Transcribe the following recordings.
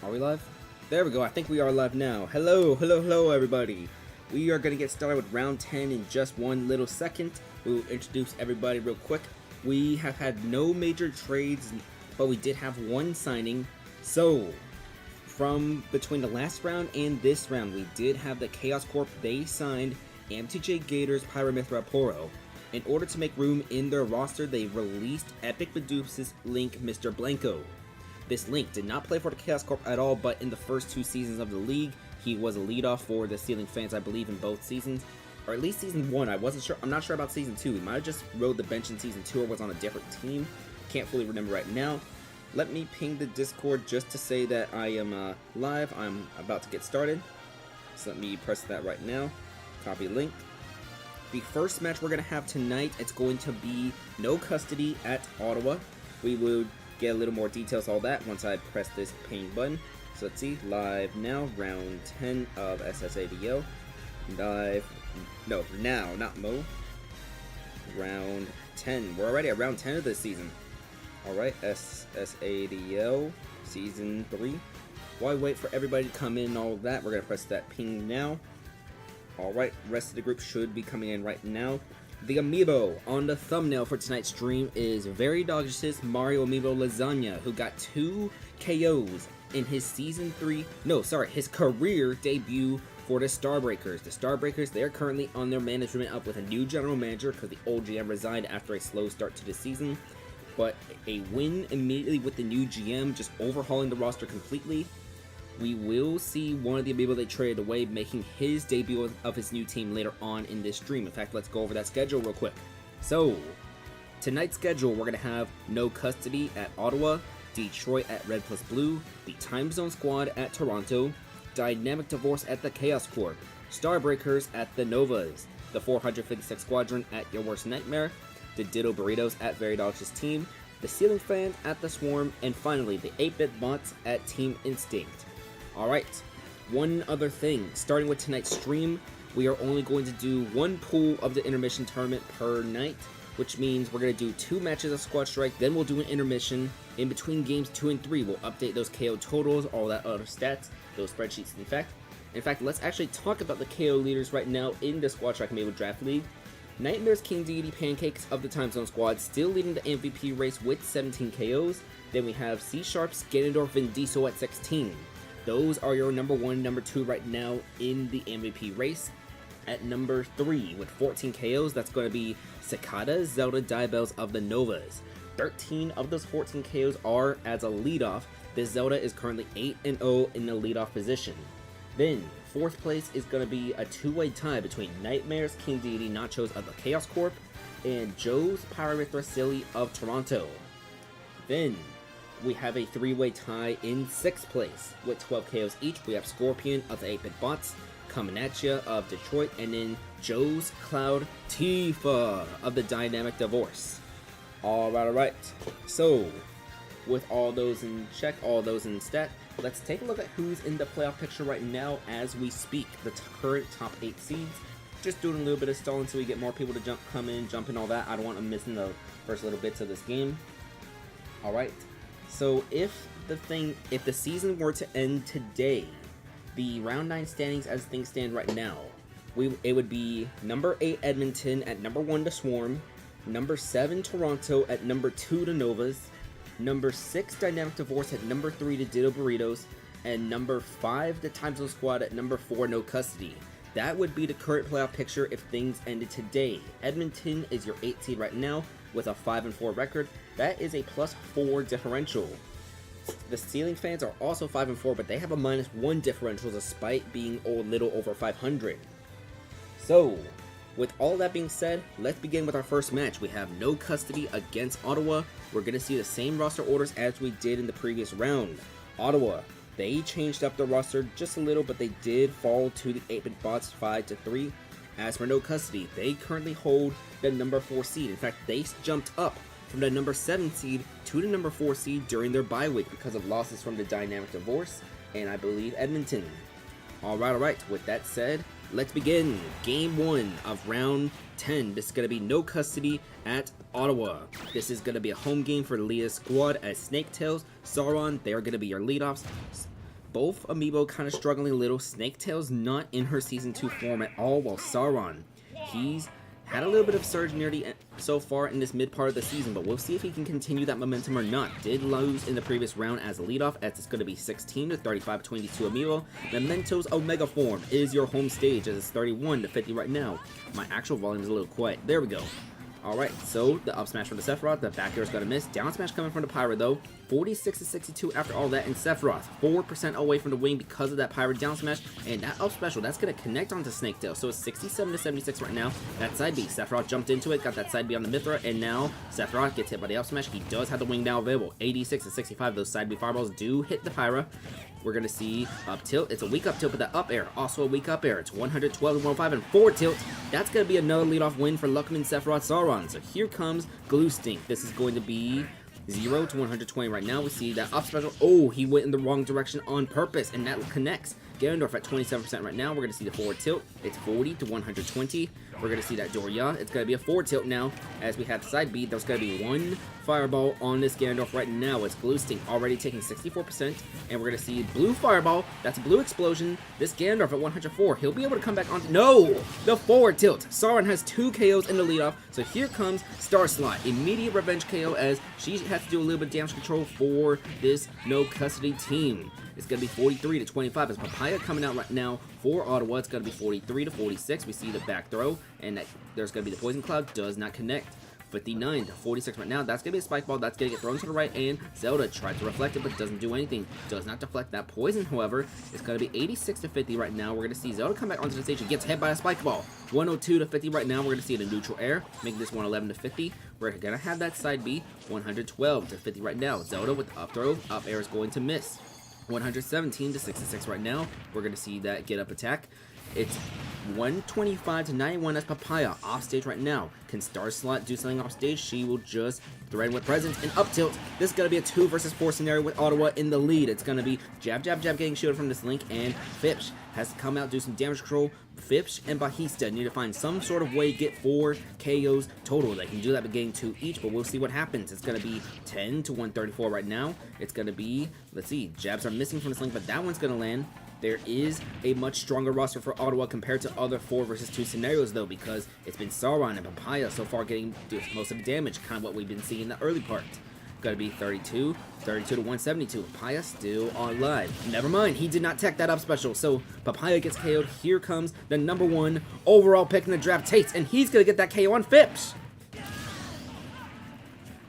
Are we live? There we go. I think we are live now. Hello, everybody. We are going to get started with round 10 in just one little second. We'll introduce everybody real quick. We have had no major trades, but we did have one signing. So, from between the last round and this round, we did have the Chaos Corp. They signed MTJ Gators Pyramithra Poro. In order to make room in their roster, they released Epic Medusa's Link Mr. Blanco. This Link did not play for the Chaos Corp at all, but in the first two seasons of the league, he was a leadoff for the Ceiling fans, I believe, in both seasons. Or at least season 1, I wasn't sure. I'm not sure about season 2. He might have just rode the bench in season 2 or was on a different team. Can't fully remember right now. Let me ping the Discord just to say that I am live. I'm about to get started. So let me press that right now. Copy link. The first match we're going to have tonight, it's going to be no custody at Ottawa. We will get a little more details all that once I press this ping button. So let's see, live now, round 10 of SSADO. Live, no, now, not Mo. Round 10, we're already at round 10 of this season. Alright, SSADO, season 3. Why wait for everybody to come in and all that? We're going to press that ping now. Alright, rest of the group should be coming in right now. The Amiibo on the thumbnail for tonight's stream is Very Dodgers' Mario Amiibo Lasagna, who got 2 KOs in his his career debut for the Starbreakers. The Starbreakers, they're currently on their management up with a new general manager because the old GM resigned after a slow start to the season. But a win immediately with the new GM, just overhauling the roster completely. We will see one of the Amiibo they traded away making his debut of his new team later on in this stream. In fact, let's go over that schedule real quick. So, tonight's schedule, we're going to have no custody at Ottawa, Detroit at Red Plus Blue, the Time Zone Squad at Toronto, Dynamic Divorce at the Chaos Corp, Starbreakers at the Novas, the 456 Squadron at Your Worst Nightmare, the Ditto Burritos at Very Dodgers Team, the Ceiling Fans at the Swarm, and finally the 8-Bit Bots at Team Instinct. Alright, one other thing, starting with tonight's stream, we are only going to do one pool of the intermission tournament per night, which means we're going to do 2 matches of Squad Strike, then we'll do an intermission. In between games 2 and 3, we'll update those KO totals, all that other stats, those spreadsheets. In fact, let's actually talk about the KO leaders right now in the Squad Strike Amiibo Draft League. Nightmares King Deity Pancakes of the Time Zone Squad still leading the MVP race with 17 KOs. Then we have C Sharps, Ganondorf, and Diesel at 16. Those are your number 1, number 2 right now in the MVP race. At number 3 with 14 KOs, that's going to be Cicada, Zelda, Diabells of the Novas. 13 of those 14 KOs are as a leadoff. This Zelda is currently 8-0 in the leadoff position. Then, 4th place is going to be a 2-way tie between Nightmares King Deity Nachos of the Chaos Corp and Joe's Pyramithra Silly of Toronto. Then, we have a 3-way tie in 6th place with 12 KOs each. We have Scorpion of the 8-Bit Bots, coming at ya of Detroit, and then Joe's Cloud Tifa of the Dynamic Divorce. Alright. So, with all those in check, all those in stat, let's take a look at who's in the playoff picture right now as we speak. The current top 8 seeds. Just doing a little bit of stalling so we get more people to come in, jump in, all that. I don't want them missing the first little bits of this game. Alright. So if the season were to end today, the round 9 standings as things stand right now, it would be number 8 Edmonton at number 1 to Swarm, number 7 Toronto at number 2 to Novas, number 6 Dynamic Divorce at number 3 to Ditto Burritos, and number 5 the Time Zone Squad at number 4 No Custody. That would be the current playoff picture if things ended today. Edmonton is your 8th seed right now with a 5-4 record. That is a +4 differential. The Ceiling Fans are also 5-4, but they have a -1 differential despite being a little over 500. So, with all that being said, let's begin with our first match. We have no custody against Ottawa. We're going to see the same roster orders as we did in the previous round. Ottawa, they changed up the roster just a little, but they did fall to the 8-Bit Bots 5-3. As for no custody, they currently hold the number 4 seed. In fact, they jumped up from the number 7 seed to the number 4 seed during their bye week because of losses from the Dynamic Divorce and I believe Edmonton. Alright, with that said, let's begin game 1 of round 10. This is going to be no custody at Ottawa. This is going to be a home game for Leah's squad as Snaketails, Sauron, they are going to be your leadoffs. both Amiibo kind of struggling a little. Snaketail's not in her Season 2 form at all, while Sauron, he's had a little bit of surge near the end so far in this mid part of the season, but we'll see if he can continue that momentum or not. Did lose in the previous round as a leadoff, as it's going to be 16-35 between these two Amiibo. Memento's Omega form is your home stage, as it's 31-50 right now. My actual volume is a little quiet. There we go. Alright, so the up smash from the Sephiroth, the back air is going to miss. Down smash coming from the Pyra though. 46-62 after all that, and Sephiroth 4% away from the wing because of that Pyra down smash, and that up special, that's going to connect onto Snaketail. So it's 67-76 right now. That side B, Sephiroth jumped into it, got that side B on the Mithra, and now Sephiroth gets hit by the up smash. He does have the wing now available. 86-65, those side B fireballs do hit the Pyra. We're going to see up tilt. It's a weak up tilt, but the up air, also a weak up air. It's 112-105 and 4 tilt. That's going to be another leadoff win for Luckman, Sephiroth, Sauron. So here comes Glue Stink. This is going to be 0-120 right now. We see that up special. Oh, he went in the wrong direction on purpose, and that connects. Ganondorf at 27% right now. We're going to see the forward tilt. It's 40-120. We're going to see that Doria. It's going to be a forward tilt now. As we have side B, there's going to be one fireball on this Ganondorf right now. It's Glue Stink already taking 64%. And we're going to see blue fireball. That's a blue explosion. This Ganondorf at 104. He'll be able to come back on. No! The forward tilt. Sauron has 2 KOs in the leadoff. So here comes Star Slot. Immediate revenge KO as she has to do a little bit of damage control for this no custody team. It's going to be 43-25 as Papaya coming out right now for Ottawa. It's going to be 43-46. We see the back throw, and there's going to be the Poison Cloud. Does not connect. 59-46 right now. That's going to be a spike ball. That's going to get thrown to the right, and Zelda tried to reflect it, but doesn't do anything. Does not deflect that poison, however. It's going to be 86-50 right now. We're going to see Zelda come back onto the stage and gets hit by a spike ball. 102-50 right now. We're going to see the neutral air, making this 111-50. We're going to have that side B, 112-50 right now. Zelda with the up throw. Up air is going to miss. 117-66 right now. We're going to see that get up attack. It's 125-91 as Papaya off stage right now. Can Star Slot do something off stage? She will just threaten with presence and up tilt. This is going to be a 2 versus 4 scenario with Ottawa in the lead. It's going to be jab, jab, jab getting shielded from this link, and Fipsh has to come out, do some damage control. Fipsh and Bajista need to find some sort of way to get 4 KOs total. They can do that by getting 2 each, but we'll see what happens. It's going to be 10-134 right now. It's going to be, let's see, jabs are missing from this link, but that one's going to land. There is a much stronger roster for Ottawa compared to other 4 versus 2 scenarios, though, because it's been Sauron and Papaya so far getting most of the damage, kind of what we've been seeing in the early part. Going to be 32-172. Papaya still on live. Never mind, he did not tech that up special, so Papaya gets KO'd. Here comes the #1 overall pick in the draft, Taste, and he's going to get that KO on Phipps.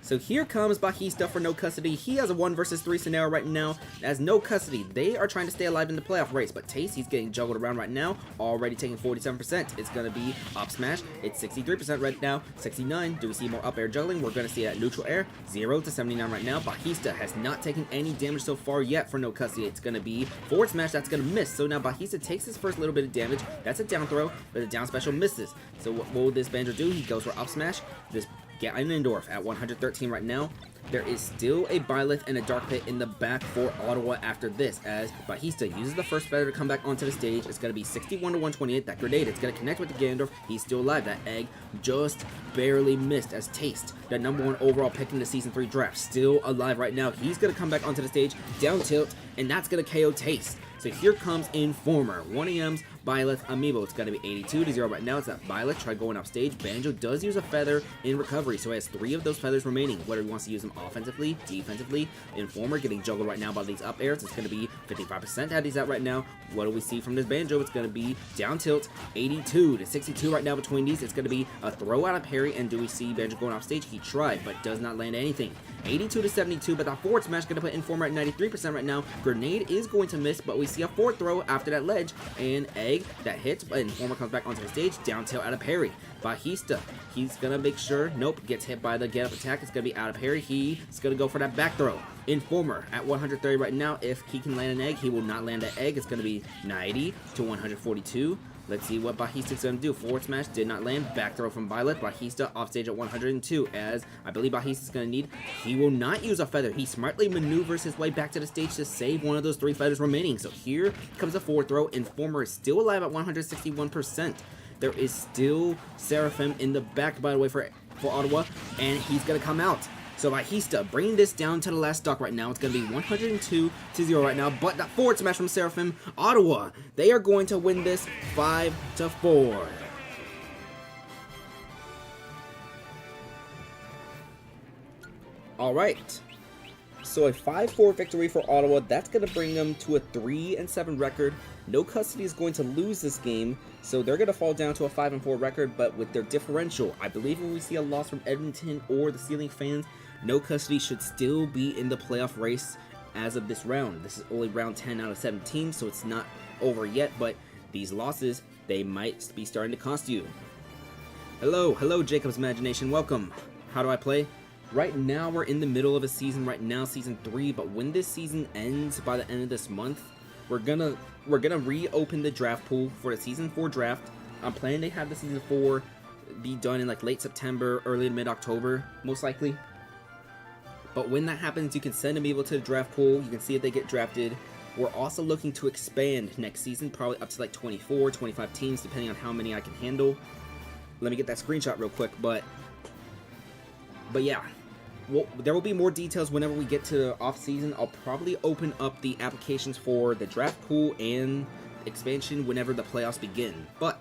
So here comes Bajista for no custody. He has a 1 versus 3 scenario right now as no custody. They are trying to stay alive in the playoff race, but Taste, he's getting juggled around right now, already taking 47%. It's going to be up smash. It's 63% right now, 69. Do we see more up air juggling? We're going to see that neutral air, 0-79 right now. Bajista has not taken any damage so far yet for no custody. It's going to be forward smash. That's going to miss. So now Bajista takes his first little bit of damage. That's a down throw, but the down special misses. So what will this Banjo do? He goes for up smash. This Ganondorf at 113 right now. There is still a Byleth and a Dark Pit in the back for Ottawa after this, as Bajista uses the first feather to come back onto the stage. It's going to be 61-128. That grenade, it's going to connect with the Ganondorf. He's still alive. That egg just barely missed as Taste, the #1 overall pick in the Season 3 draft, still alive right now. He's going to come back onto the stage, down tilt, and that's going to KO Taste. So here comes Informer, 1AM's Byleth Amiibo. It's going to be 82-0 right now. It's that Byleth. Try going off stage. Banjo does use a feather in recovery, so he has 3 of those feathers remaining. Whether he wants to use them offensively, defensively. Informer getting juggled right now by these up airs. It's going to be 55% how he's at right now. What do we see from this Banjo? It's going to be down tilt, 82-62 right now between these. It's going to be a throw out of parry, and do we see Banjo going off stage? He tried, but does not land anything. 82-72, but that forward smash going to put Informer at 93% right now. Grenade is going to miss, but we see a forward throw after that ledge, and egg that hits, but Informer comes back onto the stage, down tilt out of parry. Bajista, he's going to make sure, nope, gets hit by the get up attack. It's going to be out of parry. He's going to go for that back throw. Informer at 130 right now. If he can land an egg, he will not land that egg. It's going to be 90-142. Let's see what Bajista's going to do. Forward smash did not land. Back throw from Byleth. Bajista off stage at 102, as I believe Bajista's going to need. He will not use a feather. He smartly maneuvers his way back to the stage to save one of those 3 feathers remaining. So here comes a forward throw. Informer is still alive at 161%. There is still Seraphim in the back, by the way, for Ottawa, and he's going to come out. So Bahista bringing this down to the last stock right now. It's going to be 102-0 right now. But that forward smash from Seraphim. Ottawa, they are going to win this 5-4. Alright. So a 5-4 victory for Ottawa. That's going to bring them to a 3-7 record. No Custody is going to lose this game, so they're going to fall down to a 5-4 record, but with their differential, I believe when we see a loss from Edmonton or the Ceiling fans, No Custody should still be in the playoff race as of this round. This is only round 10 out of 17, so it's not over yet, but these losses, they might be starting to cost you. Hello, Jacob's Imagination, welcome. How do I play? Right now, we're in the middle of a season right now, Season 3, but when this season ends by the end of this month, we're gonna reopen the draft pool for the Season 4 draft. I'm planning to have the Season 4 be done in like late September, early to mid-October, most likely. But when that happens, you can send Amiibo to the draft pool. You can see if they get drafted. We're also looking to expand next season, probably up to like 24, 25 teams, depending on how many I can handle. Let me get that screenshot real quick, but yeah. Well, there will be more details whenever we get to the off-season. I'll probably open up the applications for the draft pool and expansion whenever the playoffs begin. But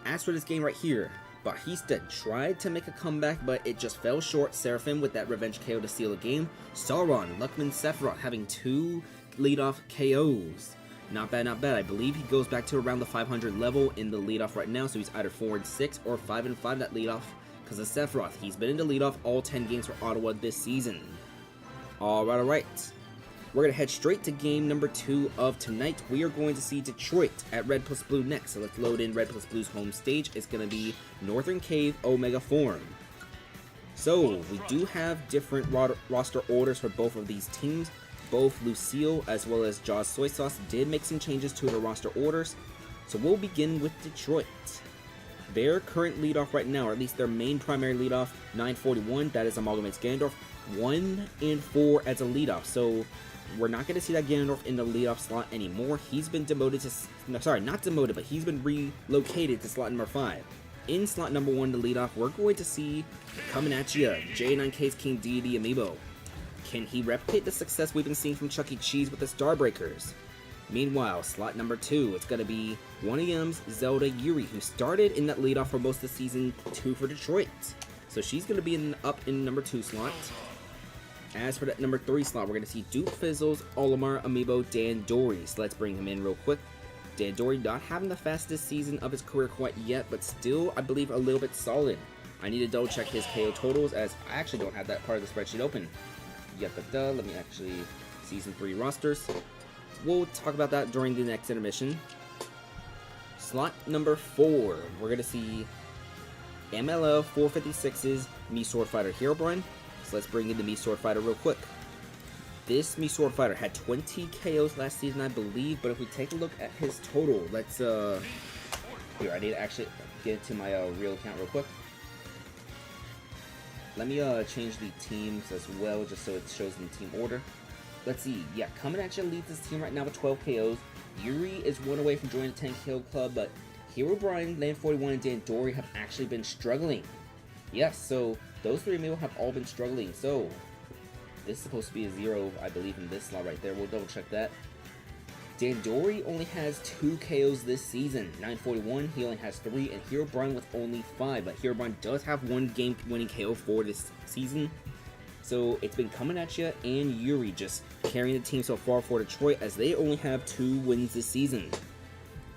as for this game right here, Bahista tried to make a comeback, but it just fell short. Seraphim with that revenge KO to steal the game. Sauron, Luckman, Sephiroth having 2 leadoff KOs. Not bad, not bad. I believe he goes back to around the 500 level in the leadoff right now, so he's either 4-6 or 5-5 that leadoff. Because of Sephiroth, he's been in the leadoff all 10 games for Ottawa this season. Alright. We're going to head straight to game number 2 of tonight. We are going to see Detroit at Red plus Blue next. So let's load in Red plus Blue's home stage. It's going to be Northern Cave Omega Form. So we do have different roster orders for both of these teams. Both Lucille as well as Jaws Soy Sauce did make some changes to their roster orders. So we'll begin with Detroit. Their current leadoff right now, or at least their main primary leadoff, 941, that is Amalgamates Ganondorf, 1-4 as a leadoff. So we're not going to see that Ganondorf in the leadoff slot anymore. He's been demoted to, no, sorry, not demoted, but he's been relocated to slot number 5. In slot number 1 to leadoff, we're going to see, coming at you, J9K's King Deity Amiibo. Can he replicate the success we've been seeing from Chuck E. Cheese with the Starbreakers? Meanwhile, slot number 2, it's going to be 1AM's Zelda Yuri, who started in that leadoff for most of the season 2 for Detroit. So she's going to be up in number 2 slot. As for that number 3 slot, we're going to see Duke Fizzles, Olimar, Amiibo, Dan Dory. So let's bring him in real quick. Dan Dory not having the fastest season of his career quite yet, but still, I believe, a little bit solid. I need to double check his KO totals, as I actually don't have that part of the spreadsheet open. Let me actually Season 3 rosters. We'll talk about that during the next intermission. Slot number 4, we're going to see MLL 456's Mii Sword Fighter Herobrine. So let's bring in the Mii Sword Fighter real quick. This Mii Sword Fighter had 20 KOs last season, I believe, but if we take a look at his total, let's, here, I need to actually get into my real account real quick. Let me change the teams as well, just so it shows in team order. Let's see, yeah, coming at you leads this team right now with 12 KOs. Yuri is 1 away from joining the 10 KO club, but Herobrine, Land 41, and Dan Dory have actually been struggling. Yes, so those 3 Amiibo have all been struggling. So this is supposed to be a 0, I believe, in this slot right there. We'll double check that. Dan Dory only has 2 KOs this season. 941, he only has 3, and Herobrine with only 5. But Herobrine does have 1 game-winning KO for this season. So it's been coming at you, and Yuri just carrying the team so far for Detroit, as they only have 2 wins this season.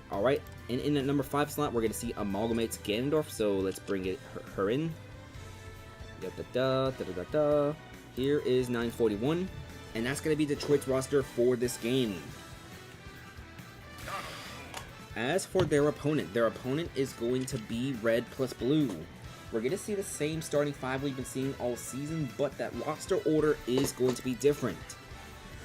Alright, and in that number 5 slot, we're going to see Amalgamates Ganondorf, so let's bring her in. Here is 941, and that's going to be Detroit's roster for this game. As for their opponent is going to be Red plus Blue. We're going to see the same starting 5 we've been seeing all season, but that roster order is going to be different.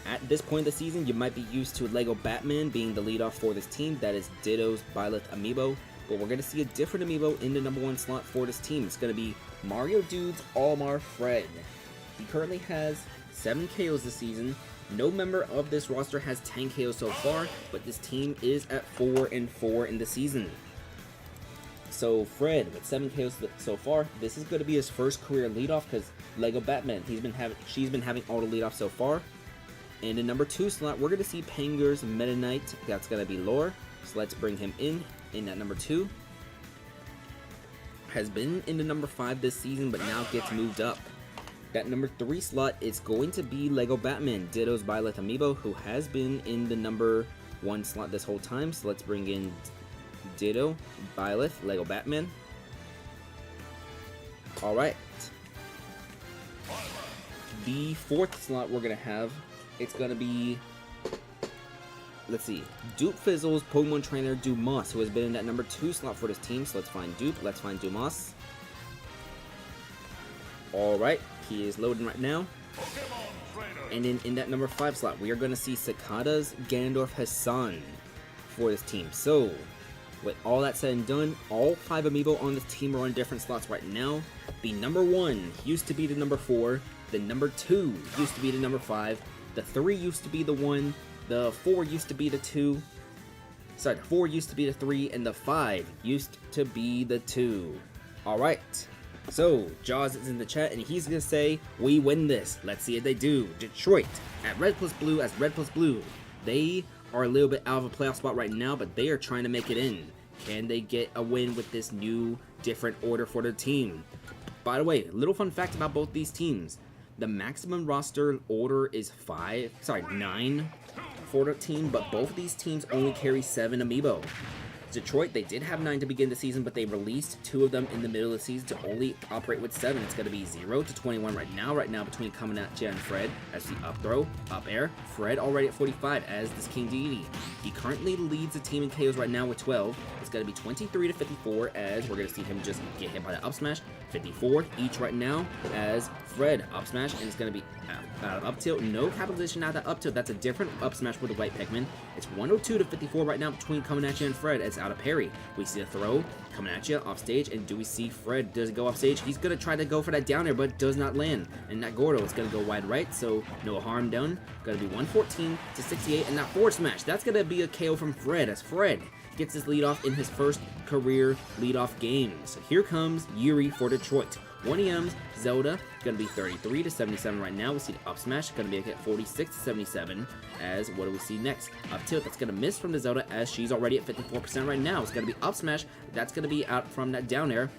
At this point of the season, you might be used to Lego Batman being the leadoff for this team. That is Ditto's Byleth Amiibo. But we're going to see a different Amiibo in the number 1 slot for this team. It's going to be Mario Dude's Olimar Fred. He currently has 7 KOs this season. No member of this roster has 10 KOs so far, but this team is at 4-4 in the season. So Fred with 7 KOs so far. This is going to be his first career leadoff because Lego Batman. She's been having all the leadoff so far. And in number 2 slot, we're going to see Panger's Meta Knight. That's going to be Lore. So let's bring him in at number 2. Has been in the number 5 this season, but now gets moved up. That number 3 slot is going to be Lego Batman, Ditto's Byleth Amiibo, who has been in the number 1 slot this whole time. So let's bring in Ditto, Byleth, Lego Batman. Alright. The 4th slot we're going to have, it's going to be, let's see, Dupe Fizzle's Pokemon Trainer Dumas, who has been in that number 2 slot for this team. So let's find Dupe, let's find Dumas. Alright, he is loading right now. And then in that number 5 slot, we are going to see Cicada's Ganondorf Hassan for this team. So, with all that said and done, all 5 Amiibo on this team are on different slots right now. The number 1 used to be the number 4, the number 2 used to be the number 5, the 3 used to be the 1, the 4 used to be the 2, sorry, the 4 used to be the 3, and the 5 used to be the 2. Alright, so Jaws is in the chat and he's gonna say, we win this. Let's see if they do. Detroit at Red plus Blue as Red plus Blue. They are a little bit out of a playoff spot right now, but they are trying to make it in. Can they get a win with this new, different order for their team? By the way, little fun fact about both these teams. The maximum roster order is 9 for the team, but both of these teams only carry 7 Amiibo. Detroit, they did have 9 to begin the season, but they released 2 of them in the middle of the season to only operate with 7. It's going to be 0 to 21 right now between Comanche and Fred as the up throw, up air. Fred already at 45 as this King Dedede. He currently leads the team in KOs right now with 12. It's going to be 23 to 54 as we're going to see him just get hit by the up smash. 54 each right now as Fred up smash, and it's going to be out of up tilt. No capitalization out of that up tilt. That's a different up smash with the white Pikmin. It's 102 to 54 right now between Comanche and Fred as out of parry. We see the throw coming at you off stage, and do we see Fred? Does it go off stage? He's gonna try to go for that down air, but does not land. And that Gordo is gonna go wide right, so no harm done. Gonna be 114 to 68, and that forward smash, that's gonna be a KO from Fred as Fred gets his leadoff in his first career leadoff game. So here comes Yuri for Detroit. 1 EMs, Zelda, gonna be 33 to 77 right now. We see the up smash, gonna be at 46 to 77. As what do we see next? Up tilt, that's gonna miss from the Zelda as she's already at 54% right now. It's gonna be up smash, that's gonna be out from that down air.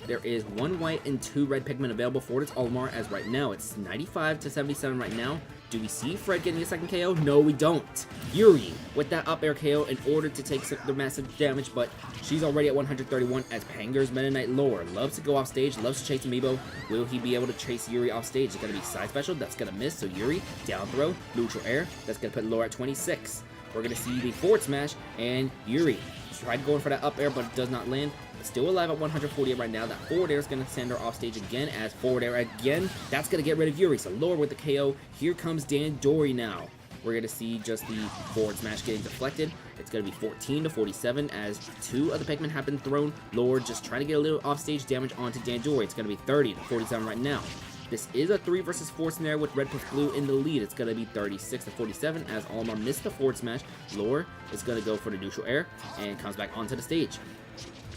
There is 1 white and 2 red Pikmin available for this Olimar as right now. It's 95 to 77 right now. Do we see Fred getting a second KO? No, we don't. Yuri with that up air KO in order to take the massive damage, but she's already at 131 as Panger's Meta Knight Lore loves to go off stage, loves to chase Amiibo. Will he be able to chase Yuri off stage? It's going to be side special. That's going to miss. So Yuri, down throw, neutral air. That's going to put Lore at 26. We're going to see the forward smash, and Yuri tried going for that up air, but it does not land. Still alive at 148 right now. That forward air is going to send her off stage again as forward air again. That's going to get rid of Yuri. So Lore with the KO. Here comes Dandori now. We're going to see just the forward smash getting deflected. It's going to be 14 to 47 as 2 of the Pikmin have been thrown. Lore just trying to get a little off stage damage onto Dandori. It's going to be 30 to 47 right now. This is a 3 versus 4 scenario with Red plus Blue in the lead. It's going to be 36 to 47 as Olimar missed the forward smash. Lore is going to go for the neutral air and comes back onto the stage.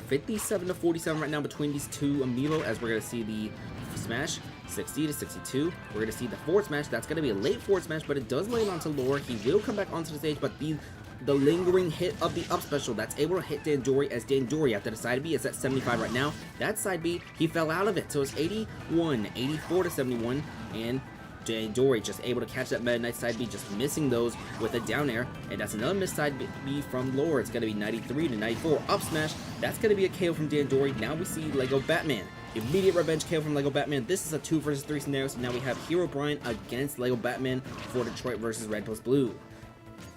57 to 47 right now between these 2 Amiibo as we're going to see the smash. 60 to 62. We're going to see the forward smash. That's going to be a late forward smash, but it does land onto Lore. He will come back onto the stage, but the lingering hit of the up special that's able to hit Dandori as Dandori after the side B is at 75 right now. That side B, he fell out of it. So it's 81, 84 to 71, and Dandori just able to catch that Meta Knight side B, just missing those with a down air, and that's another missed side B from Lore. It's going to be 93 to 94. Up smash, that's going to be a KO from Dandori. Now we see Lego Batman. Immediate revenge KO from Lego Batman. This is a 2 versus 3 scenario, so now we have Hero Brian against Lego Batman for Detroit versus Red plus Blue.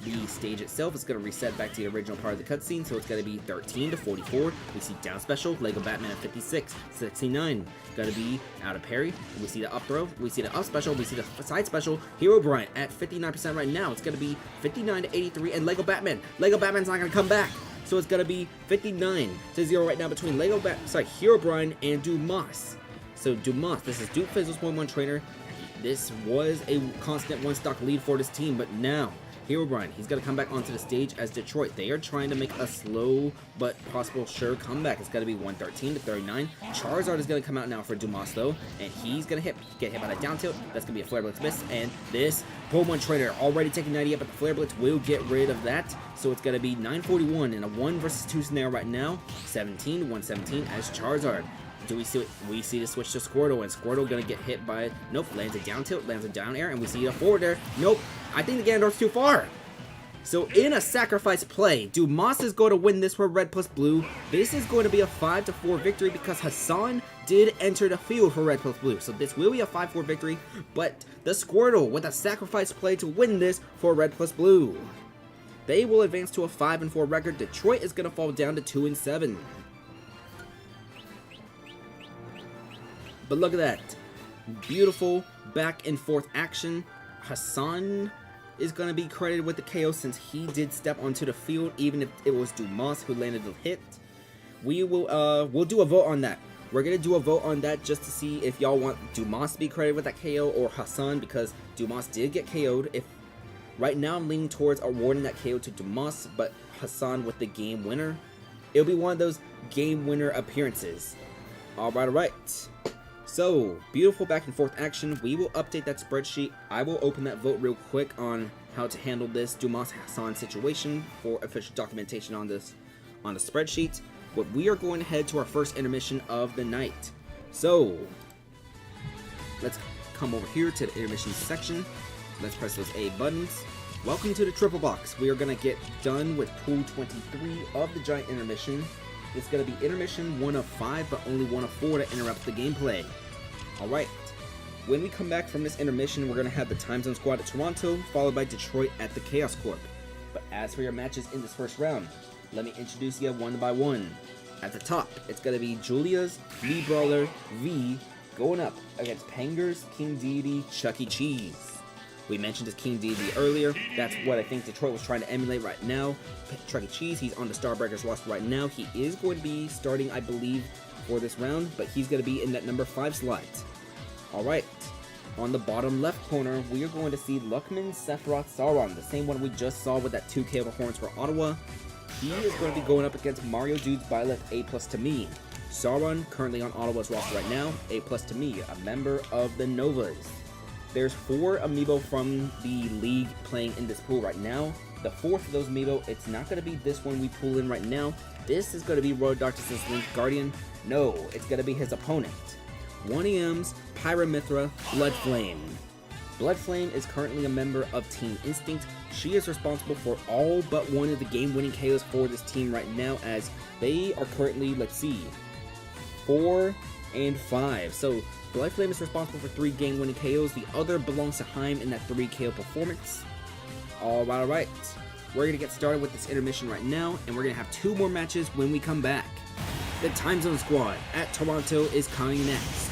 The stage itself is going to reset back to the original part of the cutscene, so it's going to be 13 to 44. We see down special, Lego Batman at 56, 69. Going to be out of parry. We see the up throw, we see the up special, we see the side special. Hero Brian at 59% right now. It's going to be 59 to 83, and Lego Batman's not going to come back. So it's going to be 59 to 0 right now between Hero Brian and Dumas. So Dumas, this is Duke Fizzle's 1-1 trainer. This was a constant 1-stock lead for this team, but now Herobrine, he's going to come back onto the stage as Detroit. They are trying to make a slow but possible sure comeback. It's going to be 113 to 39. Charizard is going to come out now for Dumas, though, and he's going to get hit by that down tilt. That's going to be a Flare Blitz miss, and this Pokemon Trainer already taking 98, but the Flare Blitz will get rid of that. So it's going to be 941 in a 1 versus 2 scenario right now. 17 to 117 as Charizard. Do we see it? We see the switch to Squirtle, and Squirtle gonna get hit by, nope, lands a down tilt, lands a down air, and we see a forward air. Nope, I think the Ganondorf's too far. So in a sacrifice play, Dumas is going to win this for red plus blue. This is going to be a 5-4 victory because Hassan did enter the field for red plus blue. So this will be a 5-4 victory, but the Squirtle with a sacrifice play to win this for red plus blue. They will advance to a 5-4 record. Detroit is gonna fall down to 2-7. But look at that. Beautiful back and forth action. Hassan is going to be credited with the KO since he did step onto the field, even if it was Dumas who landed the hit. We'll do a vote on that. We're going to do a vote on that just to see if y'all want Dumas to be credited with that KO or Hassan, because Dumas did get KO'd. Right now I'm leaning towards awarding that KO to Dumas, but Hassan with the game winner. It'll be one of those game winner appearances. Alright. So, beautiful back and forth action. We will update that spreadsheet. I will open that vote real quick on how to handle this Dumas-Hassan situation for official documentation on this on the spreadsheet. But we are going to head to our first intermission of the night. So, let's come over here to the intermission section. Let's press those A buttons. Welcome to the triple box. We are going to get done with pool 23 of the giant intermission. It's going to be intermission 1 of 5, but only 1 of 4 to interrupt the gameplay. Alright, when we come back from this intermission, we're going to have the Time Zone Squad at Toronto, followed by Detroit at the Chaos Corp. But as for your matches in this first round, let me introduce you one by one. At the top, it's going to be Julia's V Brawler V going up against Panger's King Deity Chuck E. Cheese. We mentioned this King Deity earlier. That's what I think Detroit was trying to emulate right now. Chuck E. Cheese, he's on the Starbreakers roster right now. He is going to be starting, I believe, for this round, but he's going to be in that number 5 slot. Alright, on the bottom left corner, we are going to see Luckman Sephiroth Sauron, the same one we just saw with that 2K performance for Ottawa. He is going to be going up against Mario Dude's Byleth A+ to me. Sauron, currently on Ottawa's roster right now, A+ to me, a member of the Novas. There's 4 Amiibo from the league playing in this pool right now. The 4th of those Amiibo, it's not going to be this one we pull in right now. This is going to be Royal Darkness's Link Guardian. No, it's going to be his opponent. 1EM's Pyramithra Bloodflame. Bloodflame is currently a member of Team Instinct. She is responsible for all but one of the game-winning KOs for this team right now, as they are currently, let's see, 4 and 5. So Bloodflame is responsible for 3 game-winning KOs. The other belongs to Heim in that 3 KO performance. Alright. We're going to get started with this intermission right now, and we're going to have 2 more matches when we come back. The Time Zone Squad at Toronto is coming next.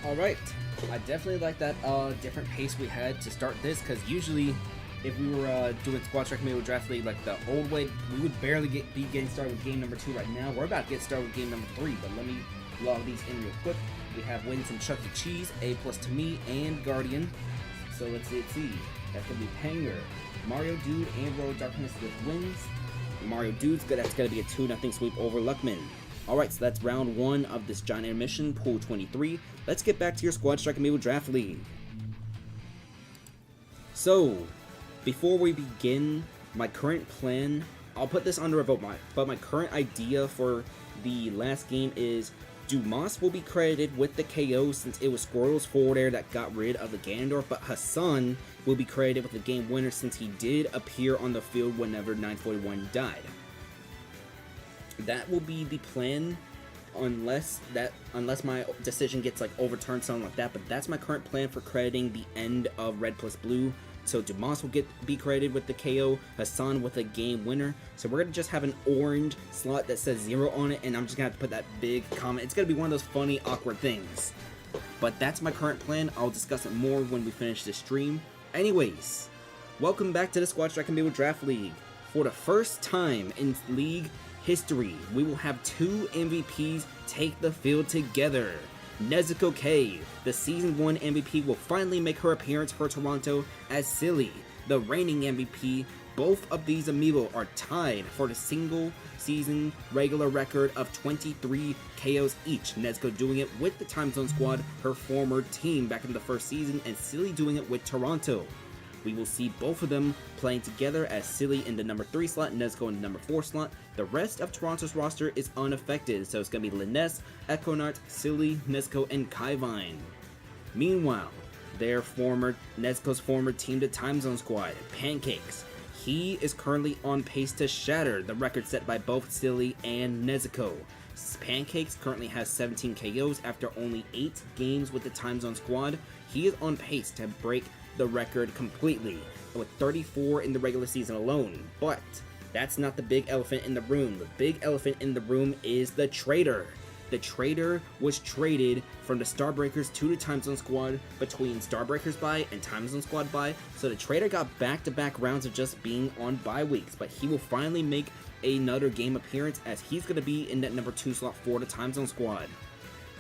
Alright, I definitely like that different pace we had to start this, because usually if we were doing Squad Strike Amiibo Draft League like the old way, we would barely be getting started with game number 2 right now. We're about to get started with game number 3, but let me log these in real quick. We have wins from Chuck E. Cheese, A+ to me, and Guardian. So let's see. That's going to be Panger, Mario Dude, and Road Darkness with wins. Mario Dude's good. That's going to be a 2-0 sweep over Luckman. Alright, so that's round 1 of this giant intermission, pool 23. Let's get back to your Squad Strike Amiibo Draft League. So, Before we begin, my current plan, I'll put this under a vote, but my current idea for the last game is Dumas will be credited with the KO since it was Squirtle's forward air that got rid of the Ganondorf, but Hassan will be credited with the game winner since he did appear on the field whenever 941 died. That will be the plan unless my decision gets like overturned, something like that, but that's my current plan for crediting the end of Red plus Blue. So Dumas will be credited with the KO, Hassan with a game winner. So we're going to just have an orange slot that says 0 on it, and I'm just going to have to put that big comment. It's going to be one of those funny, awkward things. But that's my current plan. I'll discuss it more when we finish the stream. Anyways, welcome back to the Squad Strike Amiibo Draft League. For the first time in League history, we will have 2 MVPs take the field together. Nezuko K, the Season 1 MVP, will finally make her appearance for Toronto as Silly, the reigning MVP. Both of these Amiibo are tied for the single season regular record of 23 KOs each. Nezuko doing it with the Time Zone Squad, her former team back in the first season, and Silly doing it with Toronto. We will see both of them playing together as Silly in the number 3 slot, Nezuko in the number 4 slot. The rest of Toronto's roster is unaffected, so it's going to be Liness, Econart, Silly, Nezuko, and Kaivine. Meanwhile, Nezuko's former team, the Time Zone Squad, Pancakes. He is currently on pace to shatter the record set by both Silly and Nezuko. Pancakes currently has 17 KOs after only 8 games with the Time Zone Squad. He is on pace to break the record completely, with 34 in the regular season alone. But that's not the big elephant in the room. The big elephant in the room is the Trader. The Trader was traded from the Starbreakers to the Time Zone Squad between Starbreakers bye and Time Zone Squad bye, so the Trader got back-to-back rounds of just being on bye weeks, but he will finally make another game appearance as he's going to be in that number 2 slot for the Time Zone Squad.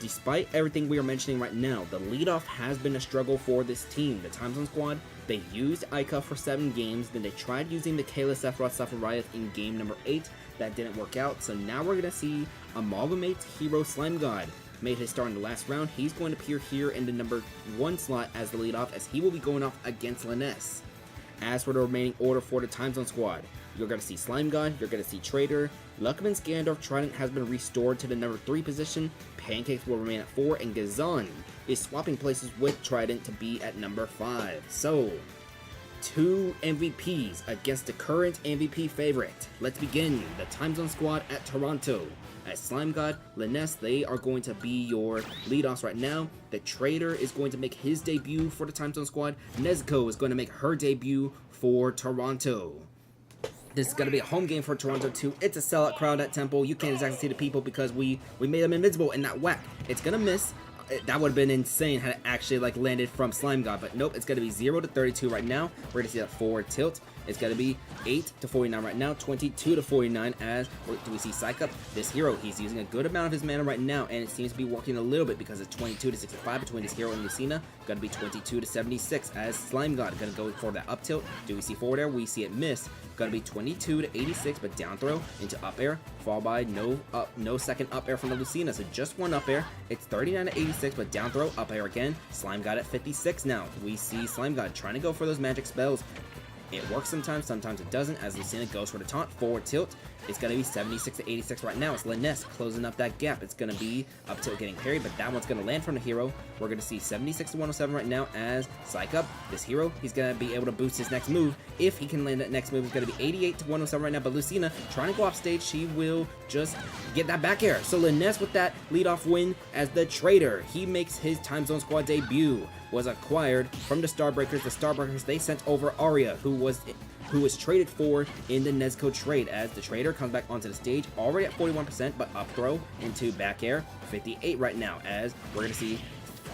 Despite everything we are mentioning right now, the leadoff has been a struggle for this team. The Time Zone Squad, they used Ica for 7 games, then they tried using the Kayla Sephiroth Sephiroth in game number 8. That didn't work out, so now we're going to see Amalgamate's hero Slime God made his start in the last round. He's going to appear here in the number 1 slot as the leadoff, as he will be going off against Liness. As for the remaining order for the Time Zone Squad, you're going to see Slime God, you're going to see Trader, Luckman's Ganondorf Trident has been restored to the number 3 position, Pancakes will remain at 4, and Gazan is swapping places with Trident to be at number 5. So, 2 MVPs against the current MVP favorite. Let's begin the Time Zone Squad at Toronto. As Slime God, Liness, they are going to be your leadoffs right now. The Trader is going to make his debut for the Time Zone Squad. Nezuko is going to make her debut for Toronto. This is going to be a home game for Toronto too. It's a sellout crowd at Temple. You can't exactly see the people because we made them invincible in that whack. It's going to miss. That would have been insane had it actually like landed from Slime God, but nope, it's going to be 0 to 32 right now. We're going to see that forward tilt. It's going to be 8 to 49 right now, 22 to 49 as, do we see Psych Up? This hero, he's using a good amount of his mana right now, and it seems to be working a little bit because it's 22 to 65 between this hero and Lucina. Going to be 22 to 76 as Slime God going to go for that up tilt. Do we see forward air? We see it miss. Going to be 22 to 86, but down throw into up air, fall by no second up air from the Lucina, so just 1 up air. It's 39 to 86, but down throw, up air again. Slime God at 56 now. We see Slime God trying to go for those magic spells. It works sometimes it doesn't, as Lucina goes for the taunt. Forward tilt. It's going to be 76 to 86 right now. It's Liness closing up that gap. It's going to be up tilt getting parried, but that one's going to land from the hero. We're going to see 76 to 107 right now as Psych Up. This hero, he's going to be able to boost his next move. If he can land that next move, it's going to be 88 to 107 right now, but Lucina trying to go off stage. She will just get that back air. So Liness with that leadoff win as the Trader. He makes his Time Zone Squad debut. Was acquired from the Starbreakers. The Starbreakers, they sent over Arya, who was traded for in the Nezuko trade, as the Trader comes back onto the stage, already at 41%, but up throw into back air, 58 right now, as we're going to see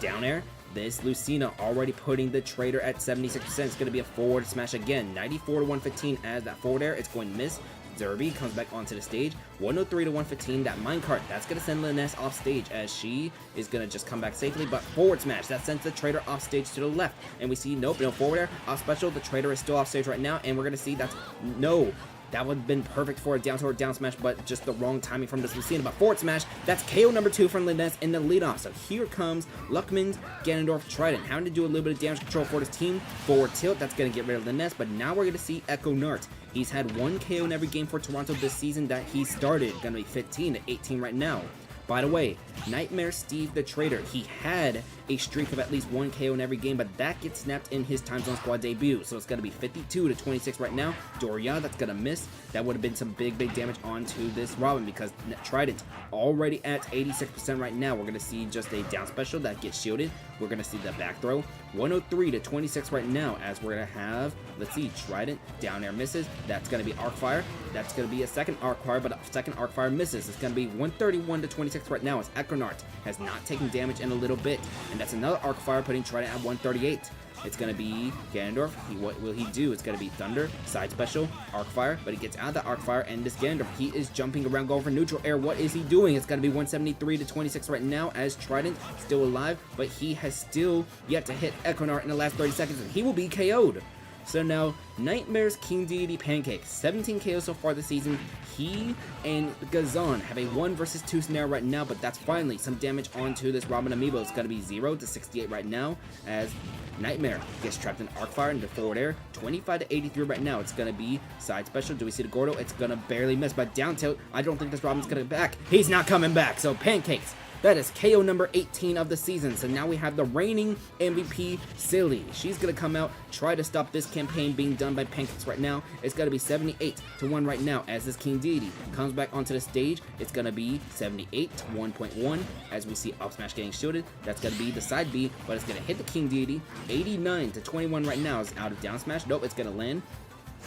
down air. This Lucina already putting the Trader at 76%. It's going to be a forward smash again, 94 to 115 as that forward air. It's going to miss. Derby comes back onto the stage, 103 to 115. That minecart, that's going to send Liness off stage as she is going to just come back safely, but forward smash, that sends the Trader off stage to the left. And we see, nope, no forward air, off special. The Trader is still off stage right now, and we're going to see that's no. That would have been perfect for a down tilt or down smash, but just the wrong timing from this Lucina. But forward smash, that's KO number 2 from Linnes in the leadoff. So here comes Luckman, Ganondorf, Trident, having to do a little bit of damage control for this team. Forward tilt, that's going to get rid of Linnes, but now we're going to see Echo Nart. He's had 1 KO in every game for Toronto this season that he started. Going to be 15 to 18 right now. By the way, Nightmare Steve the Traitor, he had a streak of at least 1 KO in every game, but that gets snapped in his Time Zone Squad debut. So it's going to be 52 to 26 right now. Doria, that's going to miss. That would have been some big damage onto this Robin because Trident already at 86% right now. We're going to see just a down special that gets shielded. We're going to see the back throw. 103 to 26 right now as we're going to have, let's see, Trident down air misses. That's going to be Arc Fire. That's going to be a second Arc Fire, but a second Arc Fire misses. It's going to be 131 to 26 right now as Econart has not taken damage in a little bit. And that's another Arc Fire putting Trident at 138. It's going to be Ganondorf. What will he do? It's going to be Thunder, side special, Arc Fire, but he gets out of the Arc Fire, and this Ganondorf, he is jumping around going for neutral air. What is he doing? It's going to be 173 to 26 right now as Trident still alive, but he has still yet to hit Econart in the last 30 seconds, and he will be KO'd. So now, Nightmare's King Deity Pancake, 17 KOs so far this season. He and Gazan have a 1 versus 2 scenario right now, but that's finally some damage onto this Robin Amiibo. It's going to be 0 to 68 right now as Nightmare gets trapped in Arc Fire into forward air. 25 to 83 right now. It's going to be side special. Do we see the Gordo? It's going to barely miss, but down tilt. I don't think this Robin's going to come back. He's not coming back, so Pancakes. That is KO number 18 of the season. So now we have the reigning MVP, Silly. She's going to come out, try to stop this campaign being done by Pancakes right now. It's going to be 78 to 1 right now as this King Deity comes back onto the stage. It's going to be 78 to 1.1 as we see up smash getting shielded. That's going to be the side B, but it's going to hit the King Deity. 89 to 21 right now is out of down smash. Nope, it's going to land.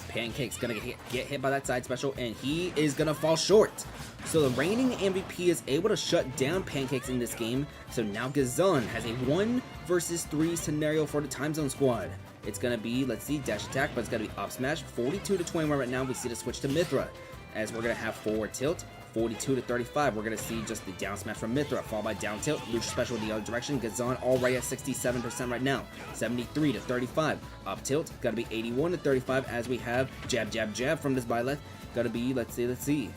Pancake's gonna get hit by that side special, and he is gonna fall short. So the reigning MVP is able to shut down Pancakes in this game. So now Gazan has a 1 versus 3 scenario for the Time Zone Squad. It's gonna be, let's see, dash attack, but it's gonna be up smash. 42 to 21 right now. We see the switch to Mithra as we're gonna have forward tilt. 42 to 35, we're going to see just the down smash from Mithra, followed by down tilt, Lucha special the other direction. Gazan already at 67% right now. 73 to 35, up tilt, got to be 81 to 35 as we have jab, jab, jab from this Byleth. Got to be, let's see.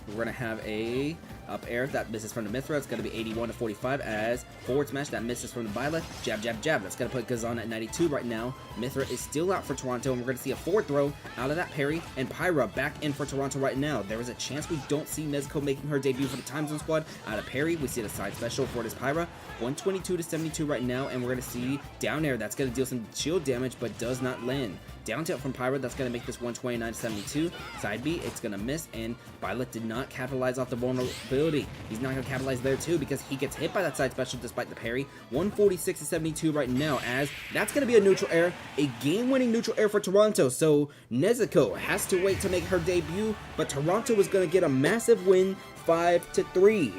We're going to have a up air that misses from the Mithra. It's going to be 81 to 45 as forward smash that misses from the Byleth. Jab, jab, jab. That's going to put Gazan at 92 right now. Mithra is still out for Toronto, and we're going to see a forward throw out of that parry, and Pyra back in for Toronto right now. There is a chance we don't see Nezuko making her debut for the Time Zone Squad. Out of parry, we see the side special for this Pyra. 122 to 72 right now, and we're going to see down air. That's going to deal some shield damage, but does not land. Down tilt from Pyra, that's going to make this 129 to 72. Side B, it's going to miss, and Byleth did not capitalize off the vulnerability. He's not going to capitalize there too because he gets hit by that side special despite the parry. 146 to 72 right now as that's going to be a neutral air, a game-winning neutral air for Toronto. So Nezuko has to wait to make her debut, but Toronto is going to get a massive win, 5 to 3.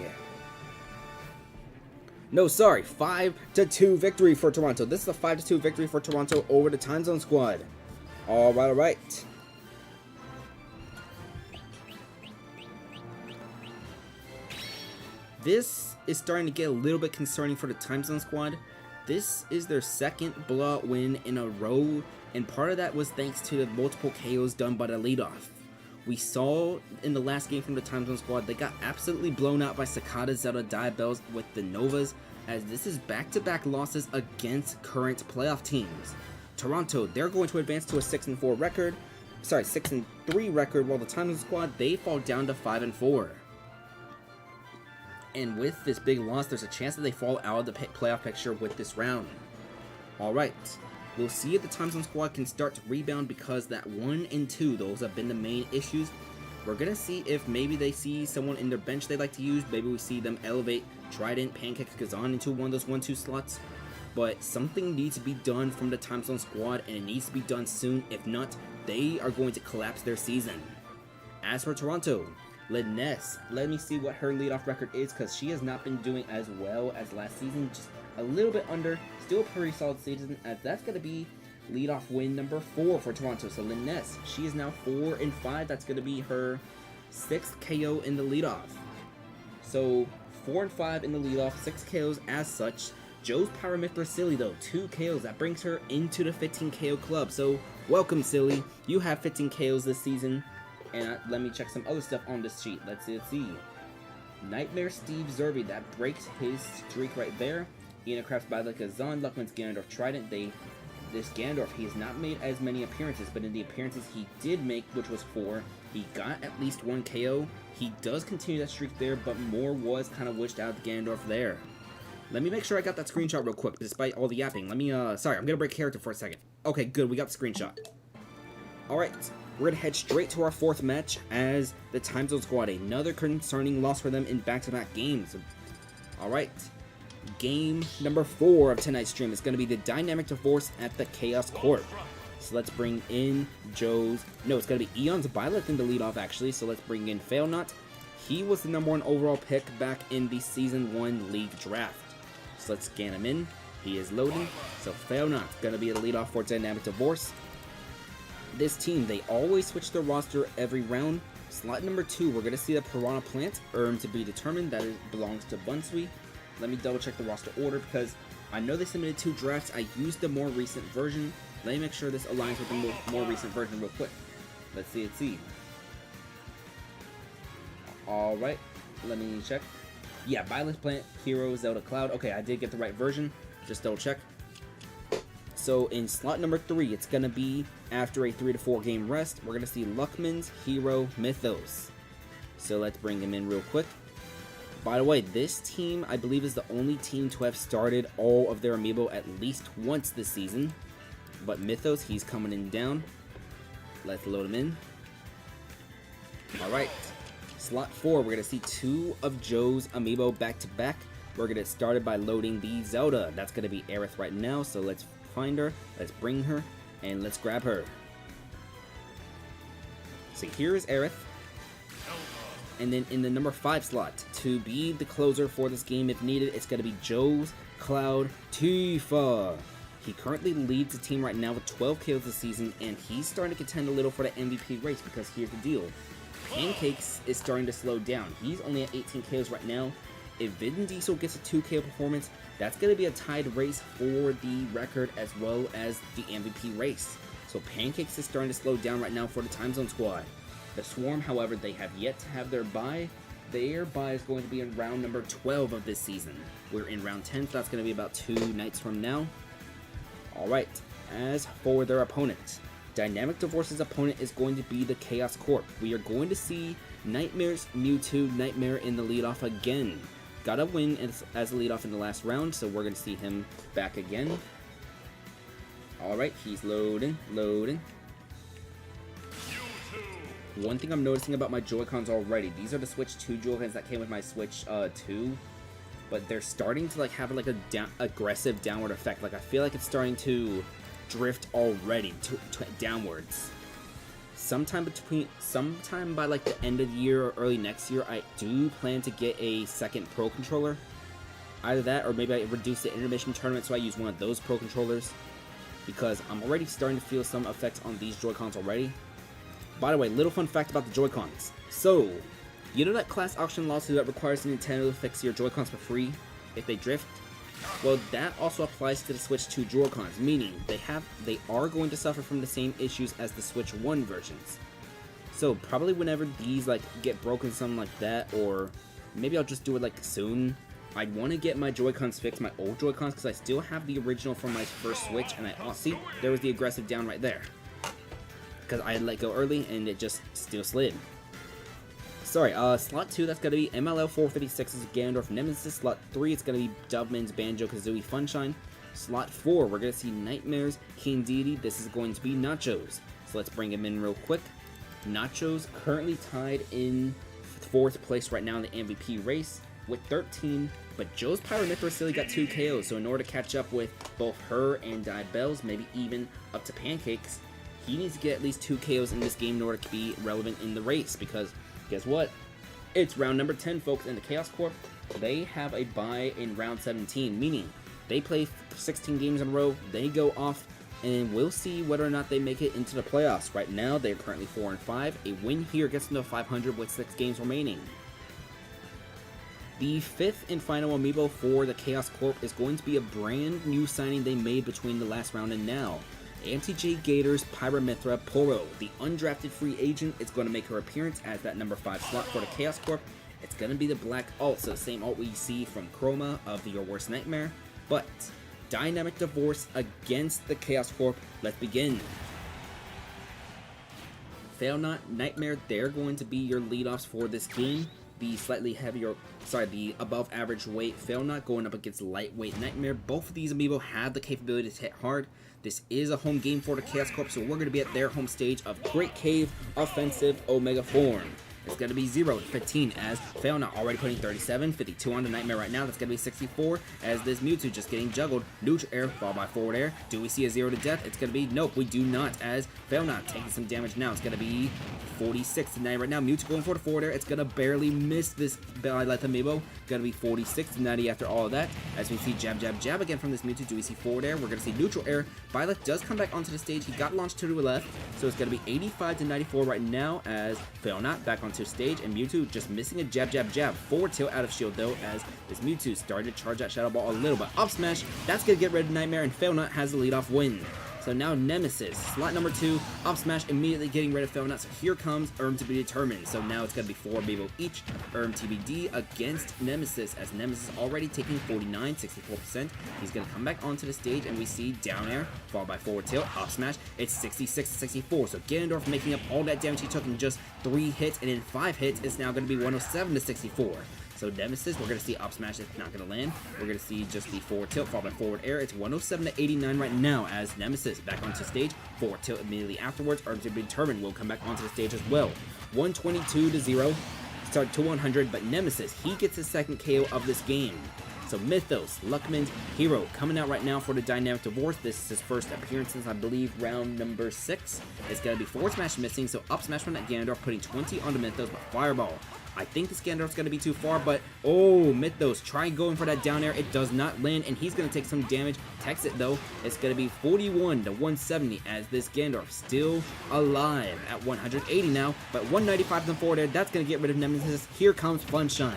No, sorry, 5 to 2 victory for Toronto. This is a 5 to 2 victory for Toronto over the Time Zone Squad. All right. This is starting to get a little bit concerning for the Time Zone Squad. This is their second blowout win in a row, and part of that was thanks to the multiple KOs done by the leadoff. We saw in the last game from the Time Zone Squad, they got absolutely blown out by Cicada, Zelda, Diabells with the Novas, as this is back-to-back losses against current playoff teams. Toronto, they're going to advance to a 6-4 record, 6-3 record, while the Time Zone Squad, they fall down to 5-4. And with this big loss, there's a chance that they fall out of the playoff picture with this round. Alright, we'll see if the Time Zone Squad can start to rebound because that 1 and 2, those have been the main issues. We're going to see if maybe they see someone in their bench they like to use. Maybe we see them elevate Trident, Pancakes, Gazan into one of those 1-2 slots. But something needs to be done from the Time Zone Squad, and it needs to be done soon. If not, they are going to collapse their season. As for Toronto, Linnes, let me see what her leadoff record is, because she has not been doing as well as last season. Just a little bit under, still a pretty solid season, as that's going to be leadoff win number 4 for Toronto. So Linnes, she is now 4-5. That's going to be her 6th KO in the leadoff. So 4-5 in the leadoff, 6 KOs as such. Joe's Pyra Mithra Silly though, 2 KOs. That brings her into the 15 KO club. So Welcome, Silly. You have 15 KOs this season. And let me check some other stuff on this sheet. Let's see. Nightmare Steve Zerby, that breaks his streak right there. Ian Crafts by like a Zon, Luckman's Ganondorf Trident. This Ganondorf, he has not made as many appearances, but in the appearances he did make, which was 4, he got at least 1 KO. He does continue that streak there, but more was kind of wished out of Ganondorf there. Let me make sure I got that screenshot real quick, despite all the yapping. Sorry, I'm gonna break character for a second. Okay, good, we got the screenshot. Alright, we're gonna head straight to our 4th match as the Time Zone Squad. Another concerning loss for them in back-to-back games. Alright, game number 4 of tonight's stream is gonna be the Dynamic Divorce at the Chaos Corp. So let's bring in it's gonna be Eon's Byleth in the lead-off actually, so let's bring in Failnaught. He was the #1 overall pick back in the Season 1 League Draft. So let's scan him in. He is loading. So Failnaught's gonna be the leadoff for Dynamic Divorce. This team, they always switch their roster every round. Slot number 2, we're gonna see the Piranha Plant, earned to be determined. That belongs to Bunsui. Let me double check the roster order because I know they submitted 2 drafts. I used the more recent version. Let me make sure this aligns with the more recent version real quick. Let's see. Alright, let me check. Yeah, Byleth Plant, Hero, Zelda Cloud. Okay, I did get the right version. Just double check. So in slot number 3, it's going to be after a 3 to 4 game rest. We're going to see Luckman's, Hero, Mythos. So let's bring him in real quick. By the way, this team, I believe, is the only team to have started all of their Amiibo at least once this season. But Mythos, he's coming in down. Let's load him in. Alright. Slot 4, we're going to see 2 of Joe's Amiibo back to back. We're going to get started by loading the Zelda. That's going to be Aerith right now, so let's find her, let's bring her, and let's grab her. So here is Aerith. And then in the number 5 slot, to be the closer for this game if needed, it's going to be Joe's Cloud Tifa. He currently leads the team right now with 12 kills this season, and he's starting to contend a little for the MVP race because here's the deal. Pancakes is starting to slow down. He's only at 18 kills right now. If Vin Diesel gets a 2 KO performance, that's going to be a tied race for the record as well as the MVP race. So Pancakes is starting to slow down right now for the Time Zone Squad. The Swarm, however, they have yet to have their bye. Their bye is going to be in round number 12 of this season. We're in round 10, so that's going to be about 2 nights from now. Alright, as for their opponent, Dynamic Divorce's opponent is going to be the Chaos Corp. We are going to see Nightmare's Mewtwo Nightmare in the leadoff again. Got a win as a leadoff in the last round, so we're going to see him back again. Alright, he's loading. One thing I'm noticing about my Joy-Cons already, these are the Switch 2 Joy-Cons that came with my Switch 2. But they're starting to have a aggressive downward effect. Like I feel like it's starting to drift already downwards. Sometime by like the end of the year or early next year, I do plan to get a second Pro controller. Either that, or maybe I reduce the intermission tournament so I use one of those Pro controllers, because I'm already starting to feel some effects on these Joy-Cons already. By the way, little fun fact about the Joy-Cons. So, you know that class auction lawsuit that requires Nintendo to fix your Joy-Cons for free if they drift? Well, that also applies to the Switch 2 Joy-Cons, meaning they are going to suffer from the same issues as the Switch 1 versions. So probably whenever these get broken, something like that, or maybe I'll just do it soon. I'd want to get my Joy-Cons fixed, my old Joy-Cons, because I still have the original from my first Switch, and see, there was the aggressive down right there. Because I had let go early, and it just still slid. Sorry, slot 2, that's going to be MLL 456's Ganondorf Nemesis. Slot 3, it's going to be Dubman's Banjo-Kazooie Funshine. Slot 4, we're going to see Nightmare's King Deity. This is going to be Nachos. So let's bring him in real quick. Nachos currently tied in 4th place right now in the MVP race with 13. But Joe's Pyramithra Silly got 2 KOs, so in order to catch up with both her and Diabelle's, maybe even up to Pancakes, he needs to get at least 2 KOs in this game in order to be relevant in the race, because guess what? It's round number 10, folks, and the Chaos Corp, they have a bye in round 17, meaning they play 16 games in a row, they go off, and we'll see whether or not they make it into the playoffs. Right now, they're currently 4-5. A win here gets them to 500 with 6 games remaining. The 5th and final Amiibo for the Chaos Corp is going to be a brand new signing they made between the last round and now. MTJ Gators Pyramithra Poro, the undrafted free agent. It's going to make her appearance as that number 5 slot for the Chaos Corp. It's going to be the black alt, so the same alt we see from Chroma of the Your Worst Nightmare. But Dynamic Divorce against the Chaos Corp. Let's begin. Fail Not, Nightmare, they're going to be your leadoffs for this game. The slightly heavier, the above average weight Fail Not going up against lightweight Nightmare. Both of these Amiibo have the capability to hit hard. This is a home game for the Chaos Corp, so we're going to be at their home stage of Great Cave Offensive Omega Form. It's going to be 0 to 15 as Fail Not already putting 37, 52 on the Nightmare right now. That's going to be 64 as this Mewtwo just getting juggled. Neutral air, followed by forward air. Do we see a 0 to death? It's going to be, nope, we do not, as Fail Not taking some damage now. It's going to be 46 to 90 right now. Mewtwo going for the forward air. It's going to barely miss this Byleth Amiibo. Going to be 46 to 90 after all of that. As we see jab, jab, jab again from this Mewtwo. Do we see forward air? We're going to see neutral air. Byleth does come back onto the stage. He got launched to the left, so it's going to be 85 to 94 right now as Fail Not back onto the stage, and Mewtwo just missing a jab, jab, jab. Forward tilt out of shield though, as this Mewtwo started to charge that Shadow Ball a little bit. Up smash, that's going to get rid of Nightmare, and Fail Not has the leadoff win. So now Nemesis, slot number 2, up smash, immediately getting rid of Fail Not. So here comes Erm to be determined. So now it's going to be 4 Amiibo each. Erm TBD against Nemesis, as Nemesis already taking 49, 64%. He's going to come back onto the stage, and we see down air, followed by forward tilt, up smash. It's 66 to 64. So Ganondorf making up all that damage he took in just 3 hits, and in 5 hits, it's now going to be 107 to 64. So Nemesis, we're going to see up smash, it's not going to land. We're going to see just the forward tilt, followed by forward air. It's 107 to 89 right now as Nemesis back onto stage. Forward tilt immediately afterwards. Erm to be determined will come back onto the stage as well. 122 to 0. Start to 100, but Nemesis, he gets his second KO of this game. So Mythos, Luckman's Hero, coming out right now for the Dynamic Divorce. This is his first appearance since, I believe, round number 6. It's going to be forward smash missing, so up smash from that Ganondorf, putting 20 on the Mythos, but Fireball. I think this Ganondorf's going to be too far, but oh, Mythos, try going for that down air. It does not land, and he's going to take some damage. Text it, though. It's going to be 41 to 170 as this Ganondorf still alive at 180 now, but 195 to the forward air. That's going to get rid of Nemesis. Here comes Funshine.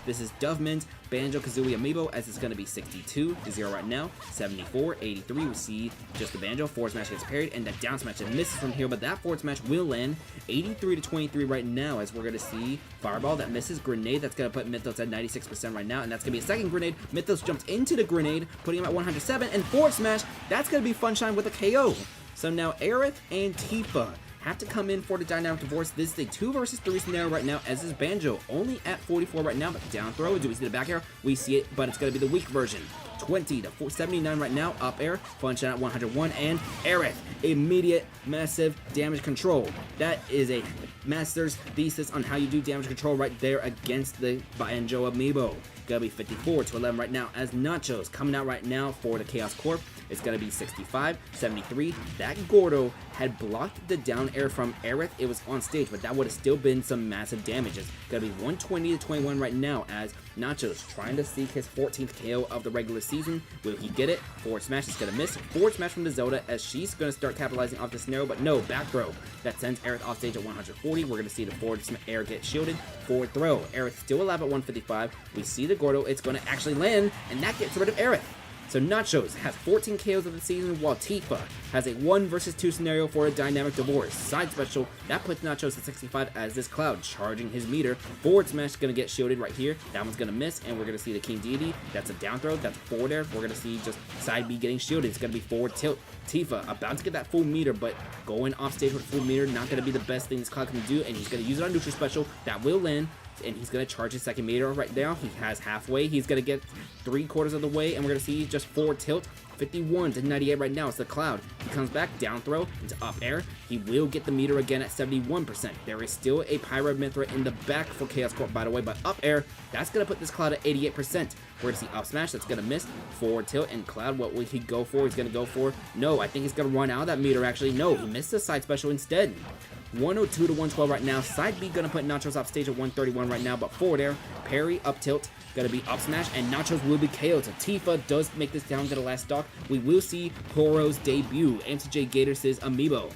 This is Doveman's Banjo-Kazooie Amiibo, as it's going to be 62 to 0 right now. 74, 83, we see just the Banjo. Forward smash gets parried, and that down smash that misses from here, but that forward smash will land. 83 to 23 right now, as we're going to see Fireball that misses. Grenade, that's going to put Mythos at 96% right now, and that's going to be a second grenade. Mythos jumps into the grenade, putting him at 107, and forward smash, that's going to be Funshine with a KO. So now Aerith and Tifa have to come in for the Dynamic Divorce. This is a 2 versus 3 scenario right now, as is Banjo only at 44 right now, but down throw, do we see the back air? We see it, but it's going to be the weak version. 20 to 79 right now, up air, Funshine at 101, and Aerith, immediate massive damage control. That is a master's thesis on how you do damage control right there against the Banjo Amiibo. Gonna be 54 to 11 right now, as Nachos coming out right now for the Chaos Corp. It's gonna be 65, 73. That Gordo had blocked the down air from Aerith. It was on stage, but that would have still been some massive damages. Gonna be 120 to 21 right now, as Nachos trying to seek his 14th KO of the regular season. Will he get it? Forward smash is gonna miss. Forward smash from the Zelda, as she's gonna start capitalizing off the scenario, but no, back throw. That sends Aerith off stage at 140. We're gonna see the forward air get shielded. Forward throw. Aerith still alive at 155. We see the Gordo. It's gonna actually land, and that gets rid of Aerith. So Nachos has 14 KOs of the season, while Tifa has a 1 versus 2 scenario for a Dynamic Divorce. Side special, that puts Nachos at 65 as this Cloud charging his meter. Forward smash is going to get shielded right here. That one's going to miss, and we're going to see the King Deity. That's a down throw. That's a forward air. We're going to see just side B getting shielded. It's going to be forward tilt. Tifa about to get that full meter, but going off stage with full meter, not going to be the best thing this Cloud can do, and he's going to use it on neutral special. That will land. And he's going to charge his second meter right now. He has halfway. He's going to get 3/4 of the way, and we're going to see just forward tilt. 51 to 98 right now. It's the Cloud. He comes back, down throw into up air. He will get the meter again at 71%. There is still a Pyramithra in the back for Chaos Corp, by the way, but up air, that's going to put this Cloud at 88%. We're going to see up smash. That's going to miss. Forward tilt, and Cloud, what will he go for? He's going to go for, no, I think he's going to run out of that meter, actually. No, he missed the side special instead. 102 to 112 right now. Side B gonna put Nachos off stage at 131 right now, but forward air, parry, up tilt, gonna be up smash, and Nachos will be KO'd. So Tifa does make this down to the last stock. We will see Poro's debut, MTJ Gators' Amiibo.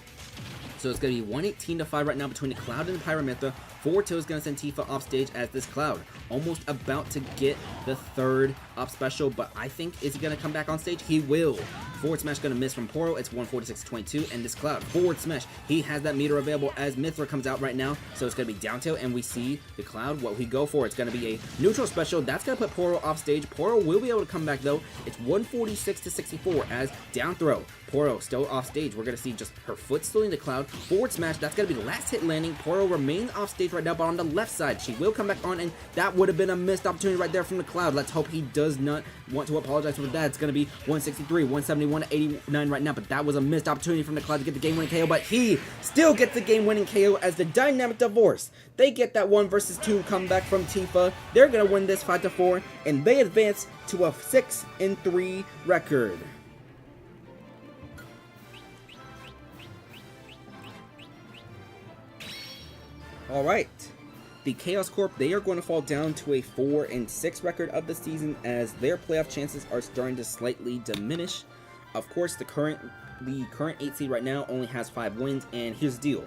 So it's going to be 118 to 5 right now between the Cloud and the Pyramithra Forward tilt is going to send Tifa off stage as this Cloud. Almost about to get the third up special, but I think, is he going to come back on stage? He will. Forward smash going to miss from Poro. It's 146-22, and this Cloud forward smash, he has that meter available as Mithra comes out right now, so it's going to be down tilt, and we see the Cloud, what we go for. It's going to be a neutral special. That's going to put Poro off stage. Poro will be able to come back though. It's 146-64 as down throw. Poro still off stage. We're going to see just her foot stealing the Cloud. Forward smash, that's going to be the last hit landing. Poro remains off stage right now, but on the left side, she will come back on, and that would have been a missed opportunity right there from the Cloud. Let's hope he does not want to apologize for that. It's going to be 163, 171 to 89 right now, but that was a missed opportunity from the Cloud to get the game-winning KO, but he still gets the game-winning KO as the Dynamic Divorce. They get that 1 versus 2 comeback from Tifa. They're going to win this 5-4, and they advance to a 6-3 record. Alright, the Chaos Corp, they are going to fall down to a 4-6 record of the season as their playoff chances are starting to slightly diminish. Of course, the current 8 seed right now only has 5 wins, and here's the deal.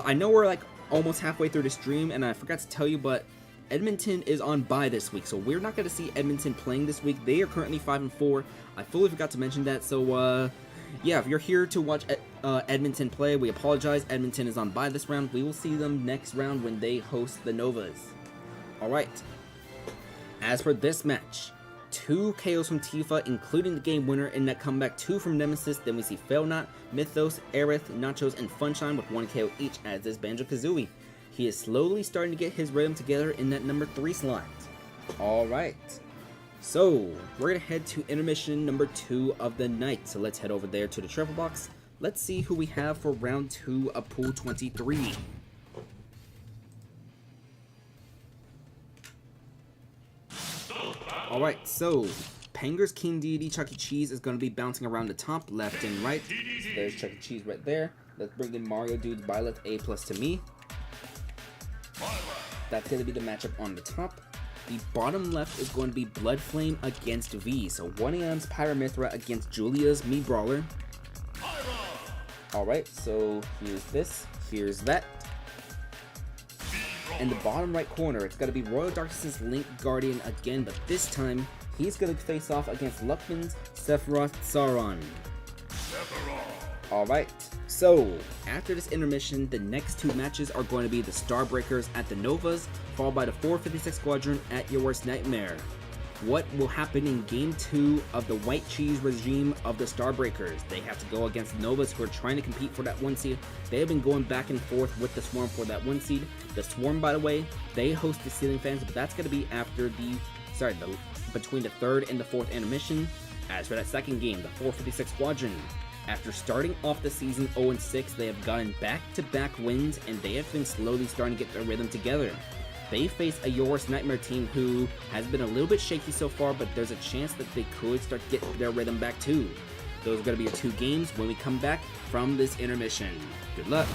I know we're like almost halfway through the stream, and I forgot to tell you, but Edmonton is on bye this week, so we're not going to see Edmonton playing this week. They are currently 5-4. I fully forgot to mention that, so yeah, if you're here to watch Edmonton play, we apologize. Edmonton is on bye this round. We will see them next round when they host the Novas. Alright, as for this match, 2 KOs from Tifa, including the game winner in that comeback, 2 from Nemesis. Then we see Failnaught, Mythos, Aerith, Nachos, and Funshine with 1 KO each as is Banjo-Kazooie. He is slowly starting to get his rhythm together in that number 3 slot. Alright, so we're going to head to intermission number 2 of the night. So let's head over there to the triple box. Let's see who we have for round 2 of Pool 23. Alright, so Panger's King Deity Chuck E. Cheese is going to be bouncing around the top, left and right. So there's Chuck E. Cheese right there. Let's bring in Mario Dude's Violet A+ to me. That's going to be the matchup on the top. The bottom left is going to be Blood Flame against V. So 1AM's Pyramithra against Julia's Mii Brawler. Alright, so here's this, here's that. In the bottom right corner, it's going to be Royal Darkness's Link Guardian again, but this time, he's going to face off against Luckman's Sephiroth Sauron. Alright, so after this intermission, the next 2 matches are going to be the Starbreakers at the Novas, followed by the 456 Squadron at Your Worst Nightmare. What will happen in Game 2 of the White Cheese regime of the Starbreakers? They have to go against Novas, who are trying to compete for that 1 seed. They have been going back and forth with the Swarm for that 1 seed. The Swarm, by the way, they host the Ceiling Fans, but that's going to be after between the 3rd and the 4th intermission. As for that second game, the 456 Squadron, after starting off the season 0-6, they have gotten back-to-back wins, and they have been slowly starting to get their rhythm together. They face a Your Worst Nightmare team who has been a little bit shaky so far, but there's a chance that they could start to get their rhythm back too. Those are going to be your 2 games when we come back from this intermission. Good luck.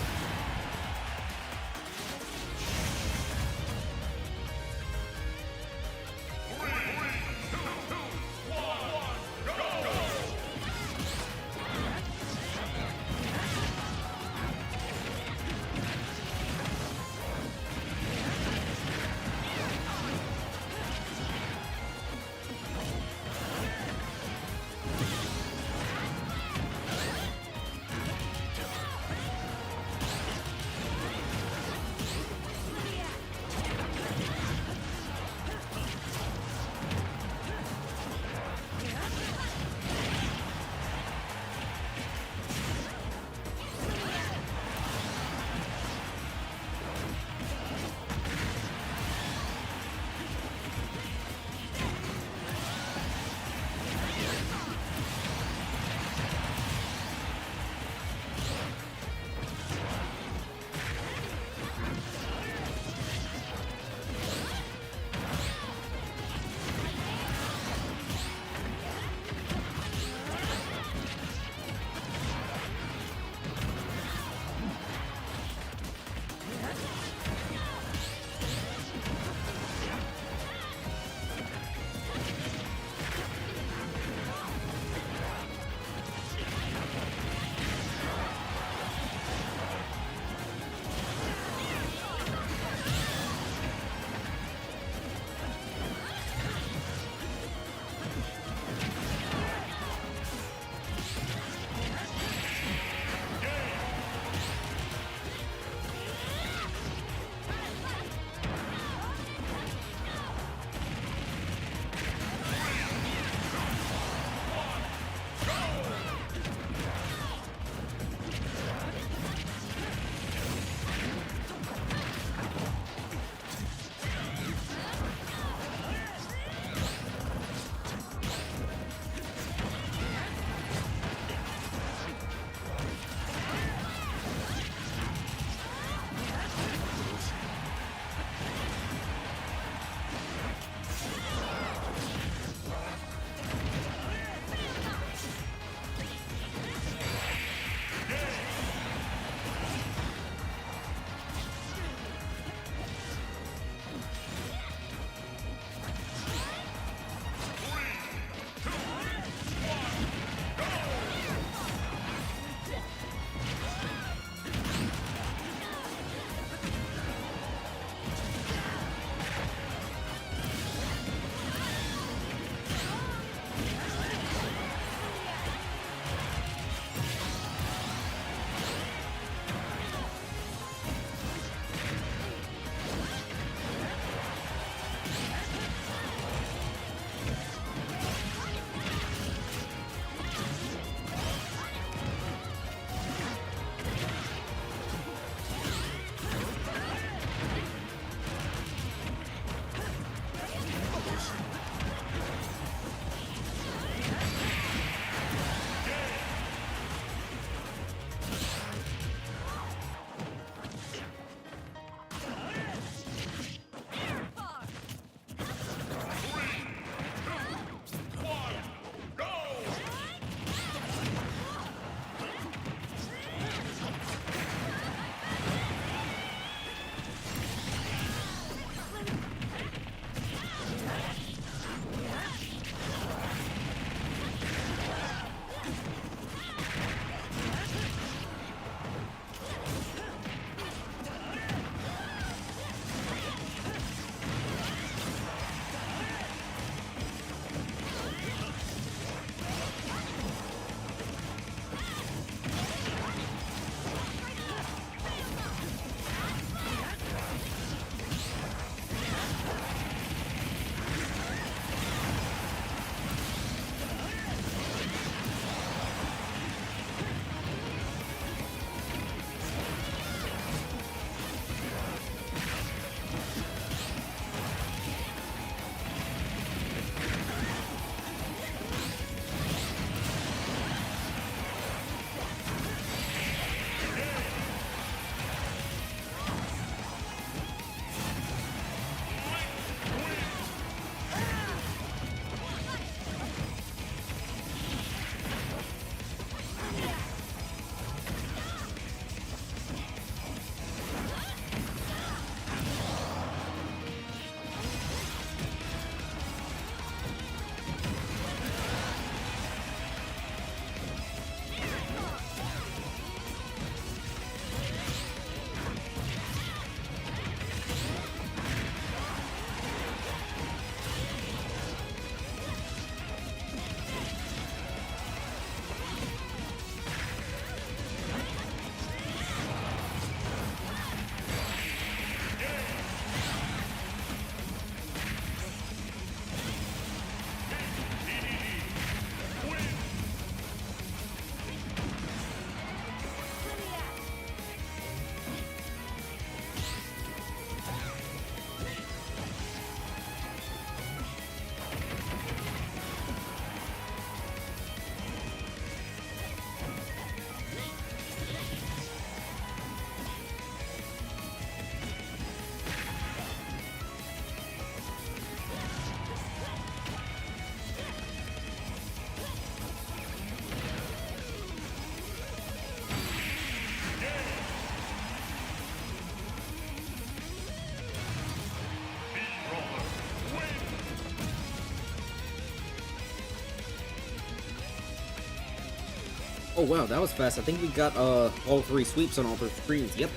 Oh wow, that was fast. I think we got all 3 sweeps on all 3 screens. Yep,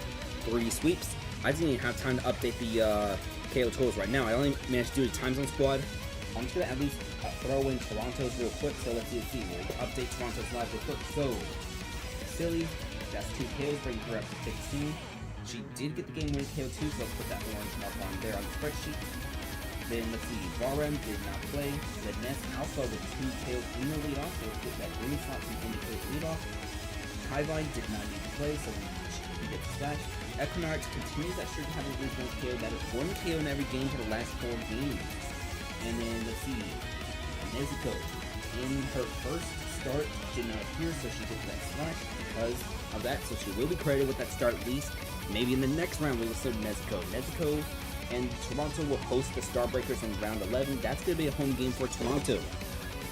3 sweeps. I didn't even have time to update the KO totals right now. I only managed to do the time zone squad. I'm just gonna at least throw in Toronto's real quick. So let's see. We'll update Toronto's live real quick. So Silly, that's 2 KOs, bringing her up to 15. She did get the game winning KO too, so let's put that orange mark on there on the spreadsheet. Then let's see, Varem did not play. The Nest Alpha with 2 KOs in the leadoff, so let's get that green slot to indicate leadoff. Kyvine did not need to play, so he gets slashed. Equinarch continues that streak of having regional KO. That is 1 KO in every game for the last 4 games. And then let's see, Nezuko in her first start did not appear, so she gets that slash because of that. So she will be credited with that start at least. Maybe in the next round we will start Nezuko. Nezuko and Toronto will host the Starbreakers in round 11. That's going to be a home game for Toronto.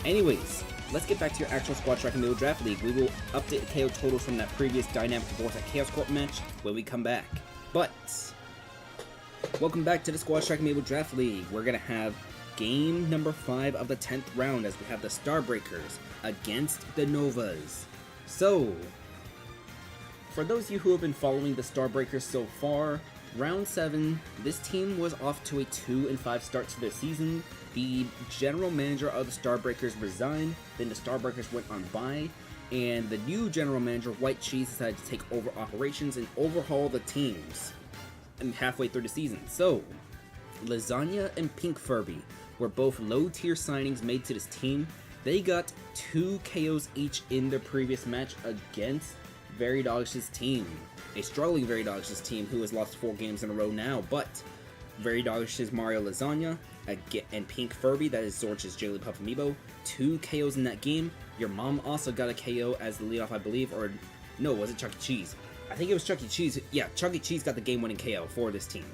Anyways, let's get back to your actual Squad Track Amiibo Draft League. We will update the KO totals from that previous Dynamic Divorce at Chaos Corp match when we come back. But, welcome back to the Squad Track Amiibo Draft League. We're going to have game number 5 of the 10th round as we have the Starbreakers against the Novas. So, for those of you who have been following the Starbreakers so far, Round 7, this team was off to a 2-5 start to their season. The general manager of the Starbreakers resigned, then the Starbreakers went on bye, and the new general manager, White Cheese, decided to take over operations and overhaul the teams halfway through the season. So, Lasagna and Pink Furby were both low-tier signings made to this team. They got 2 KOs each in their previous match against Very Doggish's team. A struggling Very Doggish's team who has lost 4 games in a row now, but Very Doggish's Mario Lasagna and Pink Furby, that is Zorch's Jigglypuff Amiibo, 2 KOs in that game. Your mom also got a KO as the leadoff, I believe, or no, was it Chuck E. Cheese? I think it was Chuck E. Cheese. Yeah, Chuck E. Cheese got the game-winning KO for this team.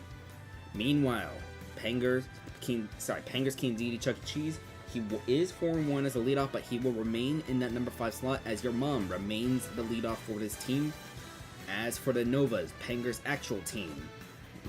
Meanwhile, Panger's King Didi Chuck E. Cheese, he is 4-1 as a leadoff, but he will remain in that number 5 slot as your mom remains the leadoff for this team. As for the Novas, Panger's actual team,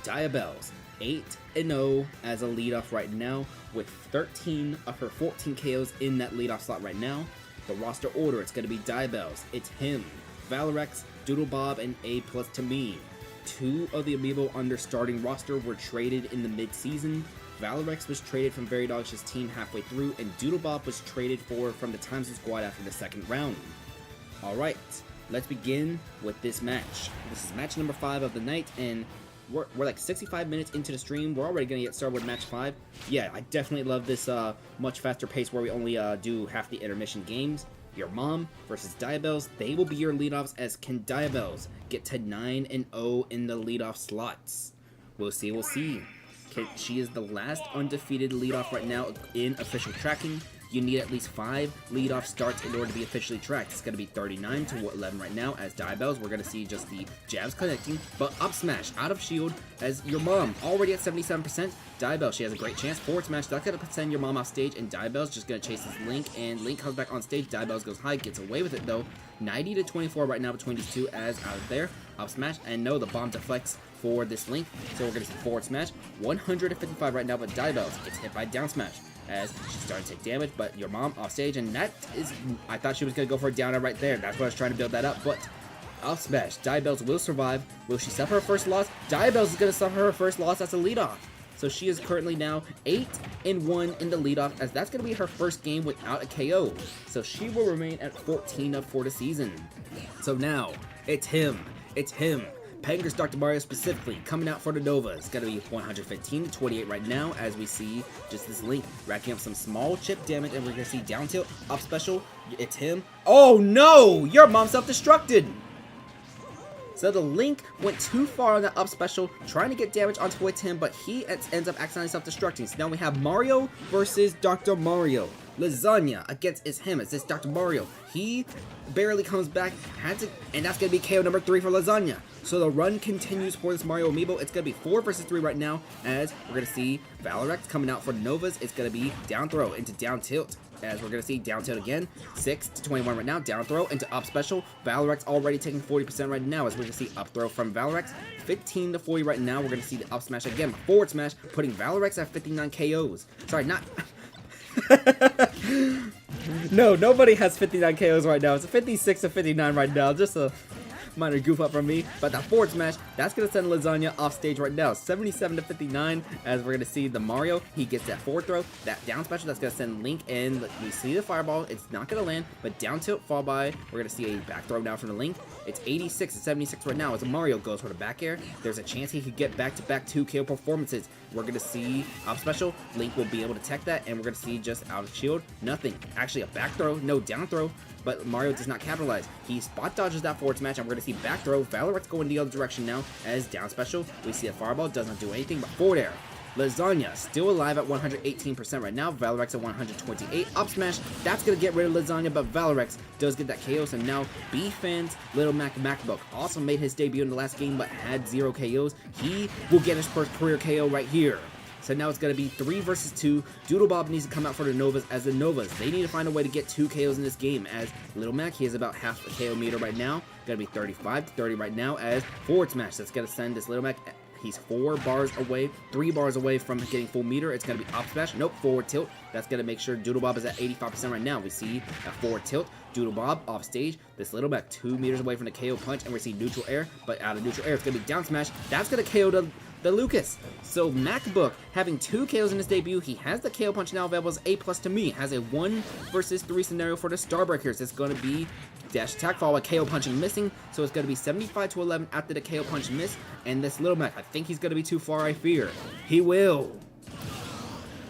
Diabells, 8-0 as a leadoff right now, with 13 of her 14 KOs in that leadoff slot right now. The roster order, it's going to be Diabells, it's him, Valorex, Doodlebob, and A+ to me. 2 of the Amiibo on their starting roster were traded in the mid-season. Valorex was traded from Very Doggish's team halfway through, and Doodlebob was traded from the Times of Squad after the 2nd round. Alright, let's begin with this match. This is match number 5 of the night, and we're like 65 minutes into the stream. We're already going to get started with match 5. Yeah, I definitely love this much faster pace where we only do half the intermission games. Your mom versus Diabells, they will be your leadoffs, as can Diabells get to 9-0 in the leadoff slots. We'll see. She is the last undefeated leadoff right now in official tracking. You need at least 5 leadoff starts in order to be officially tracked. It's going to be 39 to 11 right now as Diabells. We're going to see just the jabs connecting, but up smash out of shield as your mom already at 77%. Diabells, she has a great chance. Forward smash, that's going to send your mom off stage, and Diabells just going to chase this Link, and Link comes back on stage. Diabells goes high, gets away with it though. 90 to 24 right now between these two as out of there. Up smash, and no, the bomb deflects for this Link, so we're going to see forward smash. 155 right now, but Diabells gets hit by down smash as she's starting to take damage, but your mom off stage, and that is, I thought she was going to go for a downer right there. That's why I was trying to build that up, but up smash. Diabells will survive. Will she suffer her first loss? Diabells is going to suffer her first loss as a leadoff. So she is currently now 8-1 in the leadoff, as that's going to be her first game without a KO. So she will remain at 14 for the season. So now, it's him. Panger's Dr. Mario specifically, coming out for the Nova. It's going to be 115 to 28 right now, as we see just this Link racking up some small chip damage, and we're going to see down tilt, up special. It's him. Oh no! Your mom self-destructed! So the Link went too far on that up special, trying to get damage onto him, but he ends up accidentally self-destructing. So now we have Mario versus Dr. Mario. Lasagna against him. It's this Dr. Mario. He barely comes back, and that's going to be KO number 3 for Lasagna. So the run continues for this Mario Amiibo. It's going to be 4 versus 3 right now, as we're going to see Valorex coming out for the Novas. It's going to be down throw into down tilt, as we're going to see down tilt again. 6 to 21 right now, down throw into up special. Valorex already taking 40% right now, as we're going to see up throw from Valorex. 15 to 40 right now, we're going to see the up smash again. Forward smash, putting Valorex at 59 KOs. Sorry, not... No, nobody has 59 KOs right now. It's a 56 to 59 right now. Just a minor goof up from me. But that forward smash, that's going to send Lasagna off stage right now. 77 to 59, as we're going to see the Mario. He gets that forward throw. That down special, that's going to send Link in. We see the fireball. It's not going to land, but down tilt, fall by. We're going to see a back throw now from the Link. It's 86 to 76 right now as Mario goes for the back air. There's a chance he could get back-to-back 2 KO performances. We're going to see up special. Link will be able to tech that, and we're going to see just out of shield. Nothing. Actually, a back throw, no down throw. But Mario does not capitalize. He spot dodges that forward smash, and we're going to see back throw. Valorant's going the other direction now as down special. We see a fireball, does not do anything but forward air. Lasagna still alive at 118% right now. Valorex at 128. Up smash, that's going to get rid of Lasagna, but Valorex does get that KO. So now B-Fans, Little Mac MacBook also made his debut in the last game but had 0 KOs. He will get his first career KO right here. So now it's going to be 3 versus 2. Doodle Bob needs to come out for the Novas as the Novas. They need to find a way to get 2 KOs in this game as Little Mac, he has about half a KO meter right now. Going to be 35 to 30 right now as forward smash. That's going to send this Little Mac, he's 4 bars away, 3 bars away from getting full meter. It's going to be up smash. Nope, forward tilt. That's going to make sure Doodle Bob is at 85% right now. We see a forward tilt. Doodle Bob off stage. This Little Mac 2 meters away from the KO punch, and we see neutral air, but out of neutral air, it's going to be down smash. That's going to KO the Lucas. So MacBook having 2 KOs in his debut. He has the KO punch now available as A+ to me. Has a 1 versus 3 scenario for the Starbreakers. It's going to be dash attack followed by KO punching missing. So it's going to be 75 to 11 after the KO punch miss. And this Little Mac, I think he's going to be too far, I fear. He will.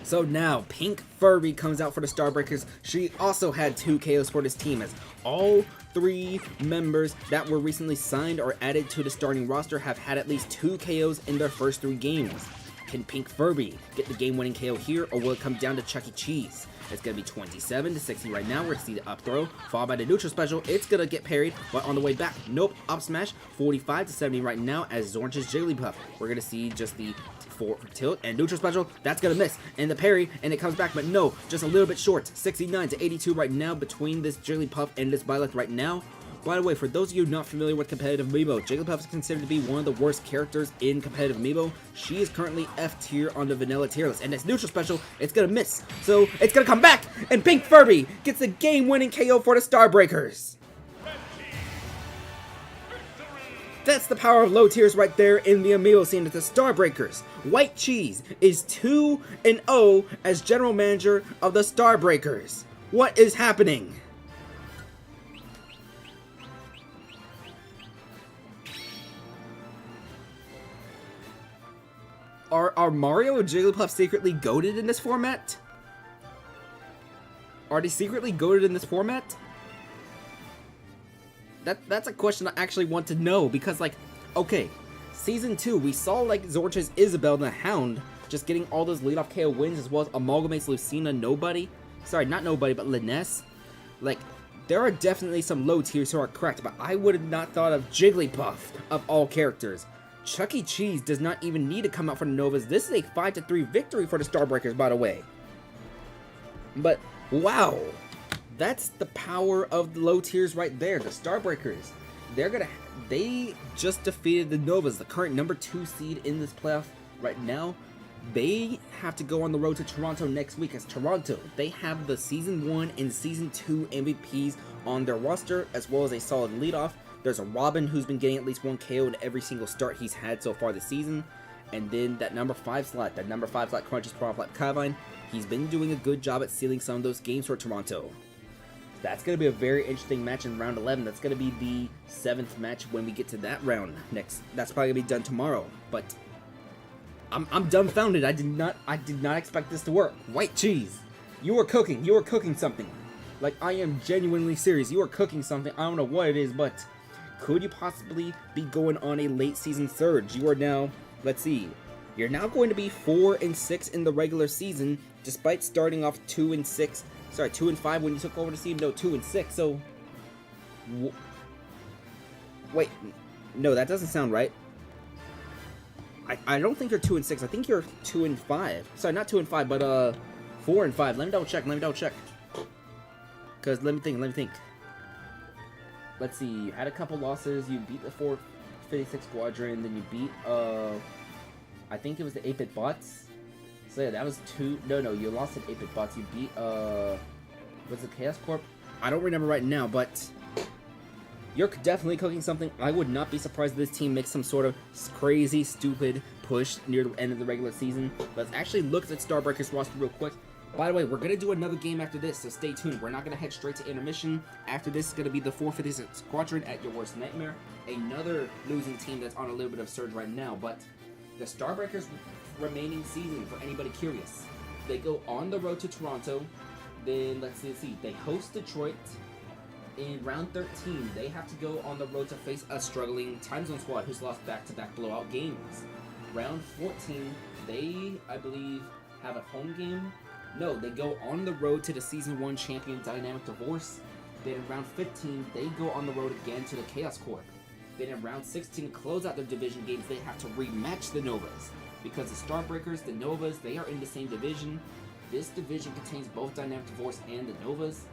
So now, Pink Furby comes out for the Starbreakers. She also had 2 KOs for this team as all 3 members that were recently signed or added to the starting roster have had at least 2 KOs in their first 3 games. Can Pink Furby get the game-winning KO here, or will it come down to Chuck E. Cheese? It's going to be 27 to 60 right now. We're going to see the up throw, followed by the neutral special. It's going to get parried, but on the way back, nope, up smash, 45 to 70 right now as Zornch's Jigglypuff. We're going to see just the forward tilt and neutral special. That's going to miss, and the parry, and it comes back, but no, just a little bit short. 69 to 82 right now between this Jigglypuff and this Byleth right now. By the way, for those of you not familiar with competitive Amiibo, Jigglypuff is considered to be one of the worst characters in competitive Amiibo. She is currently F tier on the vanilla tier list, and this neutral special, it's gonna miss. So it's gonna come back, and Pink Furby gets a game-winning KO for the Starbreakers. That's the power of low tiers right there in the Amiibo scene with the Starbreakers. White Cheese is 2-0 as general manager of the Starbreakers. What is happening? Are Mario and Jigglypuff secretly goated in this format? Are they secretly goated in this format? That's a question I actually want to know, because, like, okay, Season 2, we saw, like, Zorch's Isabelle and the Hound just getting all those leadoff KO wins, as well as Amalgamate's Lucina Nobody. Sorry, not Nobody, but Liness. Like, there are definitely some low tiers who are correct, but I would have not thought of Jigglypuff of all characters. Chuck E. Cheese does not even need to come out for the Novas. This is a 5-3 victory for the Starbreakers, by the way. But, wow. That's the power of the low tiers right there. The Starbreakers. They just defeated the Novas, the current number 2 seed in this playoff right now. They have to go on the road to Toronto next week, as Toronto, they have the Season 1 and Season 2 MVPs on their roster, as well as a solid leadoff. There's a Robin who's been getting at least 1 KO in every single start he's had so far this season. And then that number 5 slot, Crunches Proflat Kavine, he's been doing a good job at sealing some of those games for Toronto. That's going to be a very interesting match in round 11. That's going to be the 7th match when we get to that round next. That's probably going to be done tomorrow. But I'm dumbfounded. I did not expect this to work. White Cheese, you are cooking something. Like, I am genuinely serious. You are cooking something. I don't know what it is, but could you possibly be going on a late season surge? You are now, let's see, you're now going to be 4-6 in the regular season, despite starting off 2-6. Sorry, 2-5 when you took over the season. No, 2-6. So, wait, no, that doesn't sound right. I don't think you're 2-6. I think you're 2-5. Sorry, not 2-5, but 4-5. Let me double check. Cause let me think. Let's see. You had a couple losses. You beat the 456 Squadron. Then you beat I think it was the 8-Bit Bots. So yeah, that was 2. No, you lost at 8-Bit Bots. You beat Was it Chaos Corp? I don't remember right now, but you're definitely cooking something. I would not be surprised if this team makes some sort of crazy, stupid push near the end of the regular season. Let's actually look at Starbreaker's roster real quick. By the way, we're going to do another game after this, so stay tuned. We're not going to head straight to intermission. After this is going to be the 456 Squadron at your worst nightmare. Another losing team that's on a little bit of surge right now, but the Starbreakers' remaining season, for anybody curious, they go on the road to Toronto. Then, let's see, they host Detroit. In round 13, they have to go on the road to face a struggling Time Zone squad who's lost back-to-back blowout games. Round 14, they, I believe, have a home game. No, they go on the road to the Season 1 champion Dynamic Divorce. Then in round 15, they go on the road again to the Chaos Corp. Then in round 16, to close out their division games, they have to rematch the Novas. Because the Starbreakers, the Novas, they are in the same division. This division contains both Dynamic Divorce and the Novas.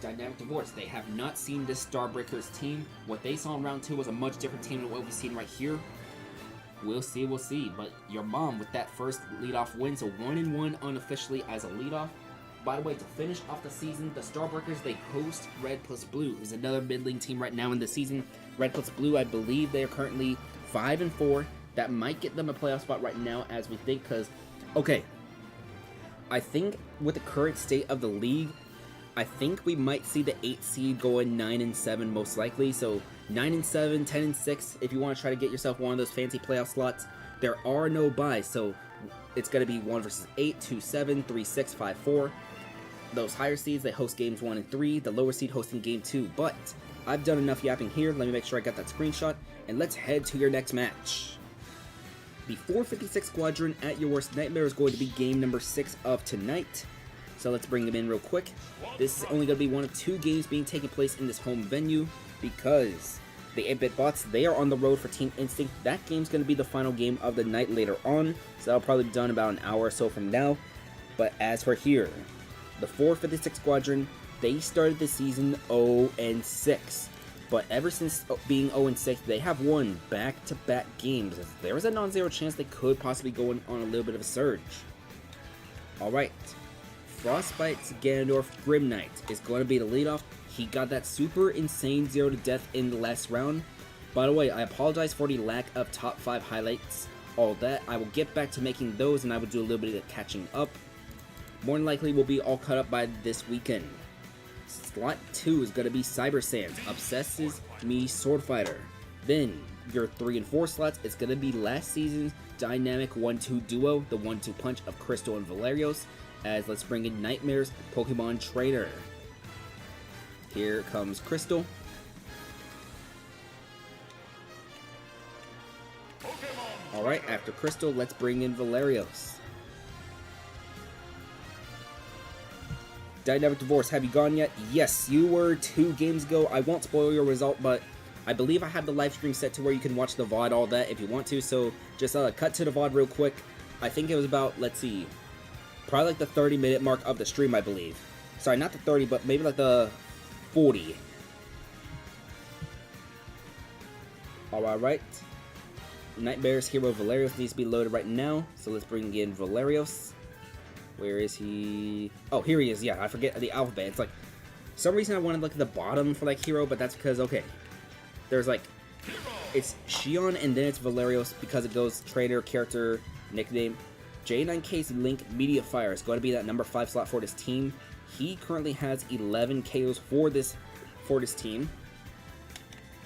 Dynamic Divorce, they have not seen this Starbreakers team. What they saw in round 2 was a much different team than what we've seen right here. We'll see. But your mom with that first leadoff win, so 1-1 unofficially as a leadoff. By the way, to finish off the season, the Starbreakers, they host Red Plus Blue, who's another middling team right now in the season. Red Plus Blue, I believe they are currently 5-4. That might get them a playoff spot right now as we think, because, okay, I think with the current state of the league, I think we might see the 8th seed going 9-7 most likely. So 9-7, 10-6 if you want to try to get yourself one of those fancy playoff slots. There are no buys, so it's going to be 1 versus 8, 2-7, 3-6, 5-4. Those higher seeds, they host games 1 and 3. The lower seed hosting game 2. But I've done enough yapping here. Let me make sure I got that screenshot. And let's head to your next match. The 456 Squadron at your worst nightmare is going to be game number 6 of tonight. So let's bring them in real quick. This is only going to be one of 2 games being taking place in this home venue because the 8-Bit Bots, they are on the road for Team Instinct. That game's going to be the final game of the night later on, so that'll probably be done about an hour or so from now. But as for here, the 456 Squadron, they started the season 0-6. But ever since being 0-6, they have won back-to-back games. There is a non-zero chance they could possibly go on a little bit of a surge. Alright. Frostbite's Ganondorf Grim Knight is going to be the leadoff. He got that super insane 0 to death in the last round. By the way, I apologize for the lack of top 5 highlights. All that, I will get back to making those and I will do a little bit of catching up. More than likely, we'll be all caught up by this weekend. Slot 2 is going to be Cyber Sands, Obsesses Me Sword Fighter. Then, your 3 and 4 slots, it's going to be last season's dynamic 1-2 duo, the 1-2 punch of Crystal and Valerios. As let's bring in Nightmare's Pokemon Trainer. Here comes Crystal. Alright, after Crystal, let's bring in Valerios. Dynamic Divorce, have you gone yet? Yes, you were 2 games ago. I won't spoil your result, but I believe I have the live stream set to where you can watch the VOD, all that, if you want to. So just cut to the VOD real quick. I think it was about, let's see, probably like the 30-minute mark of the stream, I believe. Sorry, not the 30, but maybe like the 40. Alright. Nightmare's hero Valerios needs to be loaded right now. So let's bring in Valerios. Where is he? Oh, here he is. Yeah, I forget the alphabet. It's like, for some reason I wanted like the bottom for like hero, but that's because, okay, there's like, it's Shion and then it's Valerios because it goes trainer, character, nickname. J9K's Link Media Fire is going to be that number 5 slot for this team. He currently has 11 KOs for this team,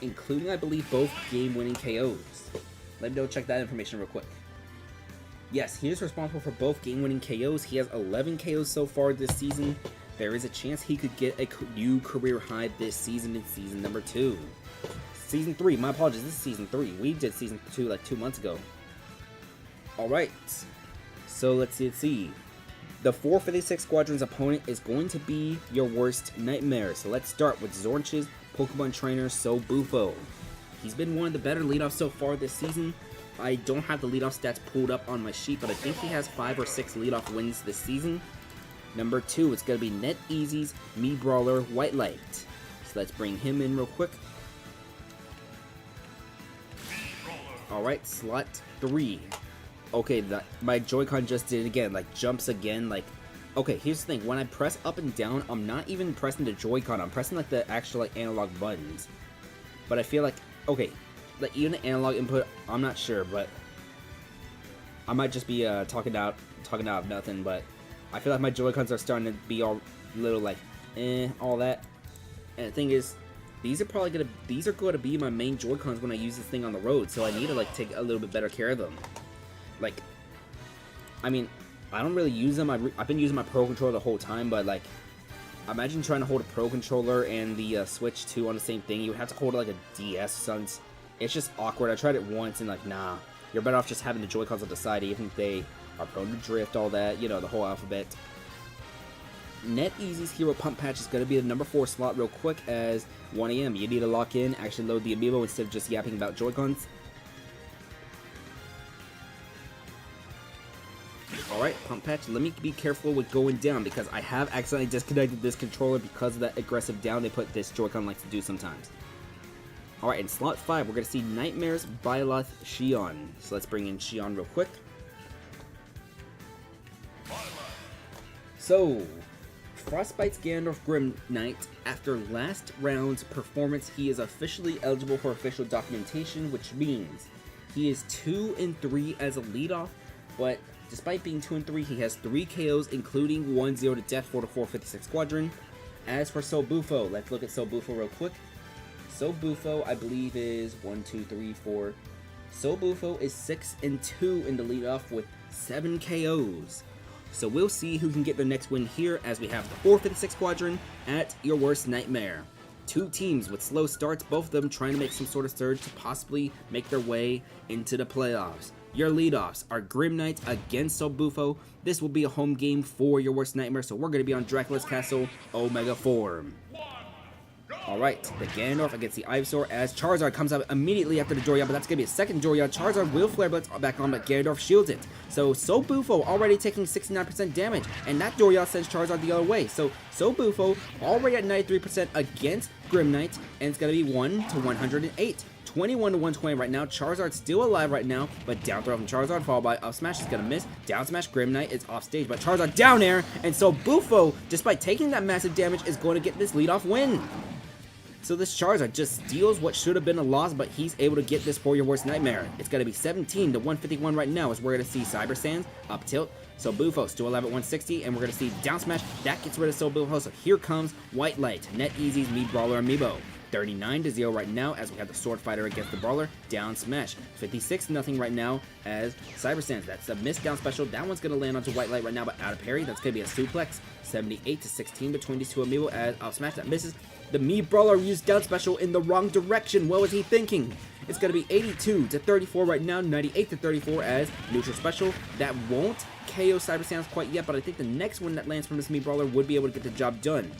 including, I believe, both game-winning KOs. Let me go check that information real quick. Yes, he is responsible for both game-winning KOs. He has 11 KOs so far this season. There is a chance he could get a new career high this season in season number 2. Season 3, my apologies, this is season 3. We did season 2 like 2 months ago. Alright, so let's see. The 456 Squadron's opponent is going to be your worst nightmare. So let's start with Zornch's Pokemon Trainer Sobufo. He's been one of the better leadoffs so far this season. I don't have the leadoff stats pulled up on my sheet, but I think he has 5 or 6 leadoff wins this season. Number 2, it's going to be NetEasy's Me Brawler White Light. So let's bring him in real quick. Alright, slot 3. Okay, my Joy-Con just did it again, like jumps again, like Okay, here's the thing. When I press up and down, I'm not even pressing the Joy-Con. I'm pressing like the actual like analog buttons. But I feel like, okay, like even the analog input, I'm not sure, but I might just be talking out of nothing. But I feel like my Joy-Cons are starting to be all little like, all that. And the thing is, these are going to be my main Joy-Cons when I use this thing on the road. So I need to like take a little bit better care of them. Like, I mean, I don't really use them. I've been using my Pro Controller the whole time, but like, imagine trying to hold a Pro Controller and the Switch 2 on the same thing. You would have to hold it like a DS, son. It's just awkward. I tried it once and like, nah. You're better off just having the Joy-Cons on the side, even if they are prone to drift, all that, you know, the whole alphabet. NetEasy's Hero Pump Patch is going to be the number 4 slot real quick as 1 AM. You need to lock in, actually load the Amiibo instead of just yapping about Joy-Cons. Alright, Pump Patch, let me be careful with going down because I have accidentally disconnected this controller because of that aggressive down they put this Joy-Con likes to do sometimes. Alright, in slot 5, we're going to see Nightmare's Byleth Xion. So let's bring in Xion real quick. So, Frostbite's Ganondorf Grim Knight, after last round's performance, he is officially eligible for official documentation, which means he is 2-3 as a leadoff, but despite being 2-3, he has 3 KOs, including 1-0 to death for the 456 Squadron. As for Sobufo, let's look at Sobufo real quick. Sobufo, I believe, is 1, 2, 3, 4. Sobufo is 6-2 in the leadoff with 7 KOs. So we'll see who can get their next win here as we have the 456 Squadron at your worst nightmare. 2 teams with slow starts, both of them trying to make some sort of surge to possibly make their way into the playoffs. Your leadoffs are Grim Knight against Sobufo. This will be a home game for your worst nightmare, so we're going to be on Dracula's Castle Omega form. Alright, the Ganondorf against the Ivysaur as Charizard comes up immediately after the Jorya, but that's going to be a second Jorya. Charizard will Flare Blitz back on, but Ganondorf shields it. So Sobufo already taking 69% damage, and that Jorya sends Charizard the other way. So Sobufo already at 93% against Grim Knight, and it's going to be 1-108. 21 to 120 right now. Charizard still alive right now, but down throw from Charizard followed by up smash is gonna miss. Down smash, Grim Knight is off stage, but Charizard down air, and so Bufo, despite taking that massive damage, is going to get this leadoff win. So this Charizard just steals what should have been a loss, but he's able to get this for your worst nightmare. It's gonna be 17 to 151 right now as we're gonna see Cyber Sands up tilt. So Bufo still alive at 160, and we're gonna see down smash that gets rid of Sobufo. So here comes White Light, NetEasy's Mii Brawler Amiibo. 39 to 0 right now as we have the Sword Fighter against the Brawler. Down smash. 56-0 right now as Cyber Sands. That's a missed down special. That one's going to land onto White Light right now, but out of parry. That's going to be a suplex. 78 to 16 between these two Amiibo as up smash. That misses. The Mii Brawler used down special in the wrong direction. What was he thinking? It's going to be 82 to 34 right now. 98 to 34 as neutral special. That won't KO Cyber Sands quite yet, but I think the next one that lands from this Mii Brawler would be able to get the job done.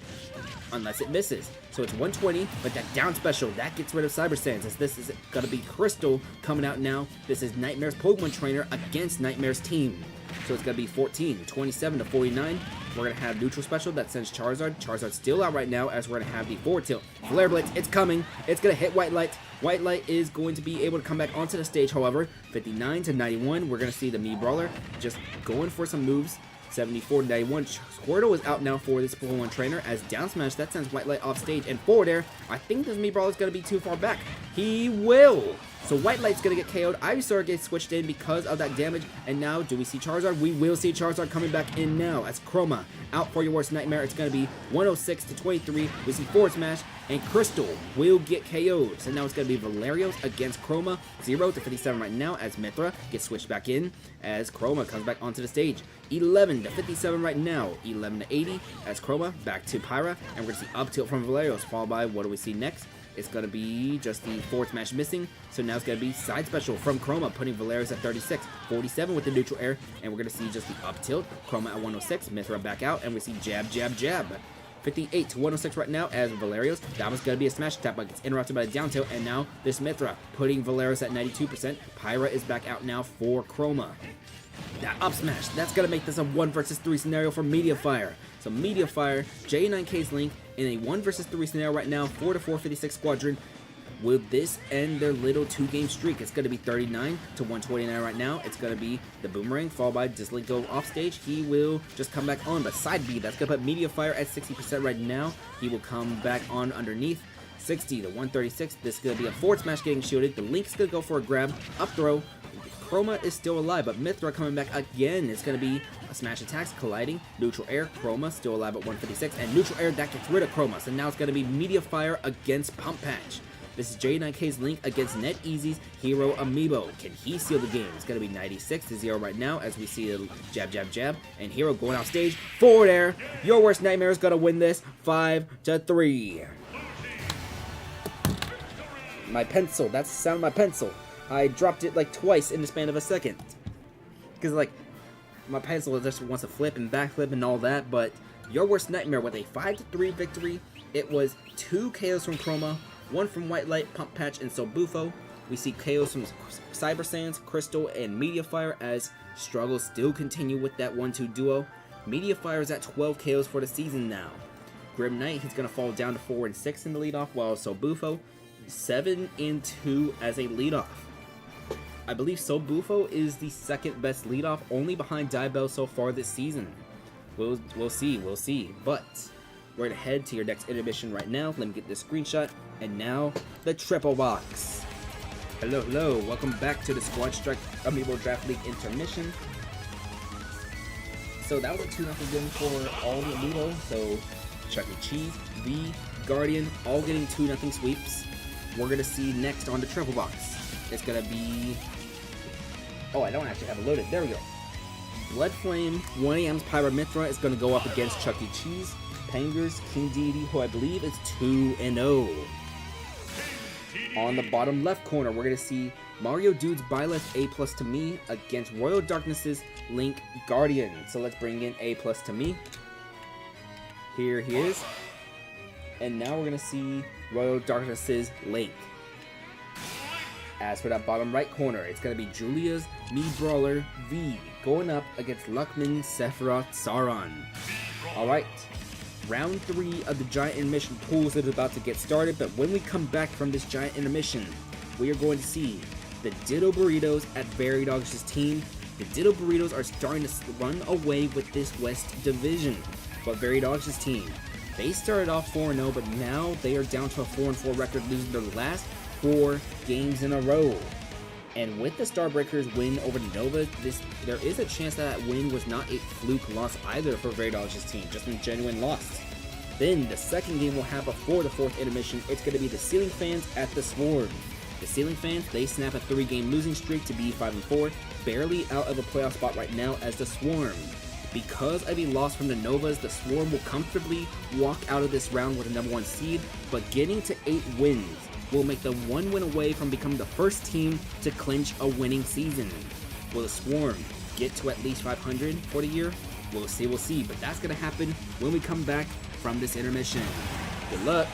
Unless it misses. So it's 120, but that down special, that gets rid of Cyber Sands, as this is going to be Crystal coming out now. This is Nightmare's Pokemon Trainer against Nightmare's team. So it's going to be 14, 27 to 49. We're going to have neutral special that sends Charizard. Charizard's still out right now as we're going to have the forward tilt. Flare Blitz, it's coming. It's going to hit White Light. White Light is going to be able to come back onto the stage, however. 59 to 91, we're going to see the Mii Brawler just going for some moves. 74 to 91. Squirtle is out now for this Pokemon Trainer as down smash that sends White Light off stage, and forward air. I think this Mii Brawler is going to be too far back. He will. So White Light's going to get KO'd. Ivysaur gets switched in because of that damage, and now do we see Charizard? We will see Charizard coming back in now as Chroma out for your worst nightmare. It's going to be 106 to 23. We see forward smash, and Crystal will get KO'd. So now it's going to be Valerios against Chroma. 0 to 57 right now as Mithra gets switched back in as Chroma comes back onto the stage. 11 to 57 right now. 11 to 80 as Chroma back to Pyra, and we're going to see up tilt from Valerios followed by what do we see next? It's going to be just the forward smash missing. So now it's going to be side special from Chroma, putting Valerios at 36. 47 with the neutral air, and we're going to see just the up tilt. Chroma at 106, Mithra back out, and we see jab, jab, jab. 58 to 106 right now as Valerios. That was going to be a smash attack, but gets interrupted by the down tilt, and now this Mithra putting Valerios at 92%. Pyra is back out now for Chroma. That up smash, that's going to make this a 1 versus 3 scenario for Mediafire. So Mediafire, J9K's Link in a 1 versus 3 scenario right now for the 456 Squadron. Will this end their little 2-game streak? It's going to be 39 to 129 right now. It's going to be the Boomerang, followed by Dislinko off stage. He will just come back on, but side B, that's going to put Media Fire at 60% right now. He will come back on underneath. 60 to 136. This is going to be a forward smash getting shielded. The Link's going to go for a grab. Up throw. Chroma is still alive, but Mythra coming back again. It's going to be a smash attacks, colliding, neutral air, Chroma still alive at 156, and neutral air that gets rid of Chroma. So now it's going to be Media Fire against Pump Patch. This is J9K's Link against NetEasy's Hero Amiibo. Can he seal the game? It's going to be 96 to 0 right now as we see a jab, jab, jab. And Hero going off stage. Forward air. Your worst nightmare is going to win this 5 to 3. My pencil. That's the sound of my pencil. I dropped it like twice in the span of a second. Because like, my pencil just wants to flip and backflip and all that. But your worst nightmare with a 5 to 3 victory. It was 2 KOs from Chroma, 1 from White Light, Pump Patch, and Sobufo. We see KOs from Cyber Sands, Crystal, and Media Fire as struggles still continue with that 1-2 duo. Media Fire is at 12 KOs for the season now. Grim Knight, he's going to fall down to 4 and 6 in the leadoff, while Sobufo 7 and 2 as a leadoff. I believe Sobufo is the second best leadoff, only behind Diabell so far this season. We'll see. But we're going to head to your next intermission right now. Let me get this screenshot. And now, the triple box. Hello, welcome back to the Squad Strike Amiibo Draft League intermission. So that was a 2-0 win for all the Amiibo. So Chuck E. Cheese, V, Guardian, all getting 2-0 sweeps. We're going to see next on the triple box. It's going to be... Oh, I don't actually have it loaded. There we go. Blood Flame, 1AM's Pyra Mythra is going to go up against Chuck E. Cheese. Pangers, King Deity, who I believe is 2-0. On the bottom left corner, we're going to see Mario Dude's Byleth A+ to me against Royal Darkness's Link Guardian. So let's bring in A+ to me. Here he is. And now we're going to see Royal Darkness's Link. As for that bottom right corner, it's going to be Julia's Me Brawler V going up against Luckman Sephiroth Sauron. Alright. Round 3 of the Giant Intermission pools is about to get started, but when we come back from this Giant Intermission, we are going to see the Ditto Burritos at Veridog's team. The Ditto Burritos are starting to run away with this West Division, but Veridog's team, they started off 4-0, but now they are down to a 4-4 record, losing their last 4 games in a row. And with the Starbreakers win over the Nova, there is a chance that win was not a fluke loss either for Veridog's team, just a genuine loss. Then the second game will have before the 4th intermission. It's going to be the Ceiling Fans at the Swarm. The Ceiling Fans, they snap a 3-game losing streak to be 5-4, barely out of a playoff spot right now as the Swarm. Because of a loss from the Novas, the Swarm will comfortably walk out of this round with a #1 seed, but getting to 8 wins will make them 1 win away from becoming the first team to clinch a winning season. Will the Swarm get to at least 500 for the year? We'll see, but that's going to happen when we come back from this intermission. Good luck!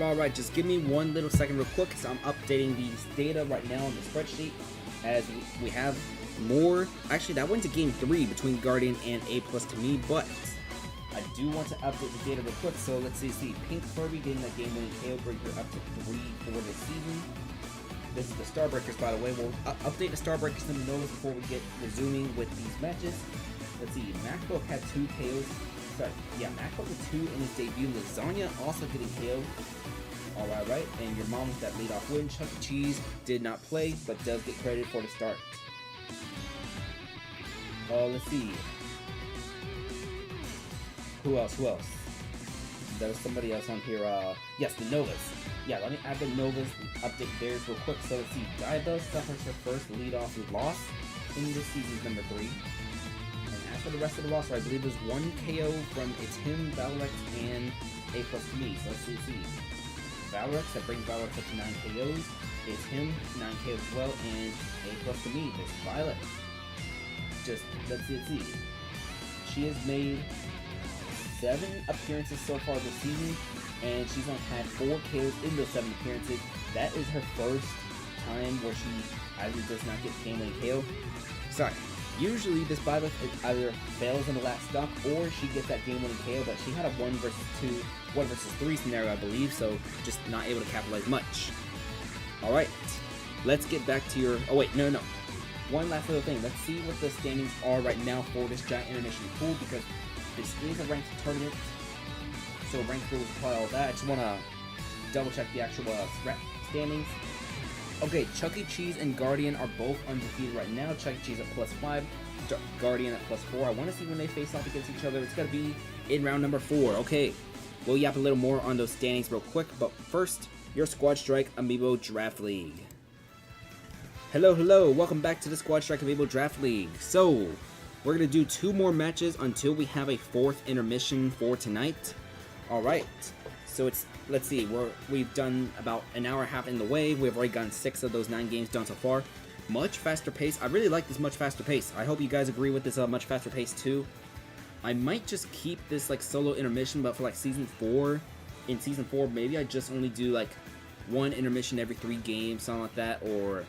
Alright, just give me one little second real quick because I'm updating these data right now on the spreadsheet as we have more. Actually, that went to game 3 between Guardian and A+ to me, but I do want to update the data real quick. So let's see. Pink Furby getting that game-winning KO, bring her up to 3 for the season. This is the Starbreakers, by the way. We'll update the Starbreakers and the Novas before we get resuming with these matches. Let's see. MacBook had 2 KOs. MacBook with 2 in his debut. Lasagna also getting KO. Alright, and your mom with that leadoff win. Chuck E. Cheese did not play, but does get credit for the start. Let's see. Who else? There was somebody else on here. Yes, the Novas. Yeah, let me add the Novas, update theirs real quick. So let's see. Diablo suffers her first leadoff loss in this season's number 3. And as for the rest of the roster, I believe there's 1 KO from Tim, Valrex, and A+ to me. So let's see. Valrex, that brings Valrex up to 9 KOs. It's him, 9 KOs as well, and A+ to me. There's Violet. Just, let's see. She has made 7 appearances so far this season, and she's only had 4 KOs in those 7 appearances. That is her first time where she either does not get game-winning KO. Sorry. Usually this Violet either fails in the last stock or she gets that game-winning KO, but she had a 1 versus 3 scenario, I believe, so just not able to capitalize much. Alright, let's get back to your... Oh wait, no. One last little thing. Let's see what the standings are right now for this giant intermission pool, because this is a ranked tournament, so ranked rules apply all that. I just want to double check the actual standings. Okay, Chuck E. Cheese and Guardian are both undefeated right now. Chuck E. Cheese at +5, Guardian at +4. I want to see when they face off against each other. It's going to be in round number 4. Okay, we'll yap a little more on those standings real quick, but first, your Squad Strike Amiibo Draft League. Hello, welcome back to the Squad Strike Amiibo Draft League. So, we're going to do 2 more matches until we have a 4th intermission for tonight. Alright, so let's see, we've done about an hour and a half in the way. We've already gotten 6 of those 9 games done so far. Much faster pace. I really like this much faster pace. I hope you guys agree with this much faster pace too. I might just keep this like solo intermission, but for like Season 4, in Season 4, maybe I just only do like 1 intermission every 3 games, something like that, or...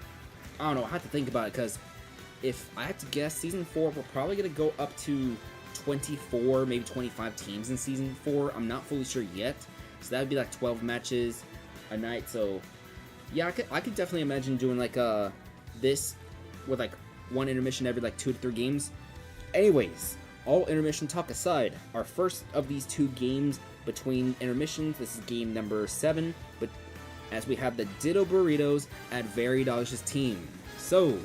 I don't know, I have to think about it, because if I had to guess, Season 4, we're probably going to go up to 24, maybe 25 teams in Season 4. I'm not fully sure yet. So that would be like 12 matches a night. So, yeah, I could definitely imagine doing like this with like 1 intermission every like 2 to 3 games. Anyways, all intermission talk aside, our first of these 2 games between intermissions, this is game number 7, but as we have the Ditto Burritos at Veridog's team. So,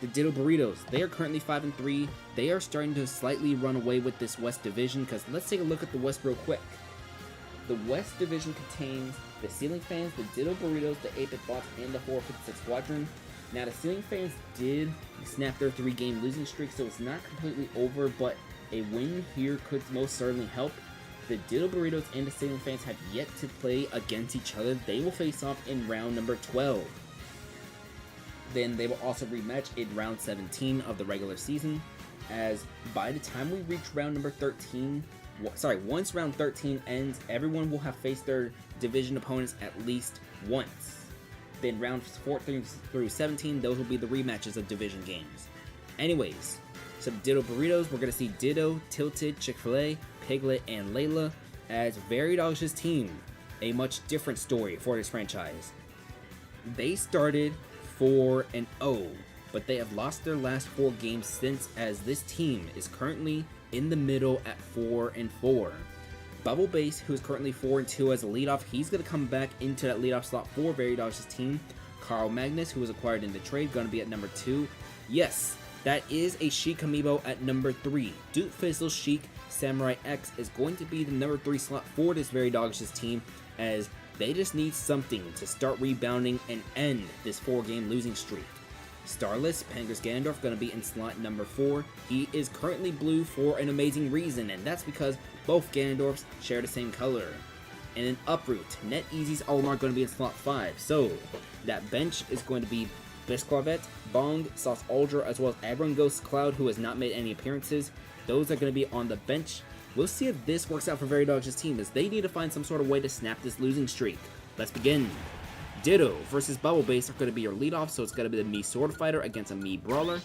the Ditto Burritos, they are currently 5-3. They are starting to slightly run away with this West Division, because let's take a look at the West real quick. The West Division contains the Ceiling Fans, the Ditto Burritos, the 8-Bit Bots, and the 456 Squadron. Now, the Ceiling Fans did snap their 3-game losing streak, so it's not completely over, but a win here could most certainly help. The Ditto Burritos and the Ceiling Fans have yet to play against each other. They will face off in round number 12. Then they will also rematch in round 17 of the regular season, as by the time we reach round number 13, once round 13 ends, everyone will have faced their division opponents at least once. Then rounds 14 through 17, those will be the rematches of division games. Anyways, so Ditto Burritos, we're going to see Ditto, Tilted, Chick-fil-A, Piglet, and Layla as Veridog's team. A much different story for this franchise. They started 4-0, but they have lost their last 4 games since, as this team is currently in the middle at 4-4. Bubble Base, who is currently 4-2 as a leadoff, he's going to come back into that leadoff slot for Veridog's team. Carl Magnus, who was acquired in the trade, going to be at number 2. Yes, that is a Sheik Amiibo at number 3. Duke Fizzle Sheik Samurai X is going to be the number 3 slot for this Veridog's team, as they just need something to start rebounding and end this 4-game losing streak. Starless Panger's Ganondorf going to be in slot number 4. He is currently blue for an amazing reason, and that's because both Ganondorfs share the same color. And in Uproot, NetEasy's Olimar going to be in slot 5. So, that bench is going to be Bisclavette, Bong, Sauce Aldra, as well as Abram Ghost Cloud, who has not made any appearances. Those are going to be on the bench. We'll see if this works out for Very Dodge's team, as they need to find some sort of way to snap this losing streak. Let's begin. Ditto versus Bubble Base are going to be your leadoff, so it's going to be the Mii Sword Fighter against a Mii Brawler.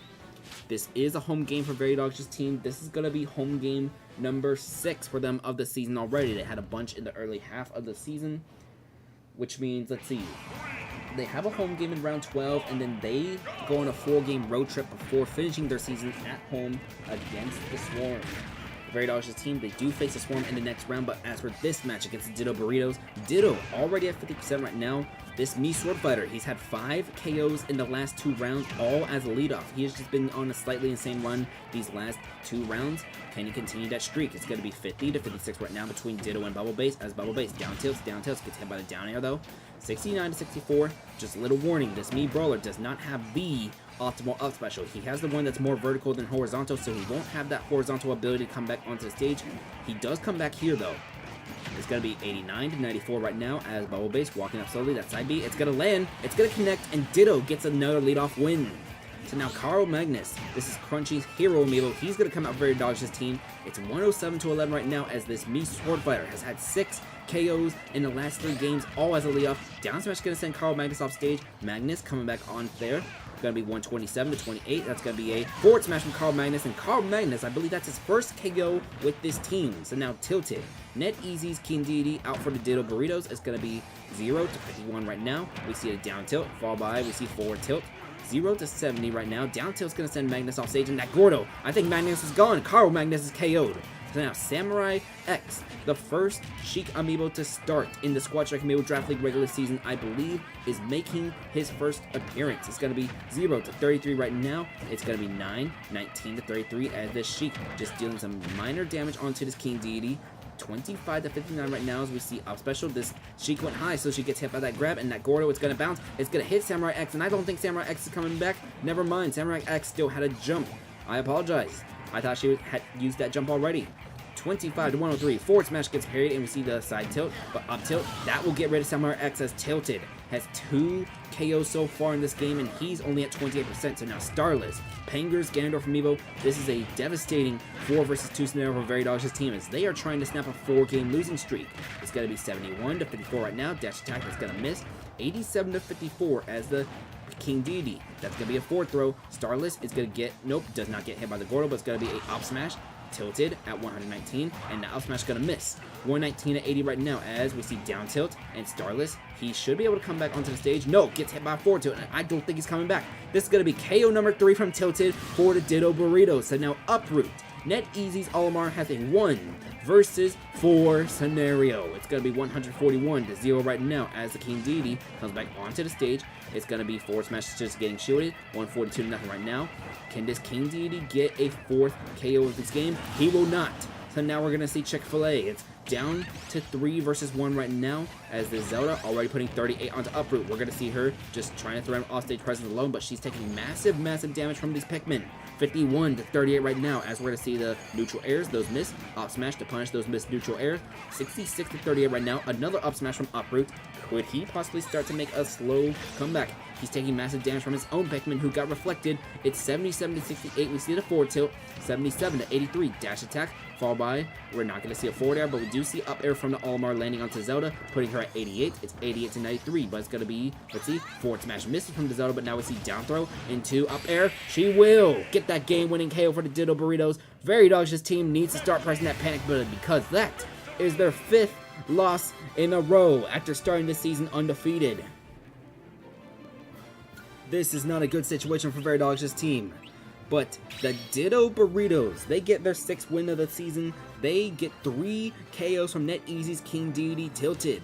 This is a home game for Very Dodge's team. This is going to be home game number 6 for them of the season already. They had a bunch in the early half of the season, which means, let's see, they have a home game in round 12, and then they go on a 4-game road trip before finishing their season at home against the Swarm. Very Dodge's team, they do face the Swarm in the next round, but as for this match against the Ditto Burritos, Ditto already at 50% right now. This Mii Sword Fighter, he's had 5 KOs in the last 2 rounds, all as a leadoff. He has just been on a slightly insane run these last 2 rounds. Can he continue that streak? It's going to be 50 to 56 right now between Ditto and Bubble Base, as Bubble Base down tilts, gets hit by the down air though. 69 to 64, just a little warning, this Mii Brawler does not have the optimal up special. He has the one that's more vertical than horizontal, so he won't have that horizontal ability to come back onto the stage. He does come back here though. It's going to be 89 to 94 right now as Bubble Base walking up slowly. That side B, it's going to land, it's going to connect, and Ditto gets another leadoff win. So now Carl Magnus, this is Crunchy's hero amiibo. He's going to come out Very Dodge's team. It's 107 to 11 right now as this Mii Sword Fighter has had 6 KOs in the last 3 games, all as a leadoff. Down smash going to send Carl Magnus off stage. Magnus coming back on there. Going to be 127 to 28. That's going to be a forward smash from Carl Magnus. And Carl Magnus, I believe that's his first KO with this team. So now Tilted. NetEasy's King Deity out for the Ditto Burritos. It's going to be 0 to 51 right now. We see a down tilt. Fall by. We see forward tilt. 0 to 70 right now. Down tilt's going to send Magnus off stage. And that Gordo, I think Magnus is gone. Carl Magnus is KO'd. So now Samurai X, the first Sheik amiibo to start in the Squad Strike Amiibo Draft League regular season, I believe, is making his first appearance. It's going to be 0 to 33 right now. It's going to be 19 to 33 as this Sheik just dealing some minor damage onto this King Deity. 25 to 59 right now as we see up special. This Sheik went high, so she gets hit by that grab, and that Gordo, it's going to bounce. It's going to hit Samurai X, and I don't think Samurai X is coming back. Never mind, Samurai X still had a jump. I apologize. I thought she had used that jump already. 25 to 103. Forward smash gets parried, and we see the side tilt, but up tilt, that will get rid of Samurai X as Tilted has 2 KOs so far in this game, and he's only at 28%. So now Starless, Panger's Ganondorf amiibo. This is a devastating 4 versus 2 scenario for Very Dodge's team as they are trying to snap a 4-game losing streak. It's going to be 71 to 54 right now. Dash attack is going to miss. 87 to 54 as the King Deity. That's going to be a forward throw. Starless is going to get, nope, does not get hit by the Gordo, but it's going to be a up smash. Tilted at 119, and the up smash gonna miss. 119 to 80 right now as we see down tilt, and Starless, he should be able to come back onto the stage. No, gets hit by a forward tilt, and I don't think he's coming back. This is gonna be KO number 3 from Tilted for the Ditto Burritos. So now Uproot. NetEasy's Olimar has a 1 versus 4 scenario. It's gonna be 141 to 0 right now as the King Deity comes back onto the stage. It's gonna be forward smash just getting shielded. 142 to nothing right now. Can this King Deity get a 4th KO of this game? He will not. So now we're going to see Chick-fil-A. It's down to 3 versus 1 right now as the Zelda already putting 38 onto Uproot. We're going to see her just trying to throw an offstage presence alone, but she's taking massive, massive damage from these Pikmin. 51 to 38 right now as we're going to see the neutral airs, those miss. Up smash to punish those missed neutral airs. 66 to 38 right now. Another up smash from Uproot. Could he possibly start to make a slow comeback? He's taking massive damage from his own Pikmin who got reflected. It's 77 to 68. We see the forward tilt. 77 to 83. Dash attack. Fall by. We're not going to see a forward air, but we do see up air from the Olimar landing onto Zelda, putting her at 88. It's 88 to 93, but it's going to be, let's see, forward smash misses from the Zelda, but now we see down throw into up air. She will get that game-winning KO for the Ditto Burritos. Very Dodge's team needs to start pressing that panic button because that is their 5th loss in a row after starting the season undefeated. This is not a good situation for Very Dodge's team. But the Ditto Burritos, they get their 6th win of the season. They get 3 KOs from NetEasy's King Deity Tilted.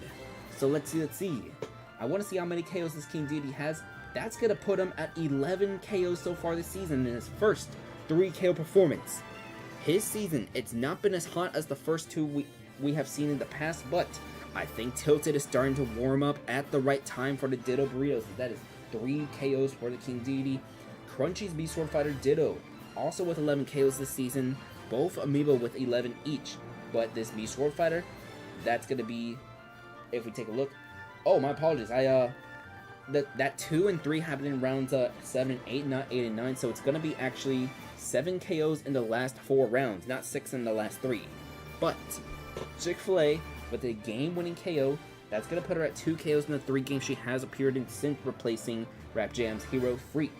So let's see. I want to see how many KOs this King Deity has. That's going to put him at 11 KOs so far this season in his first 3 KO performance. His season, it's not been as hot as the first 2 we have seen in the past, but I think Tilted is starting to warm up at the right time for the Ditto Burritos. That is 3 KOs for the King Deity. Crunchy's Mii Sword Fighter Ditto, also with 11 KOs this season. Both amiibo with 11 each. But this Mii Sword Fighter, that's going to be, if we take a look. Oh, my apologies. That 2 and 3 happened in rounds 7 and 8, not 8 and 9. So it's going to be actually 7 KOs in the last 4 rounds, not 6 in the last 3. But Chick-fil-A, with a game-winning KO, that's going to put her at 2 KOs in the 3 games she has appeared in since replacing Rap Jam's Hero Freak.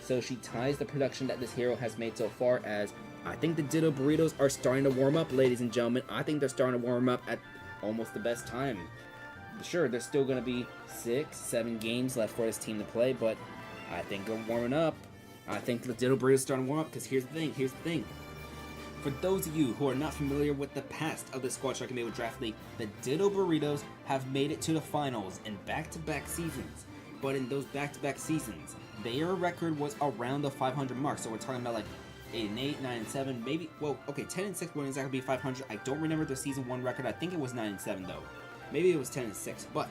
So she ties the production that this hero has made so far, as I think the Ditto Burritos are starting to warm up, ladies and gentlemen. I think they're starting to warm up at almost the best time. Sure, there's still going to be 6-7 games left for this team to play, but I think they're warming up. I think the Ditto Burritos are starting to warm up, because here's the thing. For those of you who are not familiar with the past of the Squad Strike Amiibo Draft League, the Ditto Burritos have made it to the finals in back-to-back seasons. But in those back-to-back seasons, their record was around the 500 mark. So we're talking about like 8-8, 9-7, maybe, well, okay, 10-6 wouldn't exactly be 500. I don't remember their season 1 record. I think it was 9-7 though. Maybe it was 10-6. But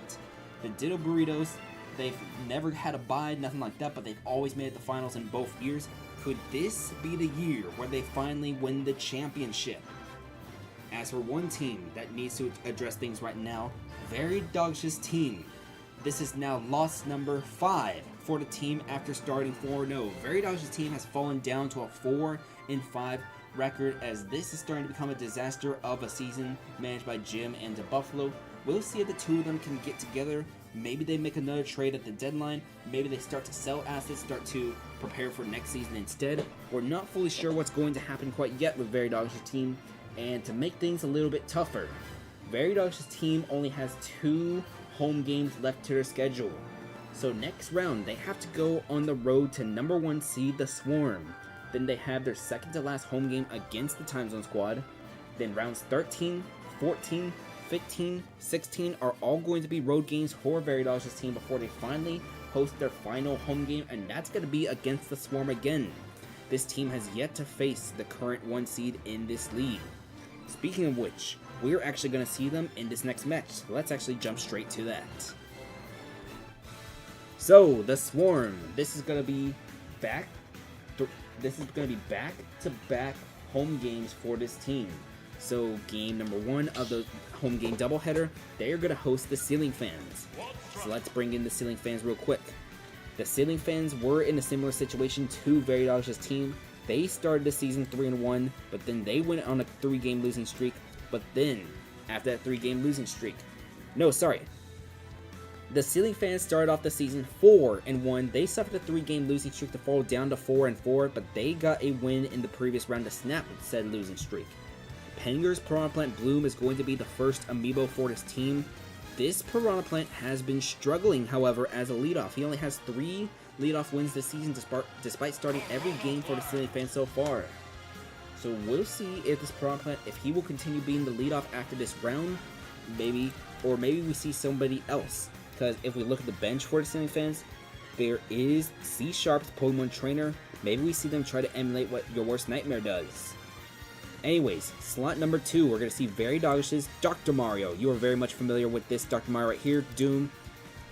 the Ditto Burritos, they've never had a bye, nothing like that, but they've always made it to the finals in both years. Could this be the year where they finally win the championship? As for one team that needs to address things right now, Very Dog's team. This is now loss number 5 for the team after starting 4-0. Very Dog's team has fallen down to a 4-5 record, as this is starting to become a disaster of a season managed by Jim and the Buffalo. We'll see if the two of them can get together. Maybe they make another trade at the deadline. Maybe they start to sell assets, start to prepare for next season instead. We're not fully sure what's going to happen quite yet with Very Dog's team. And to make things a little bit tougher, Very Dog's team only has 2 home games left to their schedule. So next round, they have to go on the road to number 1 seed, the Swarm. Then they have their second to last home game against the Time Zone Squad. Then rounds 13, 14, 15, 16 are all going to be road games for Very Dog's team before they finally host their final home game, and that's going to be against the Swarm again. This team has yet to face the current 1 seed in this league. Speaking of which, we're actually going to see them in this next match. So let's actually jump straight to that. So, the Swarm, this is going to be back-to-back home games for this team. So, game number 1 of the home game doubleheader, they are going to host the Ceiling Fans. So let's bring in the Ceiling Fans real quick. The Ceiling Fans were in a similar situation to Very Dog's team. They started the season 3-1, but then they went on a 3-game losing streak. But then, after that 3-game losing streak, the Ceiling Fans started off the season 4-1. They suffered a 3-game losing streak to fall down to 4-4, but they got a win in the previous round to snap said losing streak. Penger's Piranha Plant Bloom is going to be the first amiibo for this team. This Piranha Plant has been struggling, however, as a leadoff. He only has 3 leadoff wins this season despite starting every game for the Ceiling Fans so far. So we'll see if this Piranha Plant, if he will continue being the leadoff after this round, maybe we see somebody else. Because if we look at the bench for the Ceiling Fans, there is C Sharp's Pokemon Trainer. Maybe we see them try to emulate what Your Worst Nightmare does. Anyways, slot number 2, we're going to see Very Dog's Dr. Mario. You are very much familiar with this Dr. Mario right here, Doom.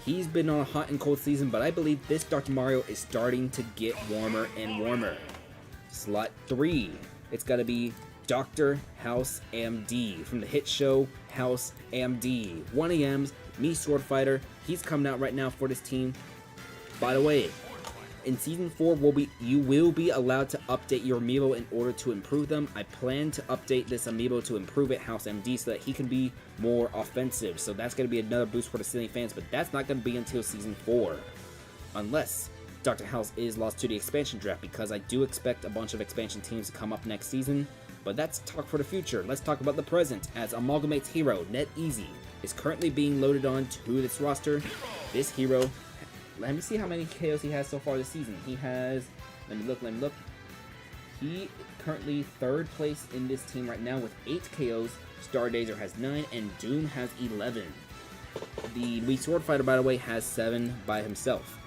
He's been on a hot and cold season, but I believe this Dr. Mario is starting to get warmer and warmer. Slot 3, it's got to be Dr. House MD from the hit show House MD. 1AM's Mii Sword Fighter. He's coming out right now for this team. By the way, in Season 4, you will be allowed to update your amiibo in order to improve them. I plan to update this amiibo to improve it, House MD, so that he can be more offensive. So that's going to be another boost for the Ceiling Fans, but that's not going to be until Season 4. Unless Dr. House is lost to the expansion draft, because I do expect a bunch of expansion teams to come up next season. But that's talk for the future. Let's talk about the present, as Amalgamate's hero, NetEasy, is currently being loaded on to this roster. This hero, let me see how many KOs he has so far this season. He has, let me look. He currently 3rd place in this team right now with 8 KOs. Stardazer has 9, and Doom has 11. The Mii Sword Fighter, by the way, has 7 by himself.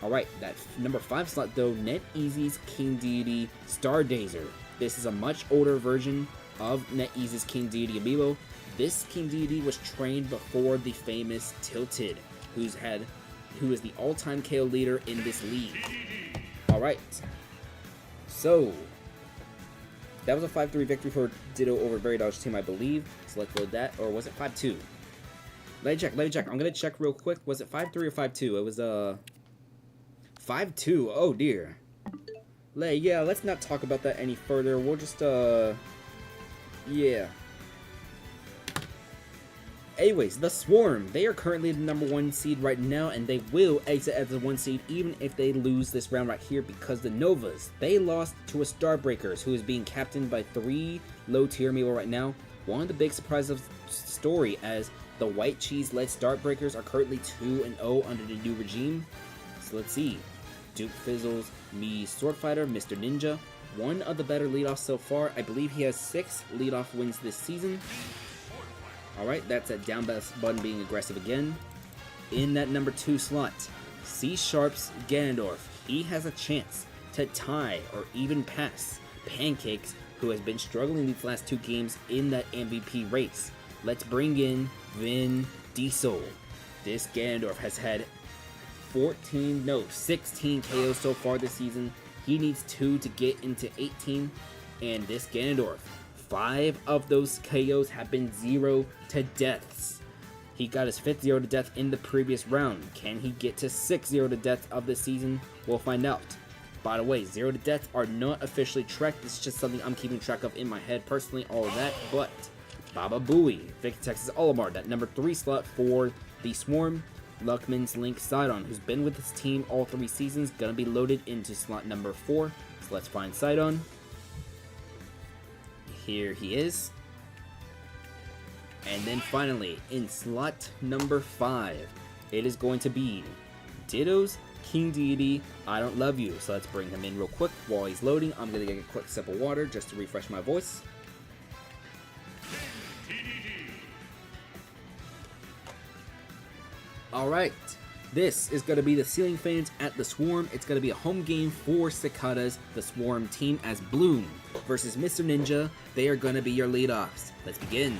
Alright, that number 5 slot though, NetEasy's King Deity Stardazer. This is a much older version of NetEasy's King Deity amiibo. This King Deity was trained before the famous Tilted, who is the all-time KO leader in this league. Alright, so that was a 5-3 victory for Ditto over Very Dog's team, I believe. So let's load that, or was it 5-2? Let me check. I'm gonna check real quick. Was it 5-3 or 5-2? It was 5-2. Oh dear. Yeah, let's not talk about that any further. We'll just yeah. Anyways, the Swarm, they are currently the #1 seed right now, and they will exit as the 1 seed even if they lose this round right here, because the Novas, they lost to a Starbreakers, who is being captained by 3 low-tier Amiibo right now. One of the big surprises of the story, as the White Cheese-led Starbreakers are currently 2-0 under the new regime. So let's see. Duke Fizzles, me Swordfighter, Mr. Ninja, one of the better leadoffs so far. I believe he has 6 leadoff wins this season. Alright, that's that down button being aggressive again. In that #2 slot, C Sharp's Ganondorf. He has a chance to tie or even pass Pancakes, who has been struggling these last 2 games in that MVP race. Let's bring in Vin Diesel. This Ganondorf has had 16 KOs so far this season. He needs 2 to get into 18, and this Ganondorf, 5 of those KOs have been 0 to deaths. He got his 5th 0 to death in the previous round. Can he get to 6 0 to deaths of the season? We'll find out. By the way, 0 to deaths are not officially tracked. This is just something I'm keeping track of in my head personally, all of that. But Baba Booey, Victor Texas Olimar, that #3 slot for the Swarm. Luckman's Link Sidon, who's been with his team all 3 seasons, gonna be loaded into slot #4. So let's find Sidon. Here he is. And then finally, in slot #5, it is going to be Ditto's King Deity, I Don't Love You. So let's bring him in real quick while he's loading. I'm gonna get a quick sip of water just to refresh my voice. Alright, this is going to be the Ceiling Fans at the Swarm. It's going to be a home game for Cicadas, the Swarm team, as Bloom versus Mr. Ninja. They are going to be your leadoffs. Let's begin.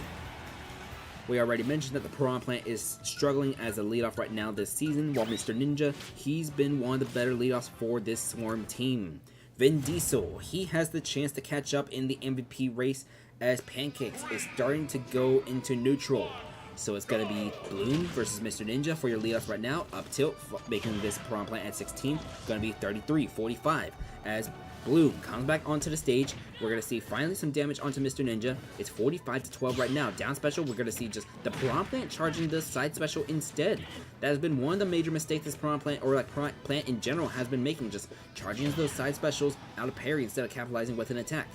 We already mentioned that the Piranha Plant is struggling as a leadoff right now this season, while Mr. Ninja, he's been one of the better leadoffs for this Swarm team. Vin Diesel, he has the chance to catch up in the MVP race as Pancakes is starting to go into neutral. So it's going to be Bloom versus Mr. Ninja for your leadoffs right now. Up tilt, making this Piranha Plant at 16. Going to be 33-45 as Bloom comes back onto the stage. We're going to see finally some damage onto Mr. Ninja. It's 45-12 right now. Down special, we're going to see just the Piranha Plant charging the side special instead. That has been one of the major mistakes this Piranha Plant, or like Piranha Plant in general, has been making. Just charging those side specials out of parry instead of capitalizing with an attack.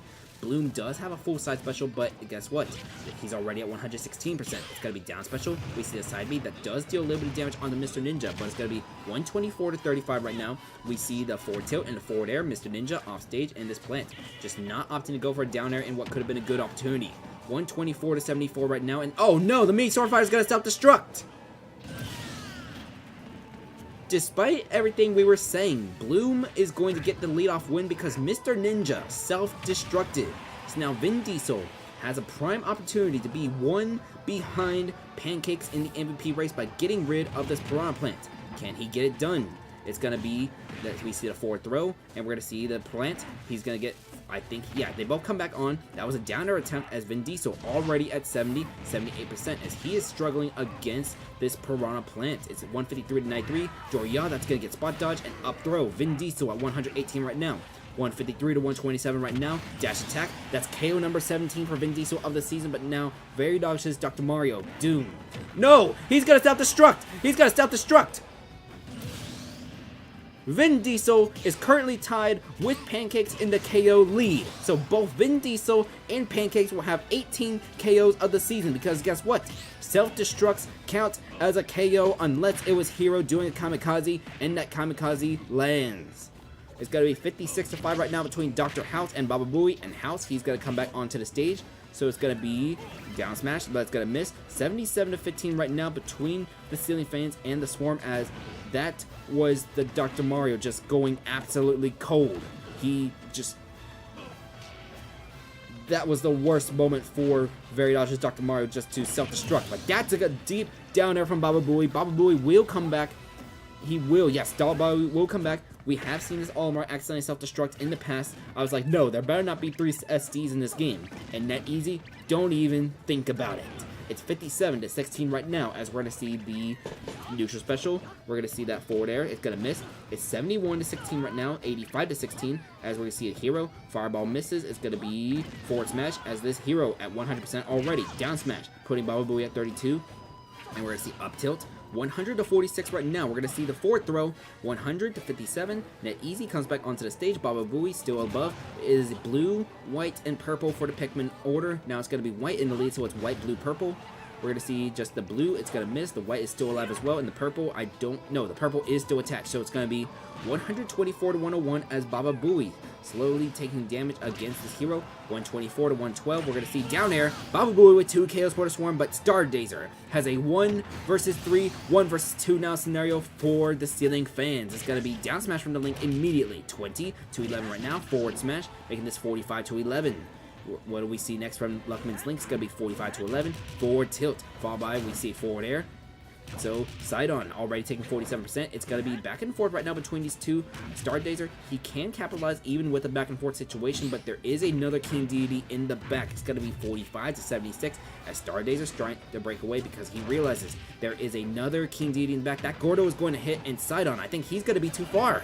Bloom does have a full side special, but guess what? He's already at 116%. It's going to be down special. We see the side B that does deal a little bit of damage onto Mr. Ninja, but it's going to be 124-35 right now. We see the forward tilt and the forward air. Mr. Ninja off stage, and this plant just not opting to go for a down air in what could have been a good opportunity. 124-74 right now, and oh no, the mini sword fighter is going to self-destruct! Despite everything we were saying, Bloom is going to get the leadoff win because Mr. Ninja self-destructed. So now Vin Diesel has a prime opportunity to be one behind Pancakes in the MVP race by getting rid of this Piranha Plant. Can he get it done? It's going to be that we see the forward throw, and we're going to see the plant. He's going to get, I think, yeah, they both come back on. That was a down air attempt as Vin Diesel already at 78% as he is struggling against this Piranha Plant. It's 153-93. Joria, that's going to get spot dodge and up throw. Vin Diesel at 118 right now. 153-127 right now. Dash attack. That's KO number 17 for Vin Diesel of the season, but now very dodges Dr. Mario. Doom. No! He's going to self-destruct! He's going to self-destruct! Vin Diesel is currently tied with Pancakes in the KO lead. So both Vin Diesel and Pancakes will have 18 KOs of the season because guess what? Self-destructs count as a KO unless it was Hero doing a kamikaze and that kamikaze lands. It's going to be 56-5 right now between Dr. House and Baba Booey, and House, he's going to come back onto the stage. So it's going to be down smash, but it's going to miss. 77-15 right now between the Ceiling Fans and the Swarm, as that was the Dr. Mario just going absolutely cold. He just... That was the worst moment for Very Dodge's Dr. Mario just to self-destruct. Like, that's a deep down air from Baba Booey. Baba Booey will come back. He will, yes, Baba Booey will come back. We have seen this Olimar accidentally self-destruct in the past. I was like, no, there better not be 3 SDs in this game. And that easy, don't even think about it. It's 57-16 right now, as we're going to see the neutral special. We're going to see that forward air. It's going to miss. It's 71-16 right now, 85-16, as we're going to see a Hero. Fireball misses. It's going to be forward smash, as this Hero at 100% already. Down smash, putting Baba Booey at 32. And we're going to see up tilt, 100 to 46 right now. We're going to see the forward throw, 100 to 57. Net Easy comes back onto the stage. Baba Booey still above. It is blue, white, and purple for the Pikmin order. Now it's going to be white in the lead, so it's white, blue, purple. We're going to see just the blue, it's going to miss. The white is still alive as well. And the purple, I don't know. The purple is still attached. So it's going to be 124 to 101 as Baba Booey slowly taking damage against this hero. 124 to 112. We're going to see down air. Baba Booey with 2 KOs for the Swarm, but Stardazer has a 1 versus 3, 1 versus 2 now scenario for the ceiling fans. It's going to be down smash from the Link immediately. 20 to 11 right now. Forward smash, making this 45 to 11. What do we see next from Luckman's Link? It's going to be 45 to 11. Forward tilt, followed by we see forward air. So, Sidon already taking 47%. It's going to be back and forth right now between these two. Stardazer, he can capitalize even with a back and forth situation, but there is another King Deity in the back. It's going to be 45 to 76 as Stardazer's trying to break away because he realizes there is another King Deity in the back. That Gordo is going to hit, and Sidon, I think he's going to be too far.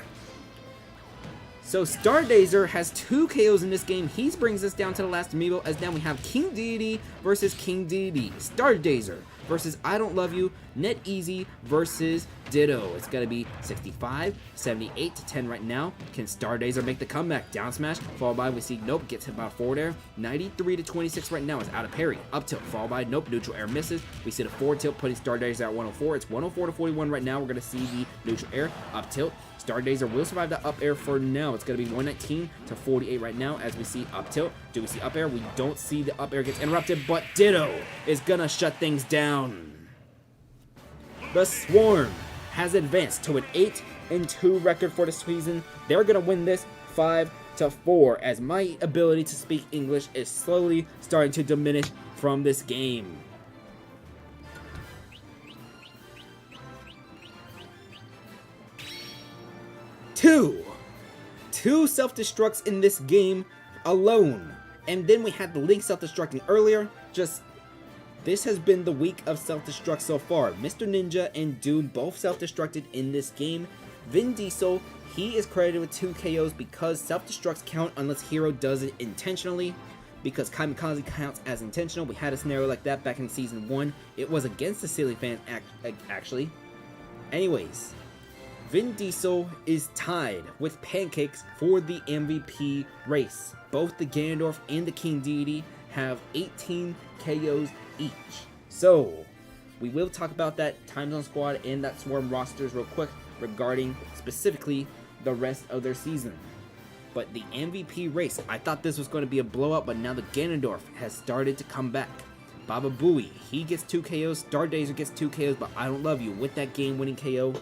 So Stardazer has 2 KOs in this game. He brings us down to the last amiibo as now we have King Deity versus King Deity. Stardazer versus I Don't Love You. Net Easy versus Ditto. It's going to be 65, 78 to 10 right now. Can Stardazer make the comeback? Down smash, followed by we see Nope gets hit by forward air. 93 to 26 right now is out of parry. Up tilt, followed by Nope, neutral air misses. We see the forward tilt putting Stardazer at 104. It's 104 to 41 right now. We're going to see the neutral air. Up tilt. Stardazer will survive the up air for now. It's going to be 119 to 48 right now as we see up tilt. Do we see up air? We don't see the up air gets interrupted, but Ditto is going to shut things down. The Swarm has advanced to an 8-2 record for the season. They're going to win this 5-4 as my ability to speak English is slowly starting to diminish from this game. Two self-destructs in this game alone. And then we had the Link self-destructing earlier. This has been the week of self-destruct so far. Mr. Ninja and Dude both self-destructed in this game. Vin Diesel, he is credited with 2 KOs because self-destructs count unless hero does it intentionally. Because Kamikaze counts as intentional. We had a scenario like that back in Season 1. It was against the Silly Fan, actually. Anyways, Vin Diesel is tied with Pancakes for the MVP race. Both the Ganondorf and the King Deity have 18 KOs each. So, we will talk about that Time Zone Squad and that Swarm rosters real quick regarding specifically the rest of their season. But the MVP race, I thought this was going to be a blowout, but now the Ganondorf has started to come back. Baba Booey, he gets 2 KOs. Stardazer gets 2 KOs, but I Don't Love You with that game-winning KO.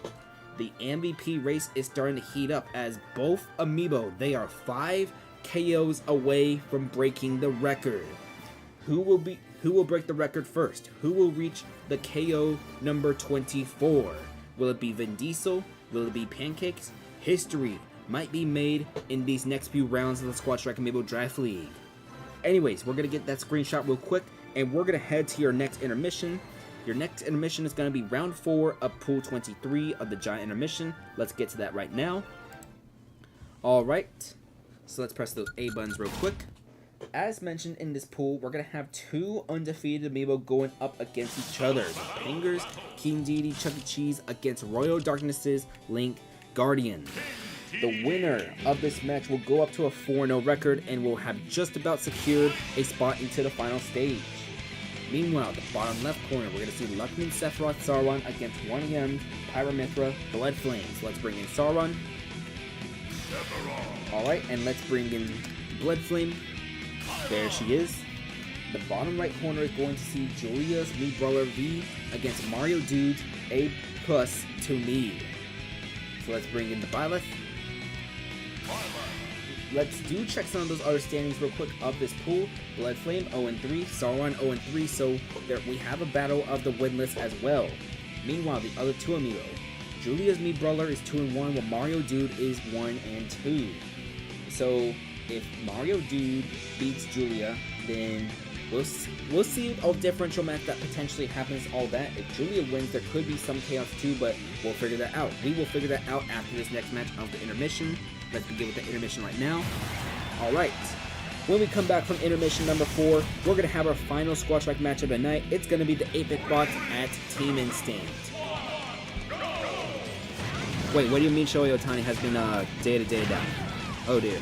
The MVP race is starting to heat up as both amiibo, they are 5 KOs away from breaking the record. Who will break the record first? Who will reach the KO number 24? Will it be Vin Diesel? Will it be Pancakes? History might be made in these next few rounds of the Squad Strike Amiibo Draft League. Anyways, we're going to get that screenshot real quick, and we're going to head to your next intermission. Your next intermission is going to be round 4 of pool 23 of the Giant Intermission. Let's get to that right now. Alright, so let's press those A buttons real quick. As mentioned in this pool, we're going to have 2 undefeated amiibo going up against each other. The Pangers, King Deity, Chuck E. Cheese against Royal Darkness's Link Guardian. The winner of this match will go up to a 4-0 record and will have just about secured a spot into the final stage. Meanwhile, the bottom left corner, we're going to see Luckman, Sephiroth, Sauron against 1M, Pyramithra, Blood Flames. Let's bring in Sauron. Alright, and let's bring in Blood Flame. There she is. The bottom right corner is going to see Julia's Mii Brawler V against Mario Dude A+ to Mii. So let's bring in the Byleth. Let's check some of those other standings real quick of this pool. Blood Flame 0-3, Sauron 0-3, so there we have a battle of the winless as well. Meanwhile, the other 2 amiibo. Julia's Mii Brawler is 2-1, while Mario Dude is 1-2. So if Mario Dude beats Julia, then we'll see a differential match that potentially happens, all that. If Julia wins, there could be some chaos too, but we'll figure that out. We will figure that out after this next match of the intermission. Let's begin with the intermission right now. Alright, When we come back from intermission number 4, we're going to have our final Squash Fight matchup at night. It's going to be the 8-Bit Bots at Team Instinct. Wait, what do you mean Shohei Ohtani has been day-to-day down? Oh dear.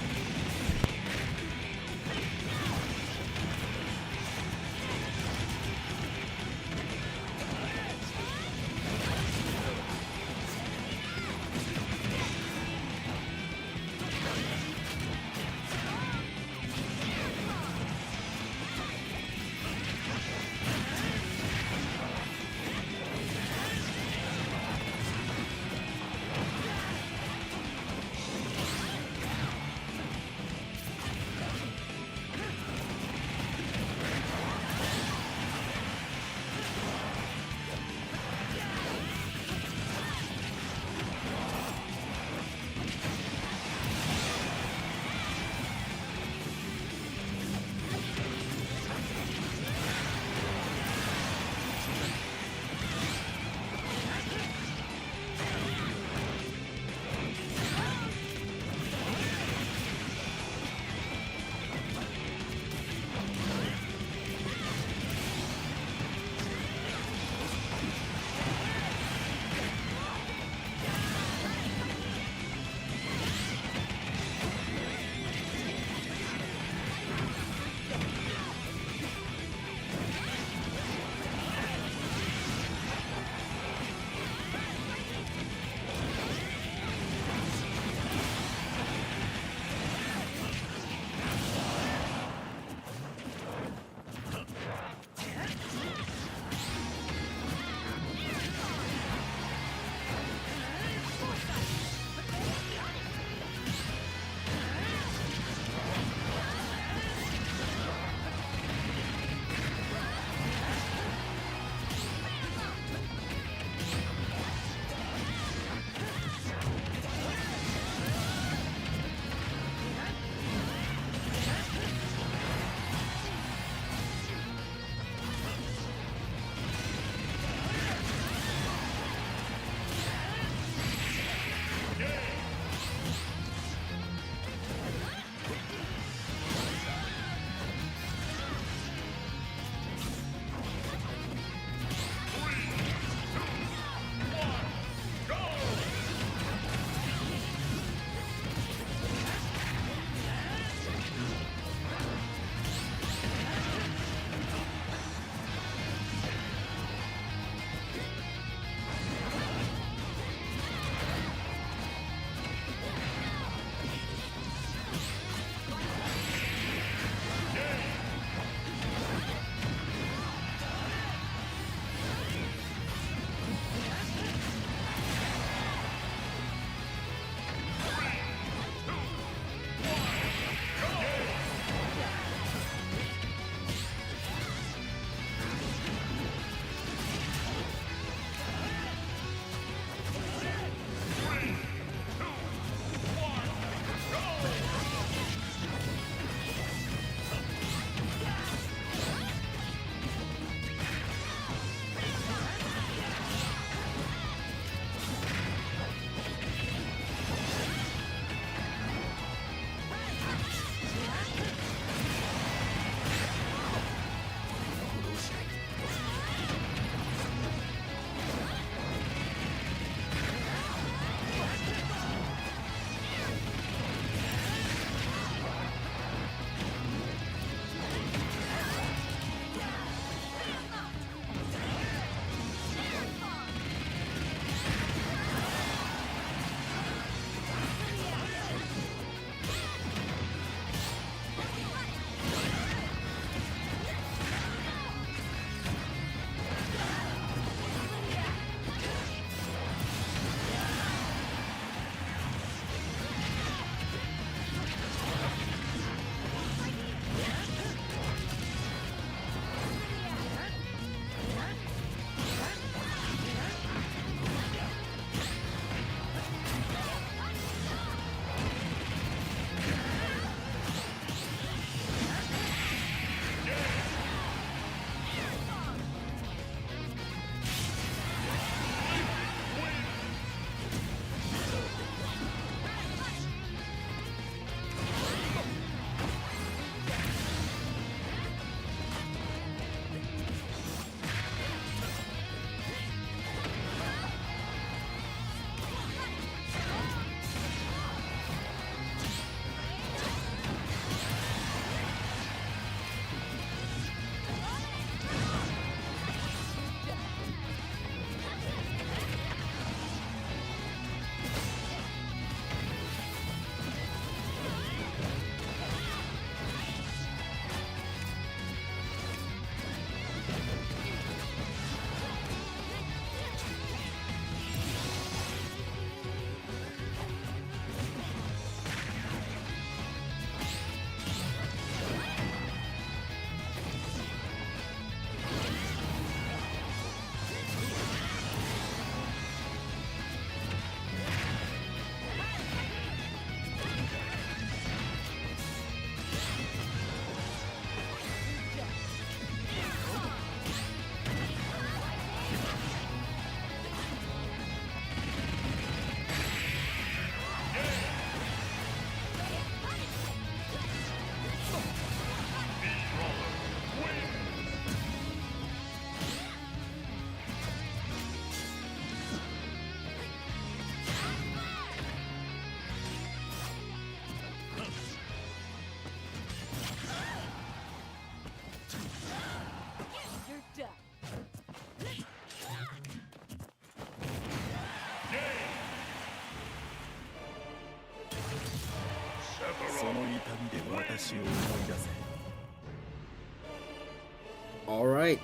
Alright,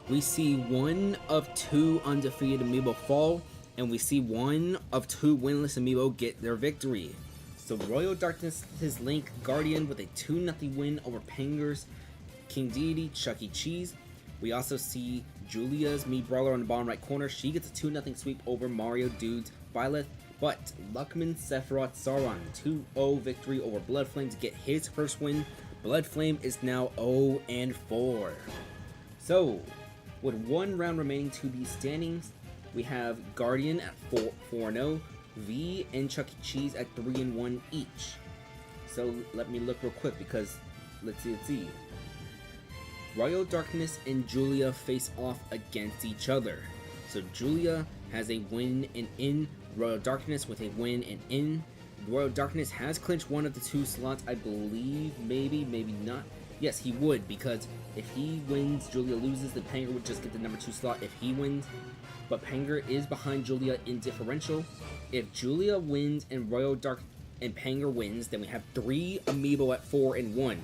we see one of two undefeated Amiibo fall, and we see one of two winless Amiibo get their victory. So Royal Darkness, his Link Guardian with a 2-0 win over Panger's King Deity Chuck E. Cheese. We also see Julia's Mii Brawler on the bottom right corner. She gets a 2-0 sweep over Mario Dude's Violet. But Luckman Sephiroth Sauron 2-0 victory over Bloodflame to get his first win. Bloodflame is now 0-4. So, with one round remaining to the standings, we have Guardian at 4-0, V and Chuck E. Cheese at 3-1 each. So let me look real quick because let's see. Royal Darkness and Julia face off against each other. So Julia has a win and in. Royal Darkness with a win and in. Royal Darkness has clinched one of the two slots, I believe. Maybe not. Yes, he would, because if he wins, Julia loses, then Panger would just get the number 2 slot if he wins. But Panger is behind Julia in differential. If Julia wins and Royal Dark and Panger wins, then we have 3 Amiibo at 4-1.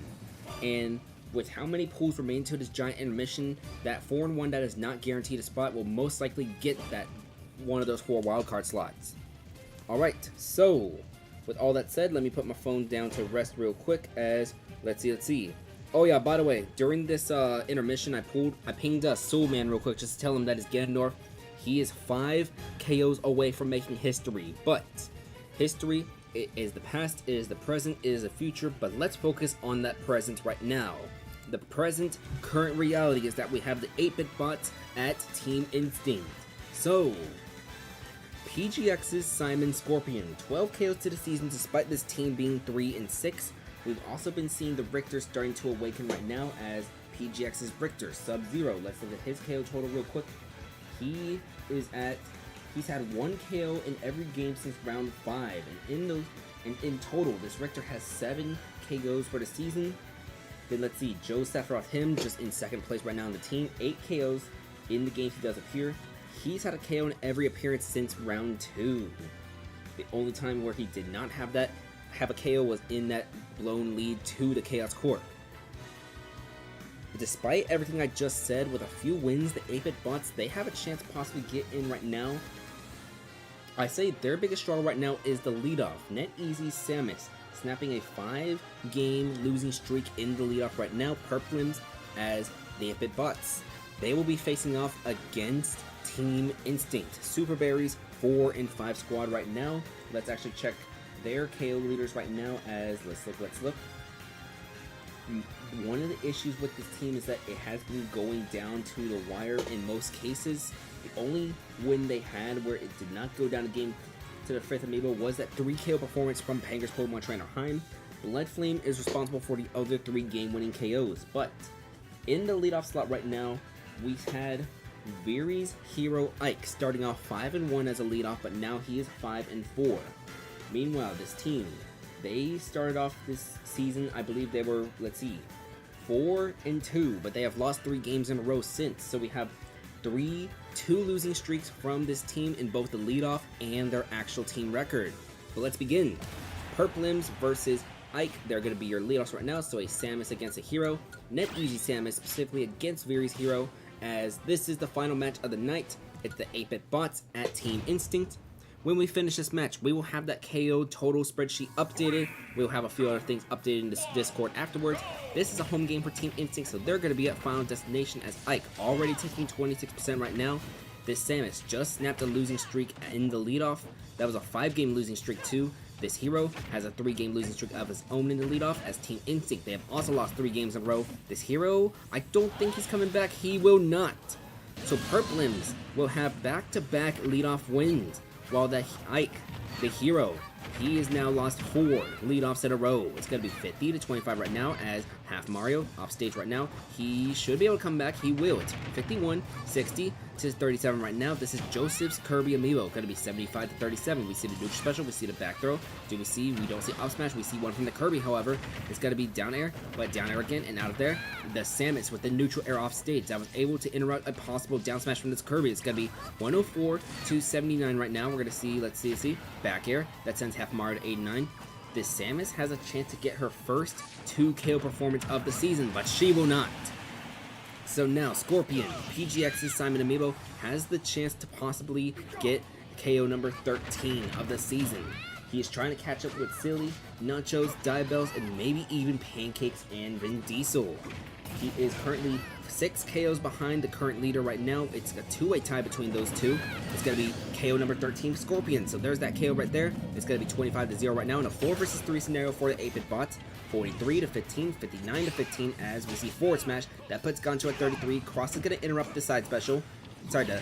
And with how many pools remain to this giant intermission, that 4-1 that is not guaranteed a spot will most likely get that one of those 4 wildcard slots. Alright, so with all that said, let me put my phone down to rest real quick as let's see. Oh yeah, by the way, during this intermission, I pinged Soulman real quick just to tell him that his Ganondorf, he is 5 KOs away from making history. But history, it is the past, it is the present, it is the future, but let's focus on that present right now. The present current reality is that we have the 8-bit bots at Team Instinct. So, PGX's Simon Scorpion, 12 KOs to the season despite this team being 3-6. We've also been seeing the Richter starting to awaken right now as PGX's Richter, Sub-Zero. Let's look at his KO total real quick. He's had 1 KO in every game since round 5, and in total, this Richter has 7 KOs for the season. Then let's see, Joe Sephiroth, him just in 2nd place right now on the team, 8 KOs in the games he does appear. He's had a KO in every appearance since round 2. The only time where he did not have a KO was in that blown lead to the Chaos Corp. Despite everything I just said, with a few wins, the 8-bit bots, they have a chance to possibly get in right now. I say their biggest struggle right now is the leadoff. NetEasy Samus snapping a 5-game losing streak in the leadoff right now. Purplims as the 8-bit bots. They will be facing off against Team Instinct. Super Berries 4 and 5 squad right now. Let's actually check their KO leaders right now as let's look. One of the issues with this team is that it has been going down to the wire in most cases. The only win they had where it did not go down the game to the 5th Amiibo was that 3 KO performance from Panger's Pokemon Trainer Heim. Bloodflame is responsible for the other 3 game-winning KOs, but in the leadoff slot right now, we've had Viri's hero Ike starting off 5-1 as a leadoff, but now he is 5-4. Meanwhile, this team, they started off this season, I believe they were, 4-2, but they have lost 3 games in a row since. So we have 2 losing streaks from this team in both the leadoff and their actual team record. But let's begin. Purplims versus Ike, they're going to be your leadoffs right now, so a Samus against a hero. NetEasy Samus specifically against Viri's hero, as this is the final match of the night. It's the 8-bit bots at Team Instinct. When we finish this match, we will have that KO total spreadsheet updated. We'll have a few other things updated in this Discord afterwards. This is a home game for Team Instinct, so they're going to be at Final Destination as Ike, already taking 26% right now. This Samus just snapped a losing streak in the leadoff. That was a 5-game losing streak too. This hero has a 3-game losing streak of his own in the leadoff as Team Instinct. They have also lost 3 games in a row. This hero, I don't think he's coming back. He will not. So Purplims will have back-to-back leadoff wins. While the Ike, the hero, he has now lost 4 leadoffs in a row. It's going to be 50-25 right now as Half Mario off stage right now. He should be able to come back. He will. It's 51, 60 to 37 right now. This is Joseph's Kirby Amiibo. Going to be 75-37. We see the neutral special. We see the back throw. We don't see up smash. We see one from the Kirby, however. It's going to be down air, but down air again and out of there. The Samus with the neutral air off stage that was able to interrupt a possible down smash from this Kirby. It's going to be 104-79 right now. We're going to see, let's see, back air. That sends Half Mario to 89. this Samus has a chance to get her first 2 KO performance of the season, but she will not. So now, Scorpion, PGX's Simon Amiibo, has the chance to possibly get KO number 13 of the season. He is trying to catch up with Silly, Nachos, Diabells, and maybe even Pancakes and Vin Diesel. He is currently 6 KOs behind the current leader right now. It's a 2-way tie between those two. It's going to be KO number 13, Scorpion. So there's that KO right there. It's going to be 25-0 right now in a 4 versus 3 scenario for the 8-bit bots. 43-15, 59-15 as we see forward smash. That puts Gancho at 33. Cross is going to interrupt the side special. Sorry, the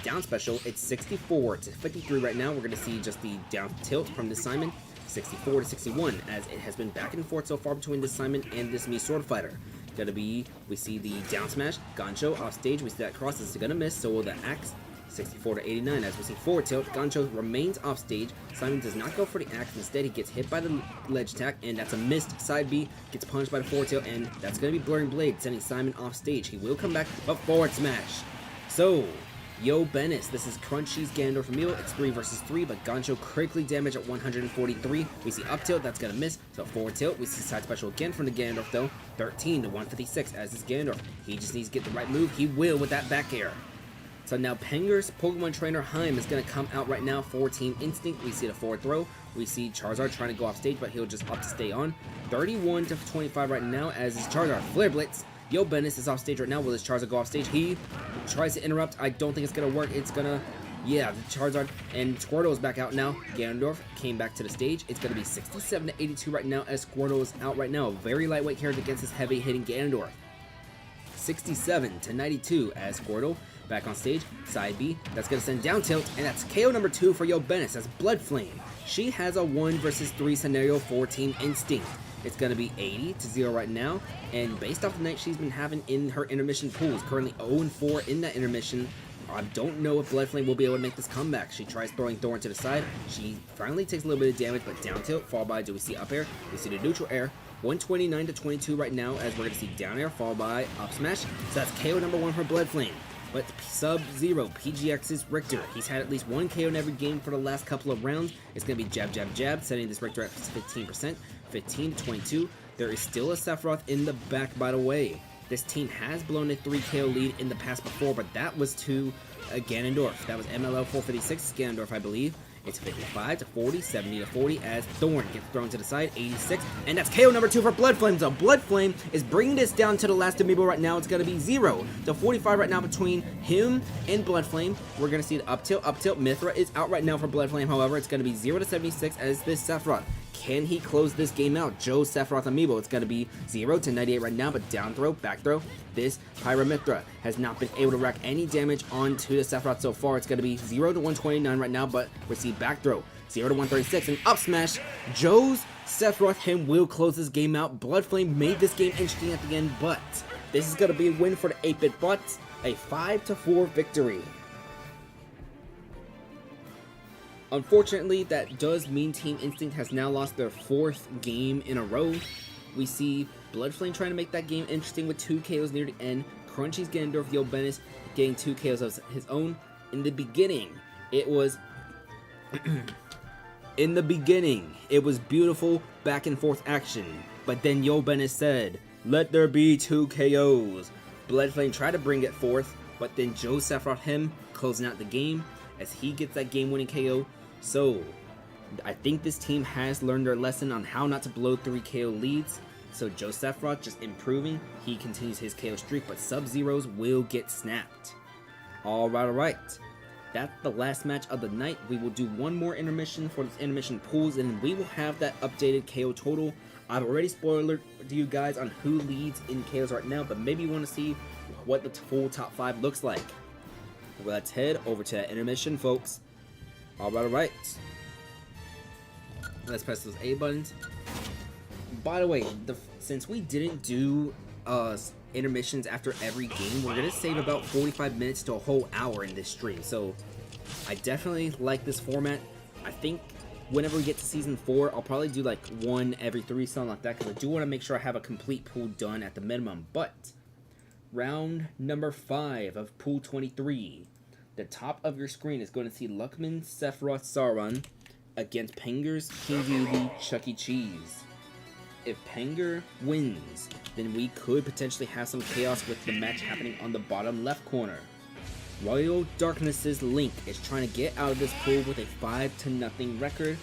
down special. It's 64-53 right now. We're going to see just the down tilt from this Simon. 64-61 as it has been back and forth so far between this Simon and this Mii Sword Fighter. Gonna be, we see the down smash, Gancho off stage, we see that cross is gonna miss, so will the axe. 64-89 as we see forward tilt, Gancho remains off stage, Simon does not go for the axe, instead he gets hit by the ledge attack, and that's a missed side B, gets punched by the forward tilt, and that's gonna be Blurring Blade, sending Simon off stage. He will come back, but forward smash. So, Yo Bennis, this is Crunchy's Ganondorf Amiibo. It's 3 versus 3, but Gancho critically damaged at 143. We see up tilt, that's gonna miss. So forward tilt, we see side special again from the Ganondorf though. 13-156 as this Ganondorf. He just needs to get the right move. He will with that back air. So now Penger's Pokemon trainer Heim is gonna come out right now for Team Instinct. We see the forward throw. We see Charizard trying to go off stage, but he'll just opt to stay on. 31-25 right now as his Charizard Flare Blitz. Yo Bennis is off stage right now. Will his Charizard go off stage? He tries to interrupt. I don't think it's gonna work. It's gonna, yeah, the Charizard and Squirtle is back out now. Ganondorf came back to the stage. It's gonna be 67-82 right now as Squirtle is out right now. Very lightweight character against this heavy hitting Ganondorf. 67-92 as Squirtle back on stage. Side B, that's gonna send down tilt, and that's KO number 2 for Yo Bennis as Blood Flame. She has a 1 versus 3 scenario for Team Instinct. It's going to be 80-0 right now, and based off the night she's been having in her intermission pools, currently 0-4 in that intermission, I don't know if Blood Flame will be able to make this comeback. She tries throwing Thorn to the side, she finally takes a little bit of damage, but down tilt, fall by, do we see up air? We see the neutral air, 129-22 right now, as we're going to see down air, fall by, up smash, so that's KO number 1 for Blood Flame. But Sub-Zero, PGX's Richter, he's had at least 1 KO in every game for the last couple of rounds. It's going to be jab, jab, jab, setting this Richter at 15%, 15-22. There is still a Sephiroth in the back, by the way. This team has blown a 3 KO lead in the past before, but that was to Ganondorf. That was MLL 456 Ganondorf, I believe. It's 55-40, 70-40 as Thorn gets thrown to the side, 86, and that's KO number 2 for Blood Flame. So Blood Flame is bringing this down to the last Amiibo right now. It's going to be 0-45 right now between him and Blood Flame. We're going to see the up tilt. Mithra is out right now for Blood Flame, however. It's going to be 0-76 as this Sephiroth. Can he close this game out? Joe Sephiroth Amiibo. It's going to be 0-98 right now, but down throw, back throw. This Pyramithra has not been able to rack any damage onto the Sephiroth so far. It's going to be 0-129 right now, but we see back throw, 0-136, and up smash. Joe's Sephiroth him will close this game out. Blood Flame made this game interesting at the end, but this is going to be a win for the 8-bit bots. A 5-4 victory. Unfortunately, that does mean Team Instinct has now lost their 4th game in a row. We see Blood Flame trying to make that game interesting with 2 KOs near the end. Crunchy's Ganondorf, Yo Bennis getting 2 KOs of his own. In the beginning, it was beautiful back and forth action. But then Yo Bennis said, "Let there be 2 KOs." Blood Flame tried to bring it forth, but then Joe Sephiroth him closing out the game as he gets that game-winning KO. So, I think this team has learned their lesson on how not to blow 3 KO leads. So Joe Sephiroth just improving. He continues his KO streak, but Sub-Zeros will get snapped. Alright. That's the last match of the night. We will do one more intermission for this intermission pools, and we will have that updated KO total. I've already spoiled to you guys on who leads in KOs right now, but maybe you want to see what the full top 5 looks like. Let's head over to that intermission, folks. Alright. Let's press those A buttons. By the way, since we didn't do intermissions after every game, we're going to save about 45 minutes to a whole hour in this stream. So, I definitely like this format. I think whenever we get to Season 4, I'll probably do like 1 every 3, something like that, because I do want to make sure I have a complete pool done at the minimum. But, round number 5 of Pool 23. The top of your screen is going to see Luckman, Sephiroth, Sauron. against Penger's King Beauty Chuck E. Cheese. If Penger wins, then we could potentially have some chaos with the match happening on the bottom left corner. Royal Darkness's Link is trying to get out of this pool with a 5-0 record.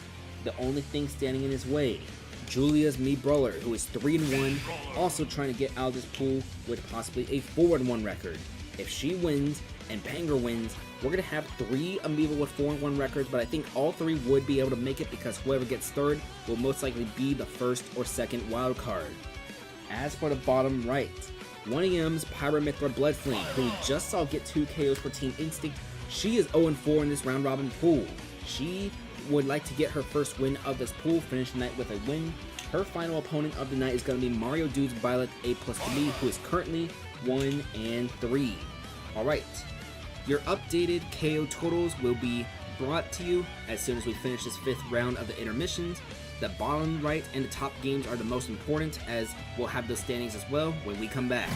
The only thing standing in his way, Julia's Me Brawler, who is 3-1, also trying to get out of this pool with possibly a 4-1 record. If she wins and Penger wins, we're going to have 3 Amiibo with 4-1 records, but I think all 3 would be able to make it because whoever gets third will most likely be the first or second wild card. As for the bottom right, 1AM's Pyramithra Bloodflame, who we just saw get 2 KOs for Team Instinct, she is 0-4 in this round robin pool. She would like to get her first win of this pool, finish the night with a win. Her final opponent of the night is going to be Mario Dude's Violet A+B, who is currently 1-3. Alright, your updated KO totals will be brought to you as soon as we finish this 5th round of the intermissions. The bottom right and the top games are the most important, as we'll have those standings as well when we come back.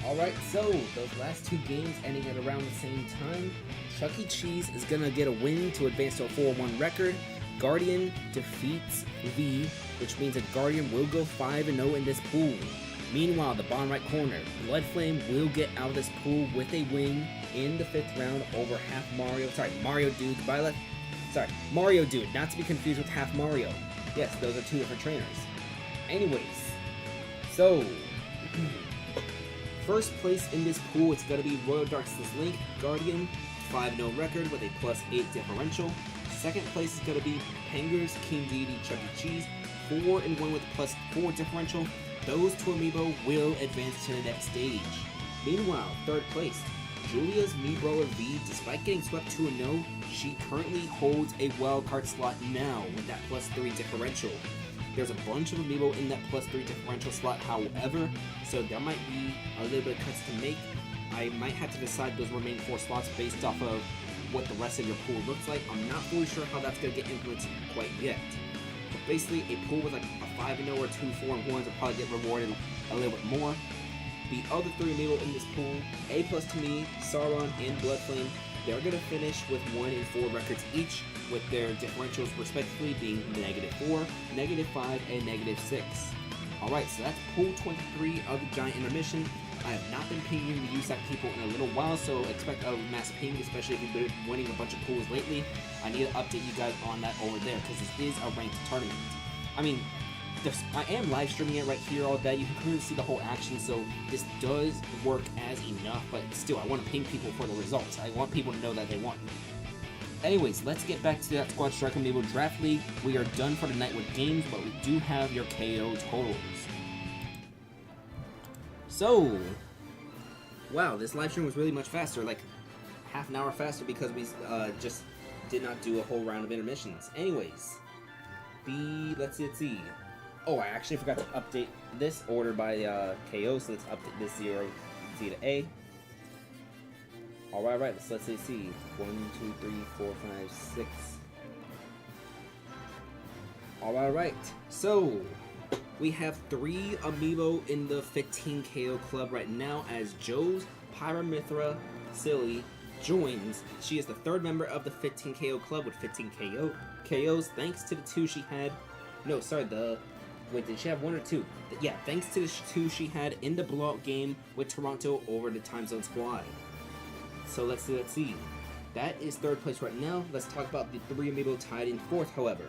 Alright, so those last two games ending at around the same time. Chuck E. Cheese is gonna get a win to advance to a 4-1 record. Guardian defeats V, which means that Guardian will go 5-0 in this pool. Meanwhile, the bottom right corner, Bloodflame will get out of this pool with a win in the 5th round over Half Mario. Mario Dude. Mario Dude, not to be confused with Half Mario. Yes, those are two different trainers. Anyways, so first place in this pool, it's going to be Royal Darkness Link, Guardian, 5-0 record with a +8 differential. Second place is going to be Pengers, King Deity, Chuck E. Cheese, 4-1 with +4 differential. Those two Amiibo will advance to the next stage. Meanwhile, third place, Julia's Amiibo V, despite getting swept 2-0, she currently holds a wildcard slot now with that +3 differential. There's a bunch of Amiibo in that +3 differential slot, however, so there might be a little bit of cuts to make. I might have to decide those remaining 4 slots based off of what the rest of your pool looks like. I'm not fully sure how that's going to get implemented quite yet. But basically, a pool with like a 5-0 or 2 4-1s will probably get rewarded a little bit more. The other 3 Amiibo in this pool, A+ to me, Sauron, and Bloodflame, they're going to finish with 1 and 4 records each, with their differentials respectively being -4, -5, and -6. Alright, so that's pool 23 of the Giant Intermission. I have not been pinging the USAC people in a little while, so expect a mass ping, especially if you've been winning a bunch of pools lately. I need to update you guys on that over there, because this is a ranked tournament. I mean, I am live streaming it right here all day. You can clearly see the whole action, so this does work as enough, but still, I want to ping people for the results. I want people to know that they won. Anyways, let's get back to that Squad Strike Amiibo Draft League. We are done for the night with games, but we do have your KO totals. So, wow, this live stream was really much faster, like half an hour faster because we just did not do a whole round of intermissions. Anyways, let's see. Oh, I actually forgot to update this order by KO, so let's update this Z to A. Alright, let's see. 1, 2, 3, 4, 5, 6. Alright, so we have 3 Amiibo in the 15 KO club right now as Joe's Pyramithra Silly joins. She is the 3rd member of the 15 KO club with 15 KOs thanks to the 2 she had. No, sorry, wait, did she have 1 or 2? Yeah, thanks to the 2 she had in the blowout game with Toronto over the Time Zone Squad. So let's see. That is 3rd place right now. Let's talk about the 3 Amiibo tied in 4th, however.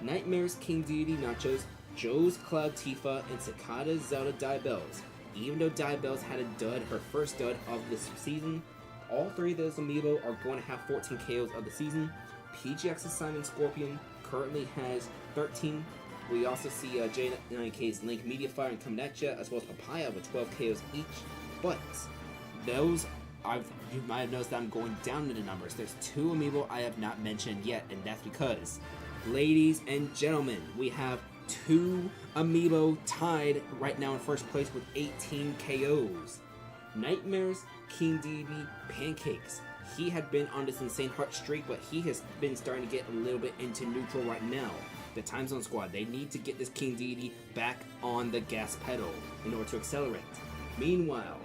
Nightmares, King Deity, Nachos, Joe's Cloud Tifa, and Cicada's Zelda Diabells. Even though Diabells had a dud, her first dud of this season, all 3 of those Amiibo are going to have 14 KOs of the season. PGX's Simon Scorpion currently has 13. We also see J9K's Link Mediafire and Coming At Ya, as well as Papaya with 12 KOs each. But those, you might have noticed that I'm going down in the numbers. There's 2 Amiibo I have not mentioned yet, and that's because, ladies and gentlemen, we have 2 Amiibo tied right now in 1st place with 18 KOs. Nightmares, King Deity, Pancakes. He had been on this insane heart streak, but he has been starting to get a little bit into neutral right now. The Time Zone Squad, they need to get this King Deity back on the gas pedal in order to accelerate. Meanwhile,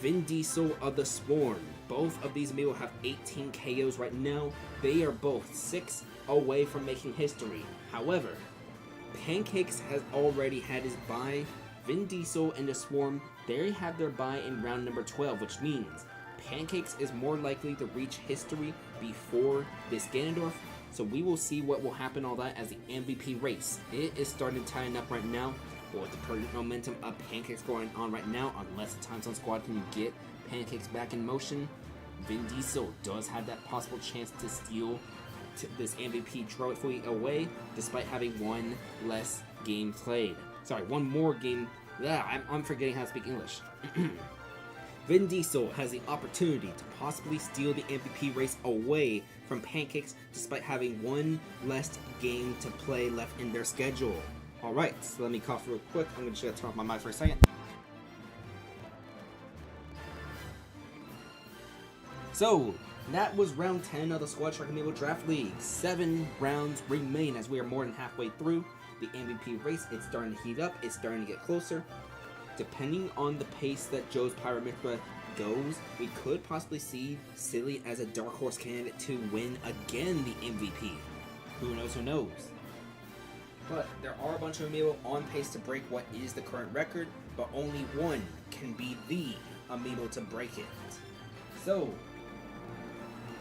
Vin Diesel of the Swarm. Both of these Amiibo have 18 KOs right now. They are both 6 away from making history. However, Pancakes has already had his bye. Vin Diesel and the Swarm, they have their bye in round number 12, which means Pancakes is more likely to reach history before this Ganondorf. So we will see what will happen all that as the MVP race. It is starting to tighten up right now. But with the current momentum of Pancakes going on right now, unless the Time Zone Squad can get Pancakes back in motion, Vin Diesel does have that possible chance to steal this MVP trophy away, despite having 1 less game played. Sorry, 1 more game. I'm forgetting how to speak English. Vin Diesel has the opportunity to possibly steal the MVP race away from Pancakes, despite having 1 less game to play left in their schedule. Alright, so let me cough real quick. I'm going to turn off my mic for a second. So, that was round 10 of the Squad Strike Amiibo Draft League. 7 rounds remain as we are more than halfway through the MVP race. It's starting to heat up. It's starting to get closer. depending on the pace that Joe's Pyramithra goes, we could possibly see Silly as a dark horse candidate to win again the MVP. Who knows, who knows? But there are a bunch of Amiibo on pace to break what is the current record, but only one can be the Amiibo to break it. So,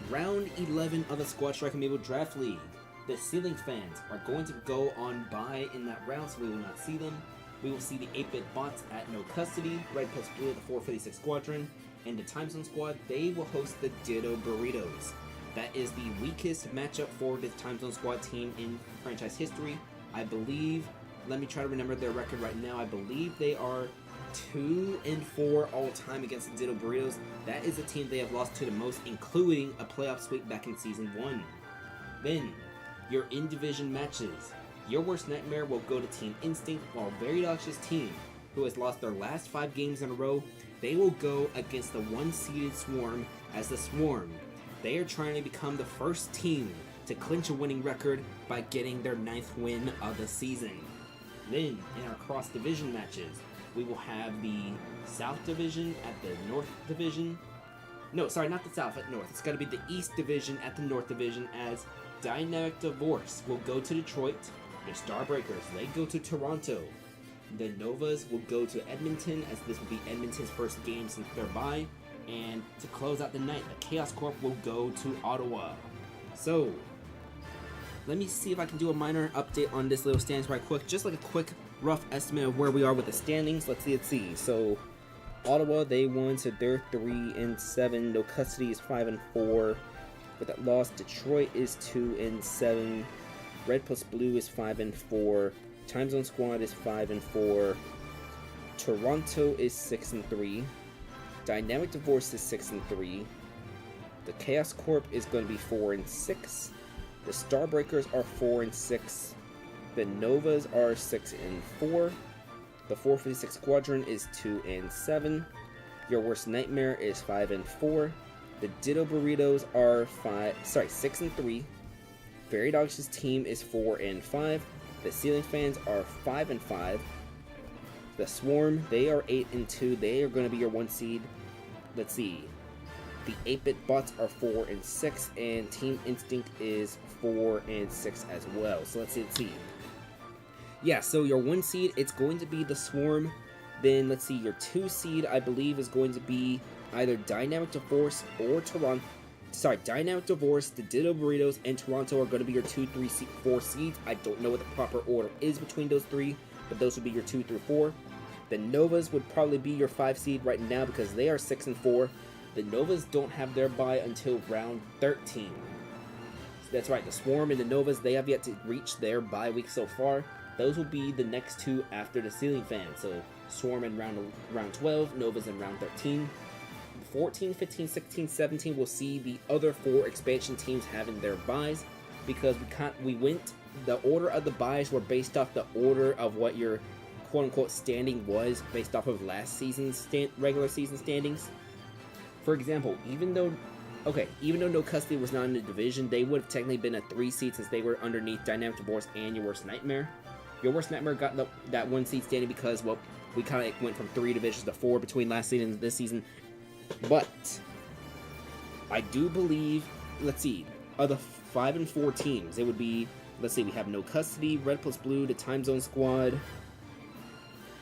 round 11 of the Squad Strike Amiibo Draft League. The Ceiling fans are going to go on bye in that round, so we will not see them. We will see the 8-bit bots at no custody, Red plus Blue at the 456 Squadron, and the Time Zone Squad, they will host the Ditto Burritos. That is the weakest matchup for the Time Zone Squad team in franchise history. I believe, let me try to remember their record right now, I believe they are 2-4 all time against the Ditto Burritos. That is a team they have lost to the most, including a playoff sweep back in Season 1. Then, your in-division matches. Your worst nightmare will go to Team Instinct, while Veridox's team, who has lost their last 5 games in a row, they will go against the 1-seeded Swarm as the Swarm. They are trying to become the first team to clinch a winning record by getting their 9th win of the season. Then, in our cross-division matches, we will have the South Division at the North Division. No, sorry, not the South at North. It's got to be the East Division at the North Division, as Dynamic Divorce will go to Detroit. The Starbreakers, they go to Toronto. The Novas will go to Edmonton, as this will be Edmonton's first game since their bye. And to close out the night, the Chaos Corp will go to Ottawa. So, let me see if I can do a minor update on this little standings right quick. Just like a quick rough estimate of where we are with the standings. Let's see. So, Ottawa, they won, so they're 3-7. No Custody is 5-4. With that loss, Detroit is 2-7. Red plus Blue is 5-4. Time Zone Squad is 5-4. Toronto is 6-3. Dynamic Divorce is 6-3. The Chaos Corp is going to be 4-6. The Starbreakers are 4-6. The Novas are 6-4. The 456 Squadron is 2-7. Your Worst Nightmare is 5-4. The Ditto Burritos are 6-3. Veridox's team is 4-5. The Ceiling fans are 5-5. The Swarm, they are 8-2. They are going to be your 1 seed. Let's see. The 8-bit bots are 4-6, and Team Instinct is 4-6 as well. So let's see. Yeah, so your 1 seed, it's going to be the Swarm. Then let's see, your 2 seed, I believe, is going to be either Dynamic Divorce or Toronto. Sorry, Dynamic Divorce, the Ditto Burritos, and Toronto are going to be your 2, 3, 4 seeds. I don't know what the proper order is between those 3, but those would be your 2 through 4. The Novas would probably be your 5 seed right now because they are 6-4. The Novas don't have their bye until round 13. That's right, the Swarm and the Novas, they have yet to reach their bye week so far. Those will be the next 2 after the Ceiling fans. So Swarm in round 12, Novas in round 13. 14, 15, 16, 17 will see the other 4 expansion teams having their buys, because we went, the order of the buys were based off the order of what your quote-unquote standing was based off of last season's regular season standings. For example, even though No Custody was not in the division, they would have technically been a 3 seed since they were underneath Dynamic Divorce and Your Worst Nightmare. Your Worst Nightmare got that 1 seed standing because, well, we kind of went from 3 divisions to 4 between last season and this season. But I do believe, let's see, of the 5 and 4 teams, it would be, let's see, we have No Custody, Red plus Blue, the Time Zone Squad,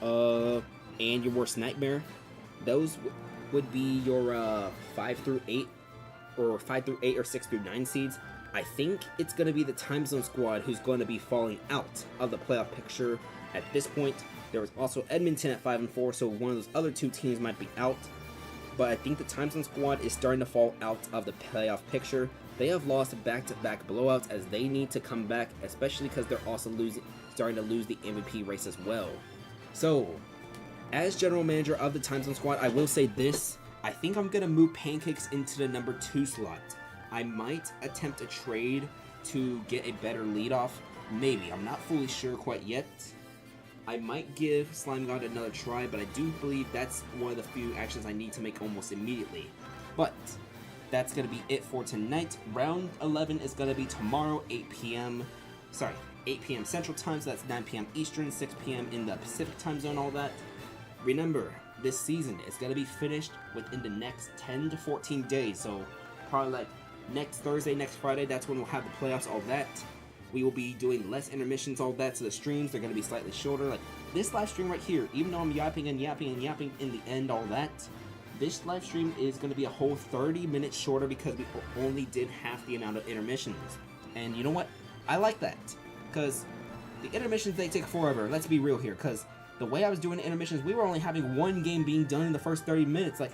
and Your Worst Nightmare. Those would be your 5 through 8 or 6 through 9 seeds. I think it's going to be the Time Zone Squad who's going to be falling out of the playoff picture at this point. There was also Edmonton at 5 and 4, so one of those other 2 teams might be out. But I think the Time Zone Squad is starting to fall out of the playoff picture. They have lost back-to-back blowouts as they need to come back, especially because they're also starting to lose the MVP race as well. So, as general manager of the Time Zone Squad, I will say this. I think I'm going to move Pancakes into the number 2 slot. I might attempt a trade to get a better leadoff. Maybe. I'm not fully sure quite yet. I might give Slime God another try, but I do believe that's one of the few actions I need to make almost immediately. But that's going to be it for tonight. Round 11 is going to be tomorrow, 8 p.m. Central Time, so that's 9 p.m. Eastern, 6 p.m. in the Pacific Time Zone, all that. remember, this season is going to be finished within the next 10 to 14 days. So probably like next Thursday, next Friday, that's when we'll have the playoffs, all that. We will be doing less intermissions, all that. So the streams, they're going to be slightly shorter. Like this live stream right here, even though I'm yapping and yapping and yapping in the end, all that, this live stream is going to be a whole 30 minutes shorter because we only did half the amount of intermissions. And you know what? I like that, because the intermissions, they take forever. Let's be real here, because the way I was doing the intermissions, we were only having one game being done in the first 30 minutes. Like,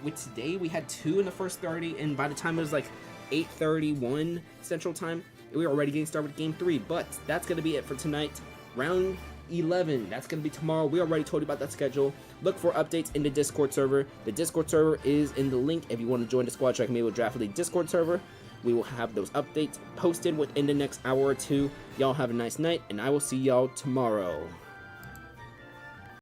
with today, we had 2 in the first 30, and by the time it was like 8:31 Central Time, we were already getting started with Game 3. But that's going to be it for tonight. Round 11, that's going to be tomorrow. We already told you about that schedule. Look for updates in the Discord server. The Discord server is in the link if you want to join the Squad Track Amiibo Draft League Discord server. We will have those updates posted within the next hour or two. Y'all have a nice night, and I will see y'all tomorrow.